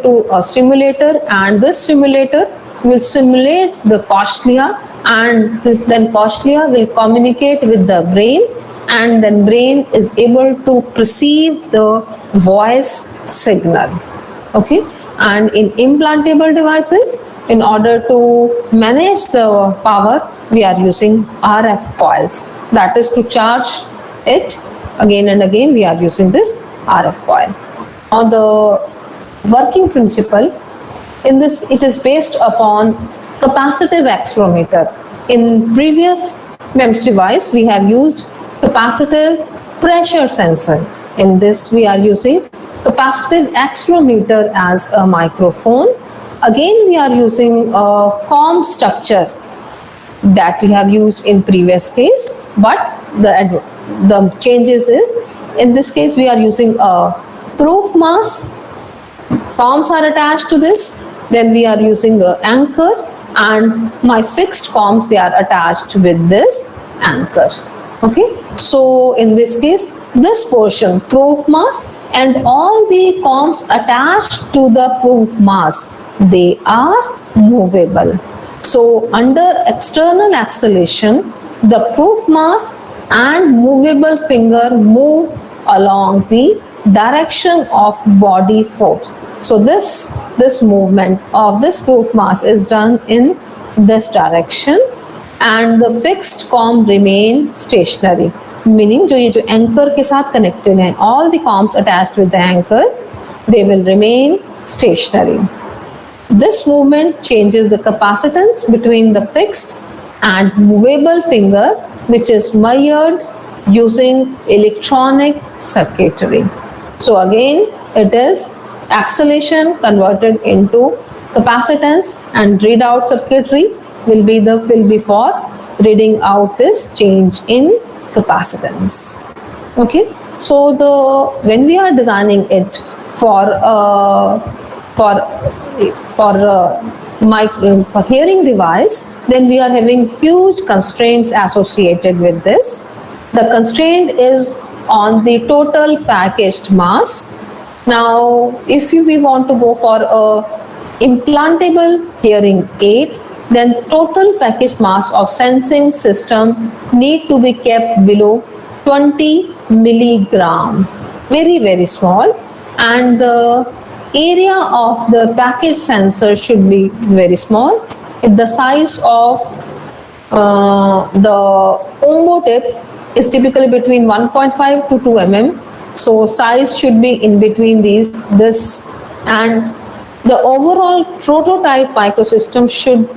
to a simulator, and this simulator will simulate the cochlea, and then cochlea will communicate with the brain, and then brain is able to perceive the voice signal. Okay, and in implantable devices, in order to manage the power, we are using RF coils. That is to charge it again and again, we are using this RF coil. On the working principle, in this, it is based upon capacitive accelerometer. In previous MEMS device, we have used capacitive pressure sensor. In this, we are using capacitive accelerometer as a microphone. Again, we are using a COM structure that we have used in previous case, but the changes is, in this case, we are using a proof mass. COMs are attached to this. Then we are using an anchor, and my fixed COMs, they are attached with this anchor. Okay, so in this case, this portion, proof mass, and all the COMs attached to the proof mass, they are movable. So under external acceleration, the proof mass and movable finger move along the direction of body force. So this movement of this proof mass is done in this direction, and the fixed COM remain stationary. Meaning जो anchor के साथ connected हैं, all the COMs attached with the anchor, they will remain stationary. This movement changes the capacitance between the fixed and movable finger, which is measured using electronic circuitry. So again, it is acceleration converted into capacitance, and readout circuitry will be for reading out this change in capacitance. Okay, so when we are designing it for hearing device, then we are having huge constraints associated with this. The constraint is on the total packaged mass, Now, if we want to go for a implantable hearing aid, then total package mass of sensing system need to be kept below 20 milligram, very very small, and the area of the package sensor should be very small. If the size of the umbo tip is typically between 1.5 to 2 mm, so size should be in between this, and the overall prototype microsystem should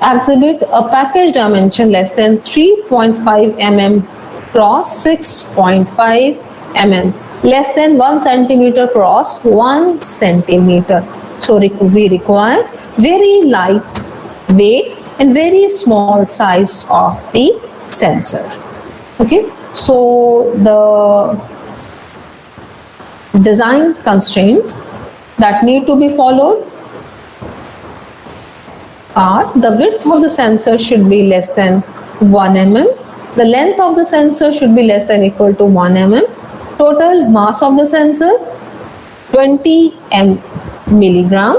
exhibit a package dimension less than 3.5 mm cross 6.5 mm, less than 1 centimeter cross 1 centimeter. So we require very light weight and very small size of the sensor. Okay, so the design constraint that need to be followed are: the width of the sensor should be less than 1 mm, the length of the sensor should be less than equal to 1 mm, total mass of the sensor 20 milligram,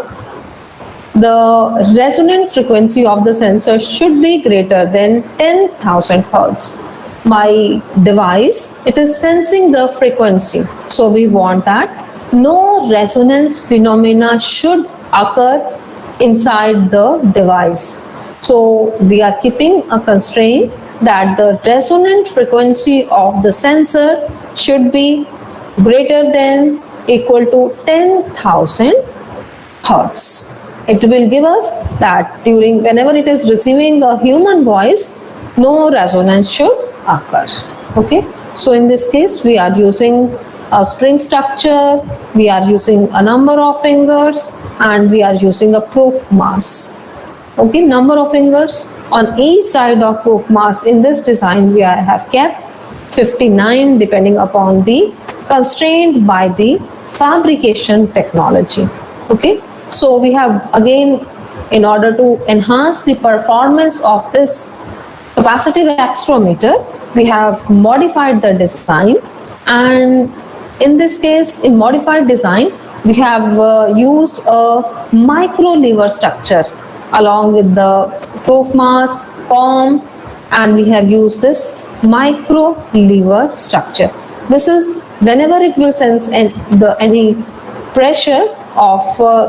the resonant frequency of the sensor should be greater than 10,000 hertz. My device, it is sensing the frequency, so we want that no resonance phenomena should occur inside the device. So we are keeping a constraint that the resonant frequency of the sensor should be greater than equal to 10,000 hertz. It will give us that whenever it is receiving a human voice, no resonance should occur. Okay, so in this case we are using a spring structure, we are using a number of fingers, and we are using a proof mass. Okay, number of fingers on each side of proof mass in this design we have kept 59, depending upon the constraint by the fabrication technology. Okay, so we have, again, in order to enhance the performance of this capacitive accelerometer, we have modified the design, and in this case, in modified design, we have used a micro lever structure along with the proof mass, comb, and we have used this micro lever structure. This is whenever it will sense any pressure of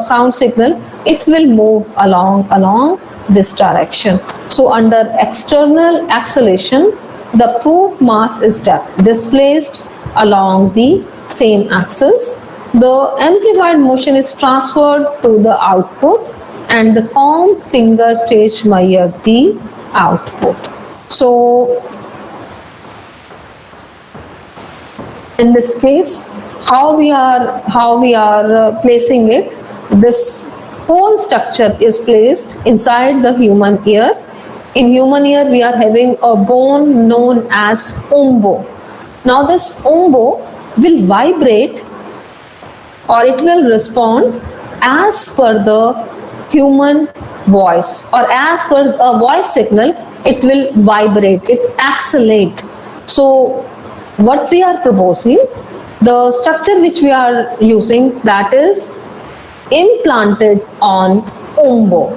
sound signal, it will move along this direction. So under external acceleration, the proof mass is displaced along the same axis. The amplified motion is transferred to the output, and the comb finger stage measure the output. So in this case, how we are placing it, this whole structure is placed inside the human ear. In human ear, we are having a bone known as umbo. Now this umbo will vibrate, or it will respond as per the human voice, or as per a voice signal, it will vibrate, it accelerate. So what we are proposing, the structure which we are using, that is implanted on umbo.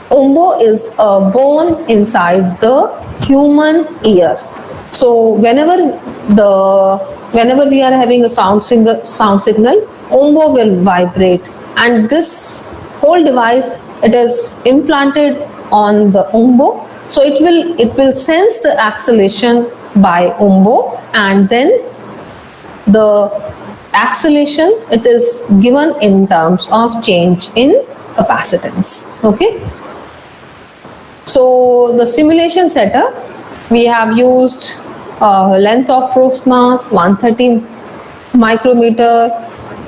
Umbo is a bone inside the human ear. So whenever we are having a sound signal, umbo will vibrate, and this whole device, it is implanted on the umbo, so it will sense the acceleration by umbo, and then the acceleration, it is given in terms of change in capacitance. Okay, so the simulation setup, we have used length of proof mass 130 micrometer,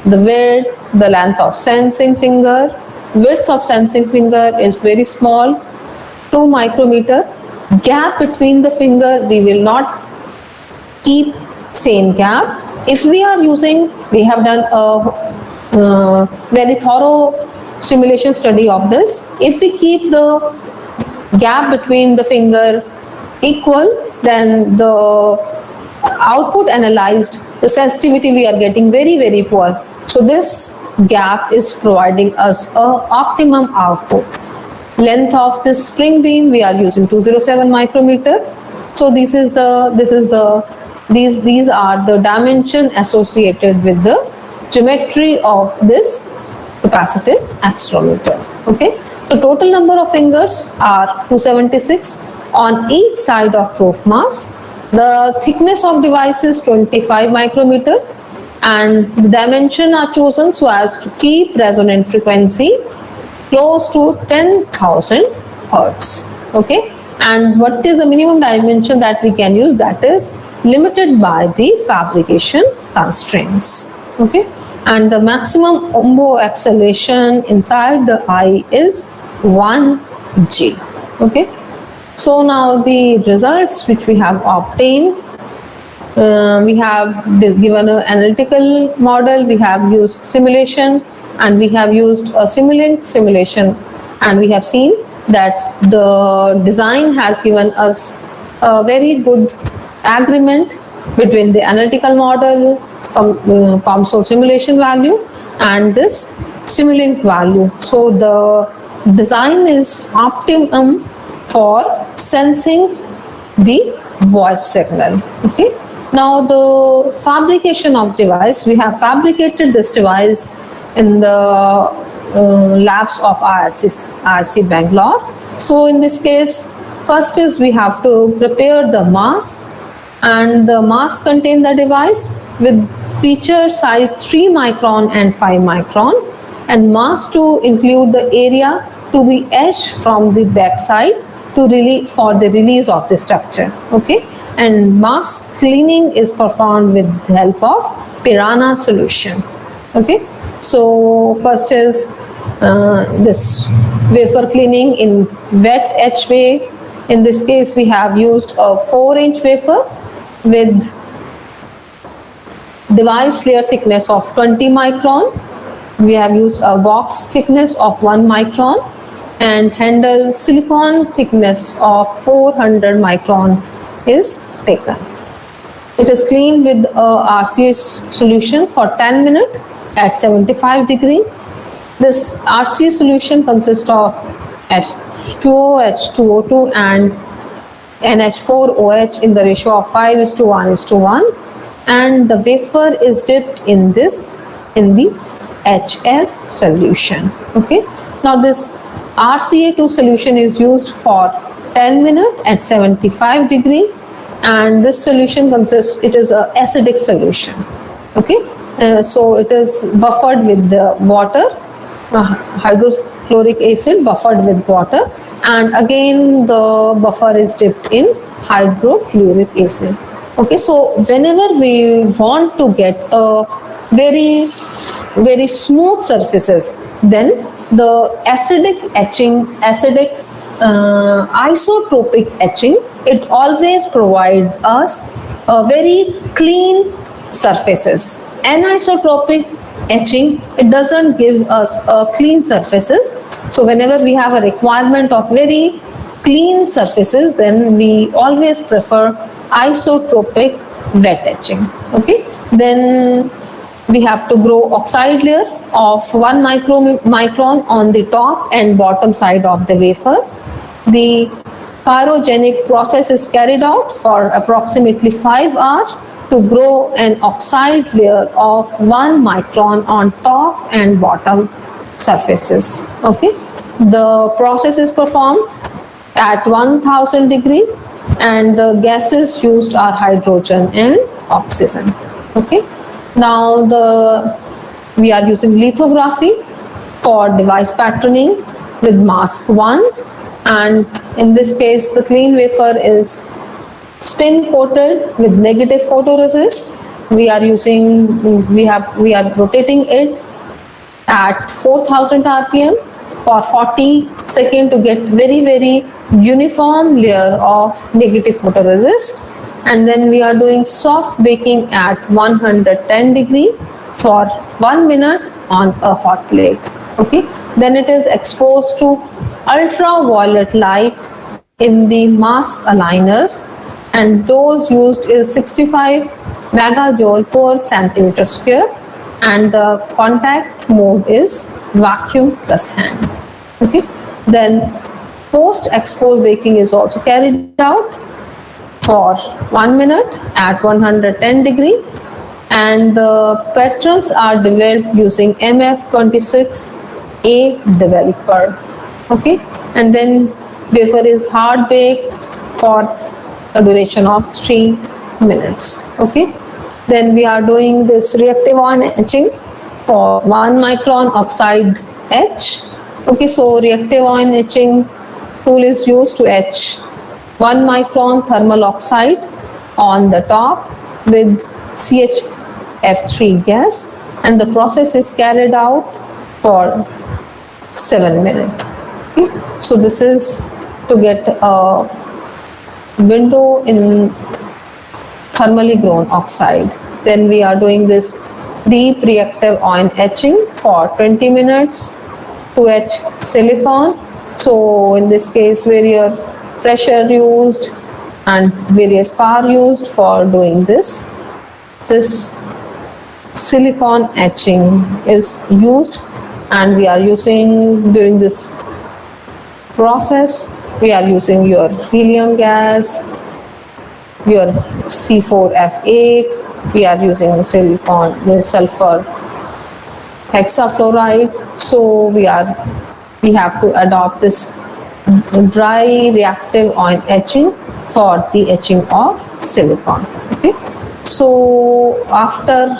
the width, the length of sensing finger, width of sensing finger is very small, 2 micrometer. Gap between the finger, we will not keep same gap. If we are using, we have done a very thorough simulation study of this. If we keep the gap between the finger equal, then the output analyzed the sensitivity we are getting very, very poor. So this gap is providing us a optimum output. Length of this spring beam, we are using 207 micrometer. So these are the dimension associated with the geometry of this capacitive accelerometer. Okay, so total number of fingers are 276 on each side of proof mass. The thickness of device is 25 micrometer, and the dimension are chosen so as to keep resonant frequency close to 10,000 hertz. Okay, and what is the minimum dimension that we can use? That is limited by the fabrication constraints. Okay, and the maximum umbo acceleration inside the eye is 1g. Okay, so now the results which we have obtained, we have given an analytical model, we have used simulation, and we have used a Simulink simulation, and we have seen that the design has given us a very good agreement between the analytical model, COMSOL simulation value, and this Simulink value. So the design is optimum for sensing the voice signal. Okay. Now the fabrication of device, we have fabricated this device in the labs of IRC Bangalore. So in this case, first is we have to prepare the mask, and the mask contain the device with feature size 3 micron and 5 micron, and mask to include the area to be etched from the backside to for the release of the structure. Okay, and mask cleaning is performed with the help of Piranha solution. Okay, so first is this wafer cleaning in wet etch way. In this case, we have used a 4-inch wafer with device layer thickness of 20 micron. We have used a box thickness of 1 micron, and handle silicon thickness of 400 micron is taken. It is cleaned with a RCA solution for 10 minutes at 75 degree. This RCA solution consists of H2O, H2O2 and NH4OH in the ratio of 5:1:1, and the wafer is dipped in the HF solution. Okay, now this RCA2 solution is used for 10 minutes at 75 degree, and this solution it is a acidic solution. Okay, so it is buffered with the water, hydrochloric acid buffered with water, and again the buffer is dipped in hydrofluoric acid. Okay, so whenever we want to get a very, very smooth surfaces, then the acidic etching, isotropic etching, it always provides us a very clean surfaces. Anisotropic etching, it doesn't give us clean surfaces. So whenever we have a requirement of very clean surfaces, then we always prefer isotropic wet etching. Okay, then we have to grow oxide layer of 1 micron on the top and bottom side of the wafer. The pyrogenic process is carried out for approximately 5 hours to grow an oxide layer of 1 micron on top and bottom surfaces. Okay, the process is performed at 1000 degree, and the gases used are hydrogen and oxygen. Okay, now we are using lithography for device patterning with mask 1, and in this case the clean wafer is spin coated with negative photoresist. We are rotating it at 4000 rpm for 40 seconds to get very, very uniform layer of negative photoresist, and then we are doing soft baking at 110 degree for 1 minute on a hot plate. Okay, then it is exposed to ultraviolet light in the mask aligner, and dose used is 65 megajoule per centimeter square, and the contact mode is vacuum plus hand. Okay. Then post-expose baking is also carried out for 1 minute at 110 degree, and the patterns are developed using MF26A developer. Okay, and then wafer is hard baked for a duration of 3 minutes. Okay, then we are doing this reactive ion etching for 1 micron oxide etch. Okay, so reactive ion etching tool is used to etch 1 micron thermal oxide on the top with CHF3 gas, and the process is carried out for 7 minutes. Okay. So this is to get a window in thermally grown oxide. Then we are doing this deep reactive ion etching for 20 minutes to etch silicon. So in this case, various pressure used and various power used for doing this. This silicon etching is used, and we are using during this process, we are using your helium gas, your C4F8, we are using silicon, sulfur hexafluoride. So we have to adopt this dry reactive ion etching for the etching of silicon. Okay. So after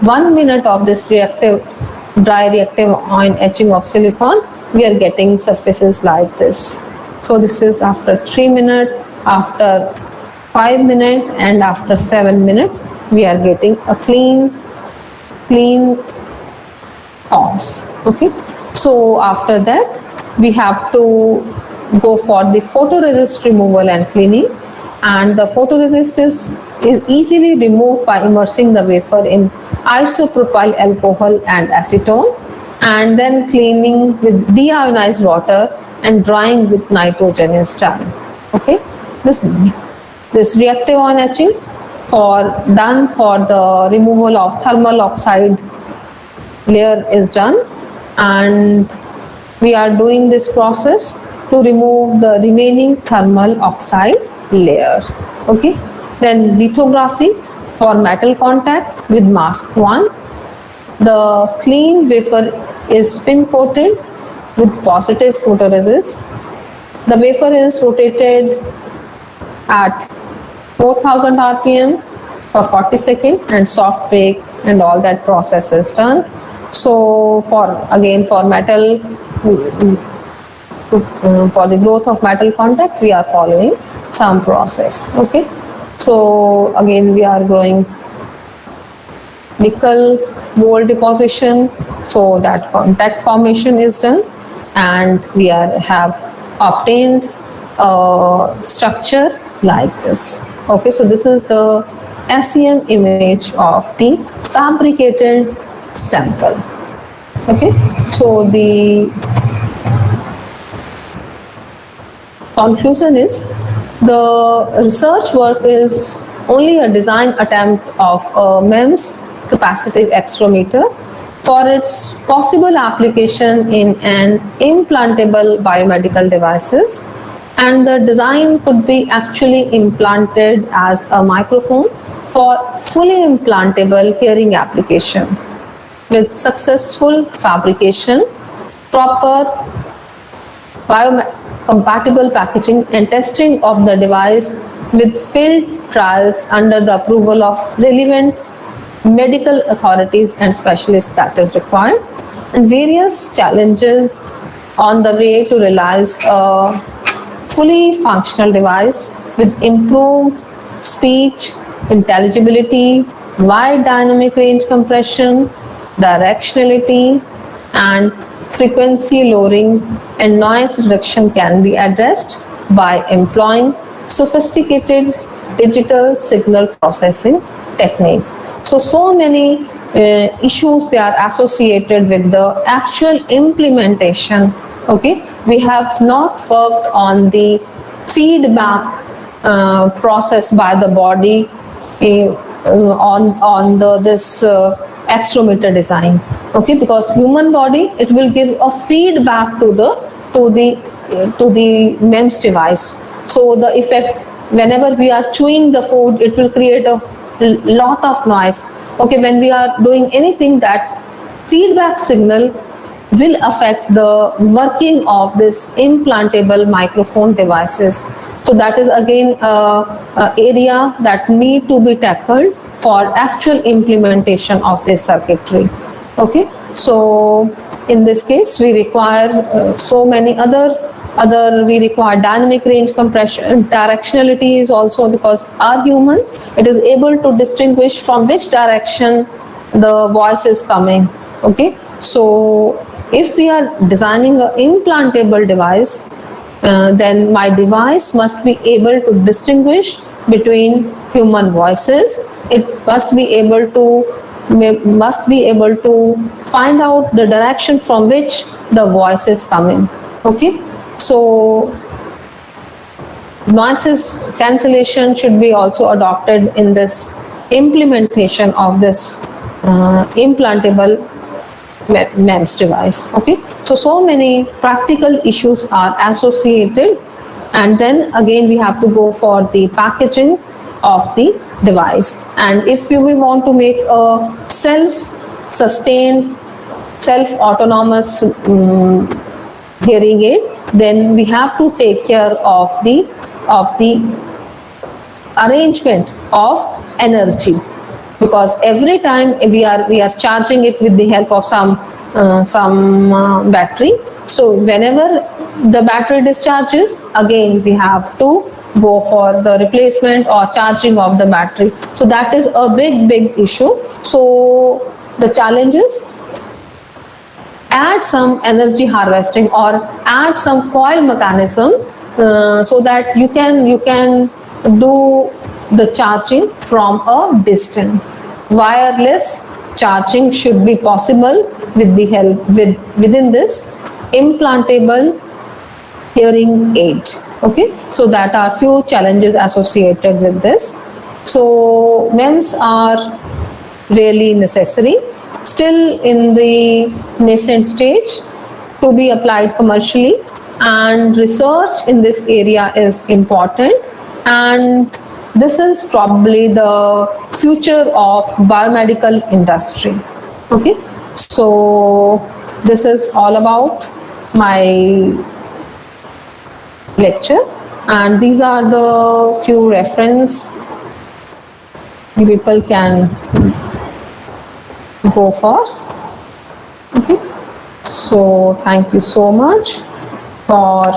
1 minute of this dry reactive ion etching of silicon, we are getting surfaces like this. So this is after 3 minutes, after 5 minutes, and after 7 minutes, we are getting a clean forms. Okay. So after that, we have to go for the photoresist removal and cleaning, and the photoresist is easily removed by immersing the wafer in isopropyl alcohol and acetone, and then cleaning with deionized water and drying with nitrogen is done. Okay, this reactive ion etching done for the removal of thermal oxide layer is done, and we are doing this process to remove the remaining thermal oxide layer. Okay, then lithography for metal contact with mask 1. The clean wafer is spin coated with positive photoresist. The wafer is rotated at 4000 rpm for 40 seconds, and soft bake and all that process is done. So for metal, for the growth of metal contact, we are following some process. Okay, so again we are growing nickel gold deposition, so that contact formation is done, and we have obtained a structure like this. Okay, so this is the SEM image of the fabricated sample. Okay, so the conclusion is the research work is only a design attempt of a MEMS capacitive extrometer for its possible application in an implantable biomedical devices, and the design could be actually implanted as a microphone for fully implantable hearing application. With successful fabrication, proper biocompatible packaging and testing of the device with field trials under the approval of relevant medical authorities and specialists that is required, and various challenges on the way to realize a fully functional device with improved speech, intelligibility, wide dynamic range compression, directionality, and frequency lowering and noise reduction can be addressed by employing sophisticated digital signal processing technique. So many issues they are associated with the actual implementation. Okay, we have not worked on the feedback process by the body on the this accelerometer design. Okay, because human body, it will give a feedback to the MEMS device. So the effect, whenever we are chewing the food, it will create a lot of noise. Okay, when we are doing anything, that feedback signal will affect the working of this implantable microphone devices. So that is again a area that need to be tackled for actual implementation of this circuitry. Okay, so in this case we require so many other we require dynamic range compression. Directionality is also, because our human, it is able to distinguish from which direction the voice is coming. Okay, so if we are designing an implantable device, then my device must be able to distinguish between human voices. It must be able to find out the direction from which the voice is coming. Okay, so noises cancellation should be also adopted in this implementation of this implantable MEMS device. Okay, so many practical issues are associated, and then again we have to go for the packaging of the device. And if we want to make a self-sustained, self-autonomous hearing aid, then we have to take care of the arrangement of energy, because every time we are charging it with the help of some battery. So whenever the battery discharges, again we have to go for the replacement or charging of the battery. So that is a big issue. So the challenge is, add some energy harvesting or add some coil mechanism so that you can do the charging from a distance. Wireless charging should be possible with the help within this implantable hearing aid. Okay, so that are few challenges associated with this. So MEMS are really necessary, still in the nascent stage to be applied commercially, and research in this area is important, and this is probably the future of biomedical industry. Okay, so this is all about my lecture, and these are the few reference you people can go for. Okay, so thank you so much for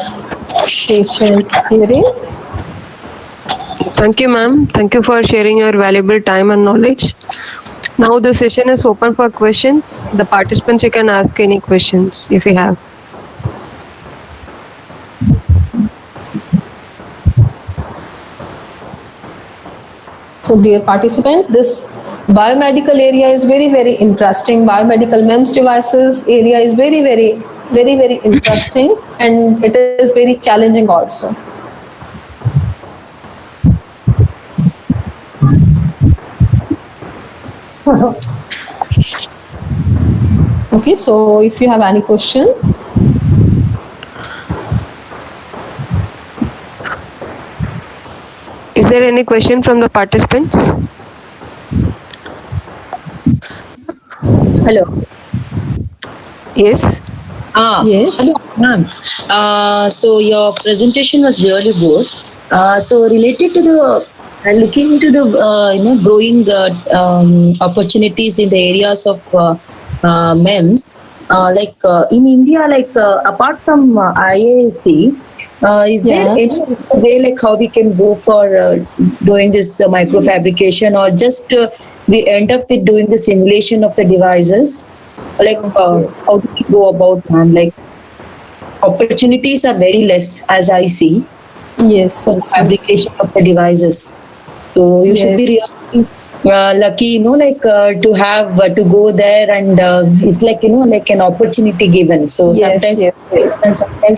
patient hearing. Thank you, ma'am. Thank you for sharing your valuable time and knowledge. Now the session is open for questions. The participants, you can ask any questions if you have. So dear participant, this biomedical area is very interesting. Biomedical MEMS devices area is very interesting, and it is very challenging also. Okay, so if you have any question. Is there any question from the participants? Hello. Yes. Yes. Hello, ma'am. So your presentation was really good. So related to the looking into the growing opportunities in the areas of MEMS, in India, apart from IAC, is there any way like how we can go for doing this microfabrication, or just we end up with doing the simulation of the devices? How do we go about, ma'am? Like, opportunities are very less as I see. Yes. For fabrication of the devices. So you should be really lucky, to have to go there, and it's like an opportunity given. So sometimes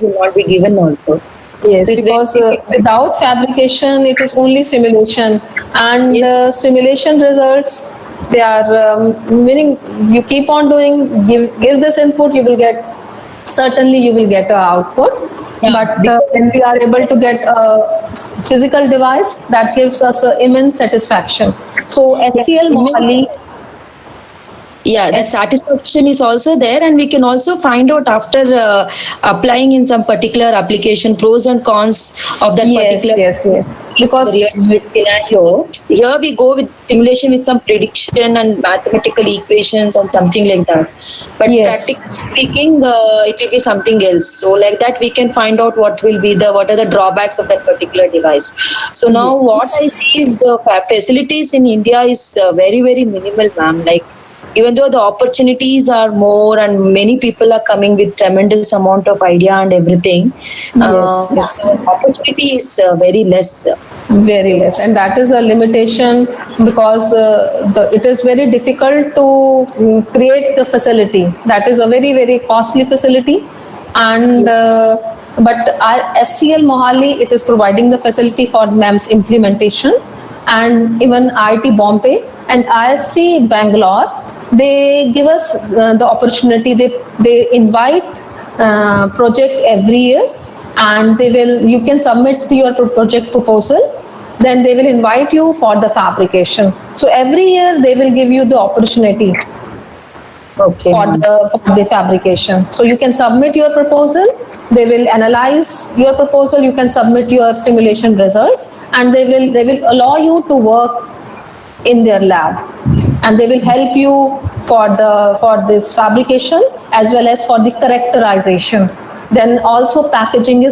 will not be given also. Yes, So it's because very without fabrication, it is only simulation, and simulation results, they are meaning you keep on doing, give this input, you will get, certainly you will get a output. Yeah, But because- when we are able to get a physical device, that gives us immense satisfaction. So HCL immense- Mohali, yeah, that Yes. satisfaction is also there, and we can also find out after applying in some particular application pros and cons of that yes, particular yes. Because real scenario. Here we go with simulation with some prediction and mathematical equations and something like that. But Yes. practically speaking, it will be something else. So like that, we can find out what are the drawbacks of that particular device. So now what I see is the facilities in India is very very minimal, ma'am. Like even though the opportunities are more and many people are coming with tremendous amount of idea and everything, Yes. so opportunity is very less. Very less, and that is a limitation, because it is very difficult to create the facility. That is a very very costly facility, and but SCL Mohali, it is providing the facility for MEMS implementation, and even IIT Bombay and ISC Bangalore, they give us the opportunity. They invite project every year, and you can submit your project proposal, then they will invite you for the fabrication. So every year they will give you the opportunity Okay. for the fabrication. So you can submit your proposal, they will analyze your proposal, you can submit your simulation results, and they will allow you to work in their lab, and they will help you for this fabrication as well as for the characterization. Then also packaging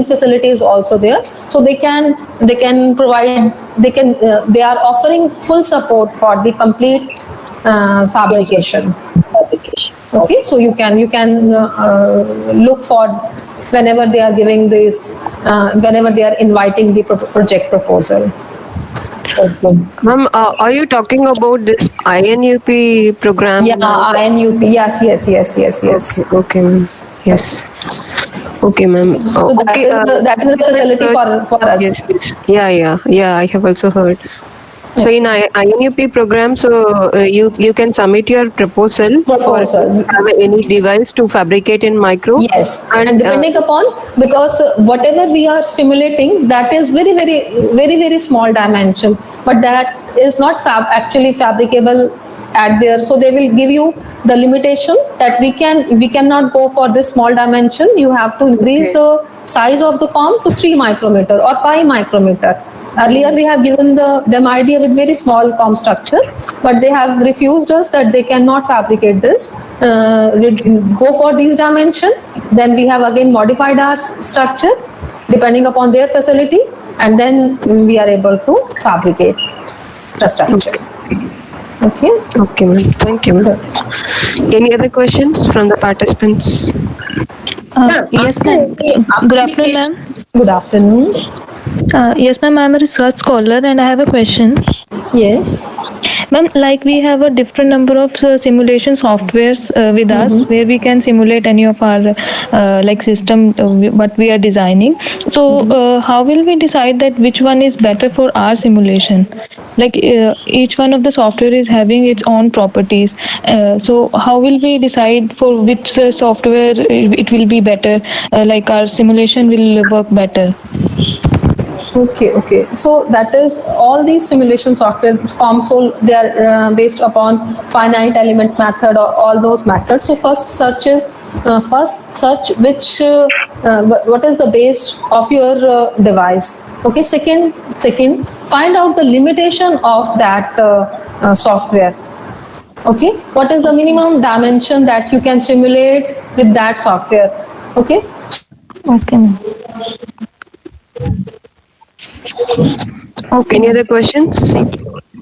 facility is also there, so they can provide, they are offering full support for the complete fabrication. Fabrication. Okay, so you can look for whenever they are giving this, whenever they are inviting the project proposal. Okay. Ma'am, are you talking about this INUP program? Yeah, INUP. Yes. Okay, ma'am. Yes. Okay, ma'am. So that is a facility for us. Yes. Yeah. I have also heard. So in INUP program, so you can submit your proposal. Proposal. For have any device to fabricate in micro. Yes, and depending upon, because whatever we are simulating, that is very small dimension, but that is not actually fabricable at there. So they will give you the limitation that we cannot go for this small dimension. You have to increase the size of the comp to 3 micrometer or 5 micrometer. Earlier we have given them idea with very small comp structure, but they have refused us that they cannot fabricate this. Go for these dimension, then we have again modified our structure depending upon their facility, and then we are able to fabricate the structure. Okay, ma'am. Thank you, ma'am. Any other questions from the participants? Yes, ma'am. Good afternoon, ma'am. Good afternoon. Yes, ma'am. I'm a research scholar and I have a question. Yes. Ma'am, like we have a different number of simulation softwares with us where we can simulate any of our like system what we are designing. So how will we decide that which one is better for our simulation? Like each one of the software is having its own properties. So how will we decide for which software it will be better? Like our simulation will work better. Okay. So that is all these simulation software, COMSOL, they are based upon finite element method or all those methods. So first search which what is the base of your device. Okay. Second, find out the limitation of that software. Okay. What is the minimum dimension that you can simulate with that software? Okay. Okay. Okay. Any other questions?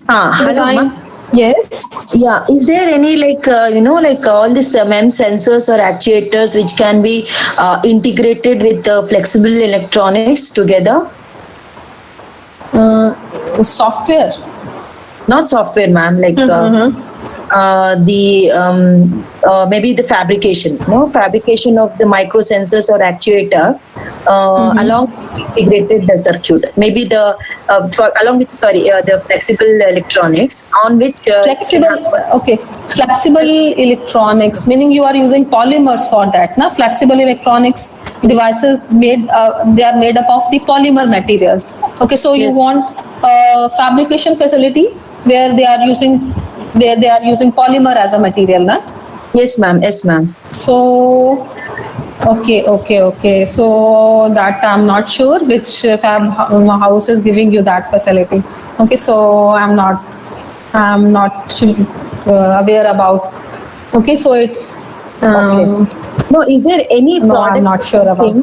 Hello, Design. ma'am. Yes. Yeah, is there any like all these MEMS sensors or actuators which can be integrated with flexible electronics together? Software. Not software, ma'am. Like maybe the fabrication of the micro sensors or actuator along with integrated circuit. Maybe the the flexible electronics on which flexible electronics, meaning you are using polymers for that. Na? Flexible electronics devices they are made up of the polymer materials. Okay, so you want a fabrication facility where they are using polymer as a material, na? Yes, ma'am. Yes, ma'am. So okay. So that I'm not sure which fab house is giving you that facility. Okay, so I'm not aware about. Okay, so it's No, is there any no, product I'm not sure about.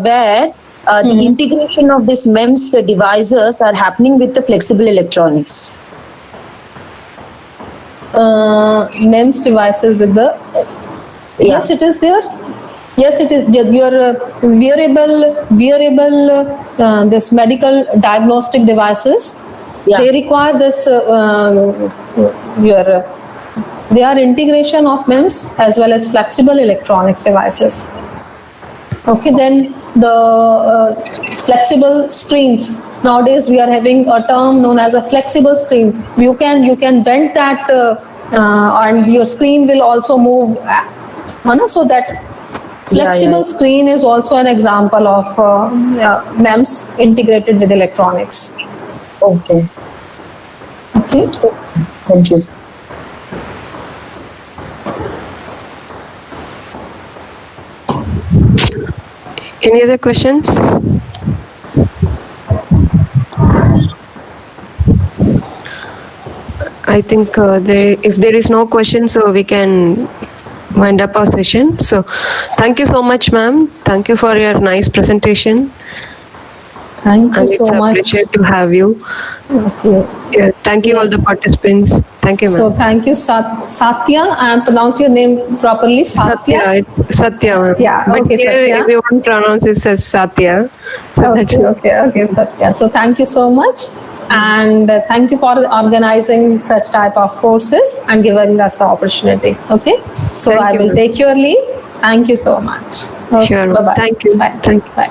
where the integration of this MEMS devices are happening with the flexible electronics? MEMS devices with the yes, it is there. Yes, it is. Your wearable this medical diagnostic devices. Yeah. They require this they are integration of MEMS as well as flexible electronics devices. Okay, then the flexible screens. Nowadays we are having a term known as a flexible screen. You can bend that and your screen will also move. So that flexible screen is also an example of MEMS integrated with electronics. Okay. Thank you. Any other questions? I think if there is no questions, so we can wind up our session. So thank you so much, ma'am. Thank you for your nice presentation. Thank you so much. It's a pleasure to have you. Okay. Yeah, thank you all the participants. Thank you, ma'am. So thank you, Satya. I pronounce your name properly, Satya. It's Satya, ma'am. Yeah, But okay, here Satya. everyone pronounces as Satya. So Okay, Satya. So thank you so much. And thank you for organizing such type of courses and giving us the opportunity. Okay. So Thank I you, will ma'am. take your leave. Thank you so much. Okay, Sure, ma'am. bye-bye. Thank you. Bye. Thank you. Bye.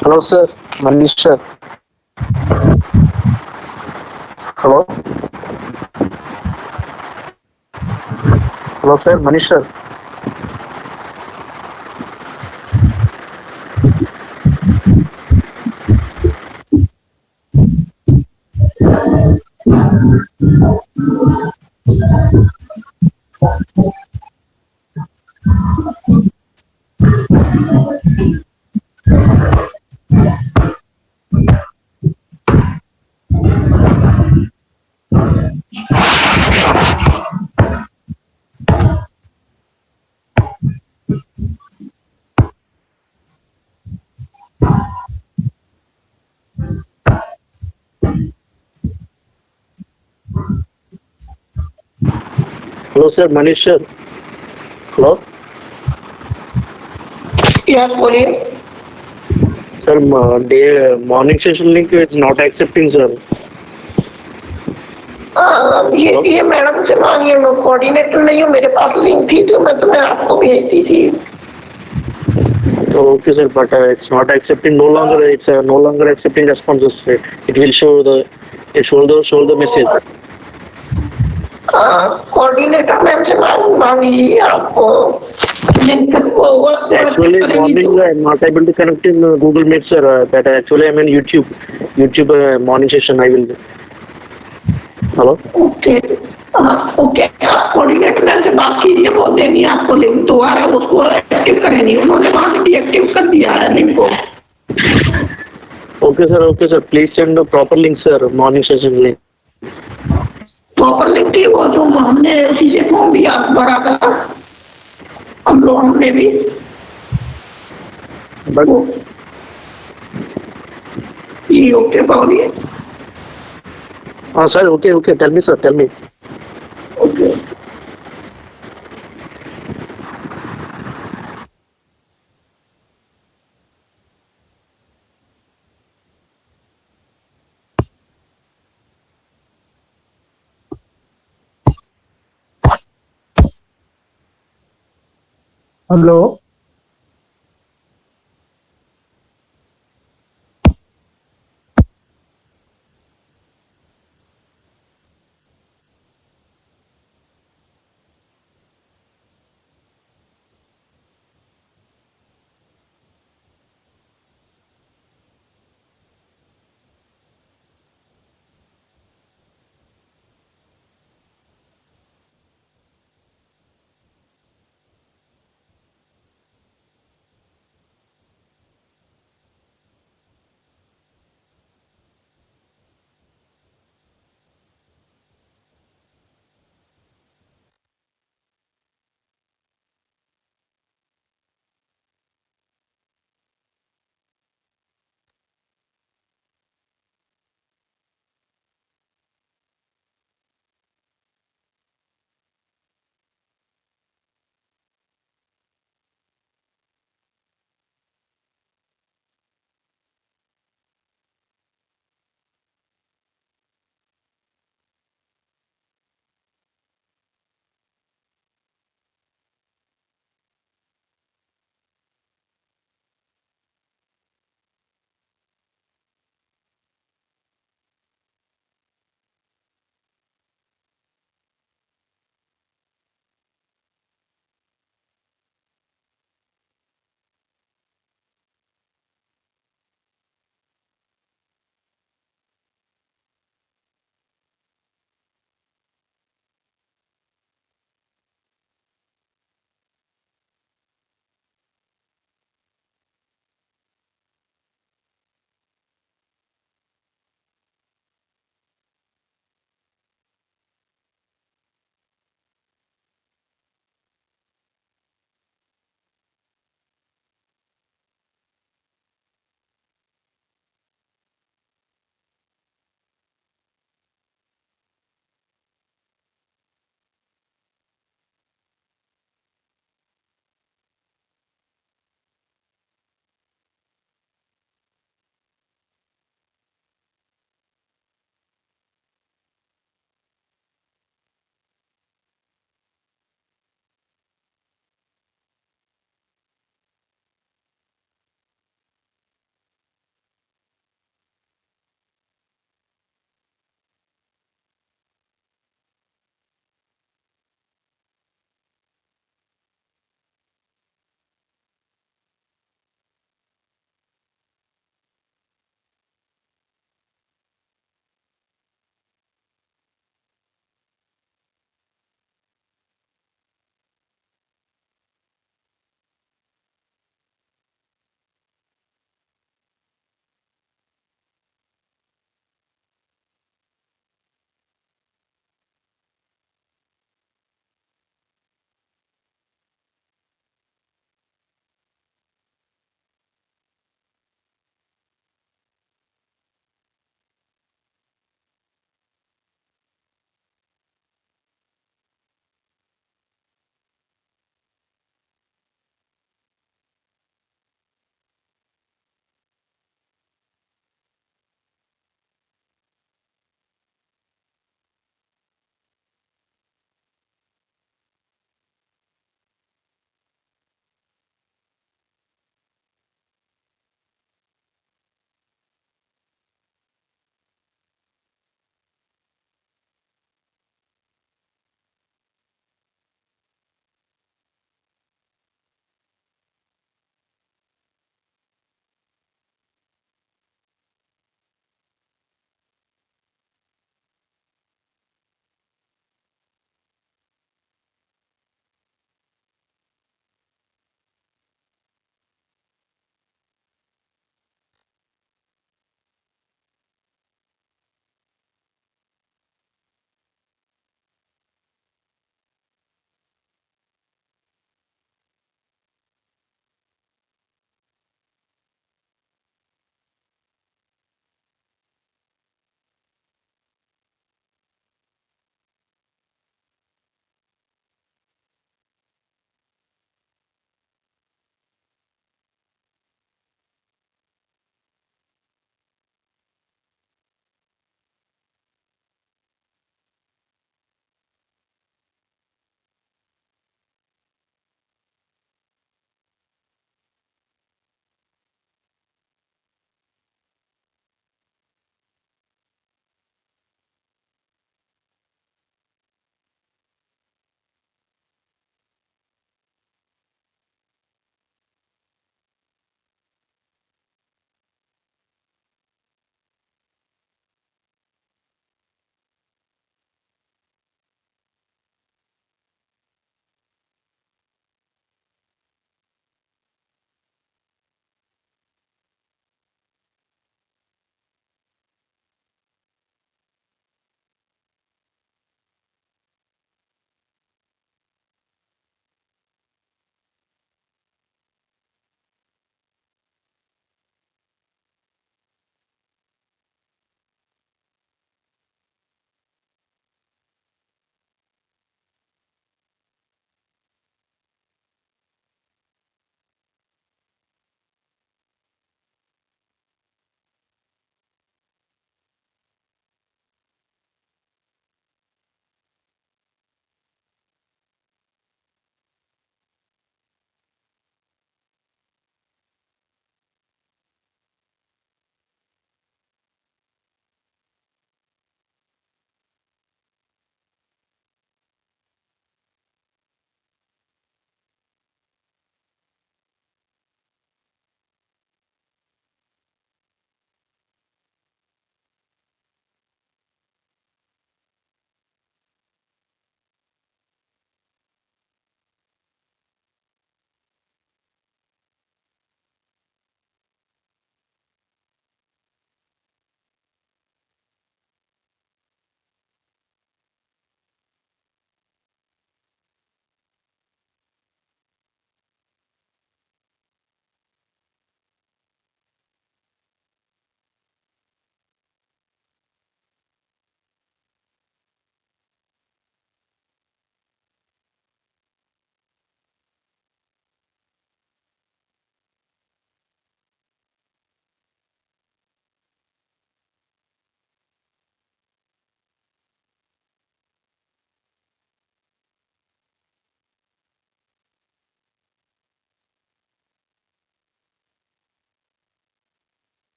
Hello, sir. Manish, sir. Hello. Hello, sir. Manish, sir. Hello, sir. Manish, sir. Hello. Yes, बोलिए. Sir, morning session link is not accepting, sir. ये madam से मांगिए, मैं coordinator नहीं हूँ, मेरे पास link थी जो मैं तुम्हें आपको भेजती थी. So, okay, sir, but it's not accepting. No longer accepting responses. It will show the message. Coordinator ma'am से मांगिए आपको link. Actually, morning I'm not able to connect in Google Meet, sir. That actually I'm in YouTube morning session. I will. Hello. Okay आप coordinator ma'am से बात कीजिए, वो देंगे आपको link. दोबारा उसको एक्टिव करेंगे, उन्होंने वहाँ से डीएक्टिव कर दिया है लिंक को. Okay, sir. Please send the proper link, sir. Morning session link. Proper link थी वो जो हमने इसी से फॉर्म भी आप भरा था, हमने भी. But ये ओके बोलिए. sir, okay. Tell me, sir. Tell me. Okay. Hello.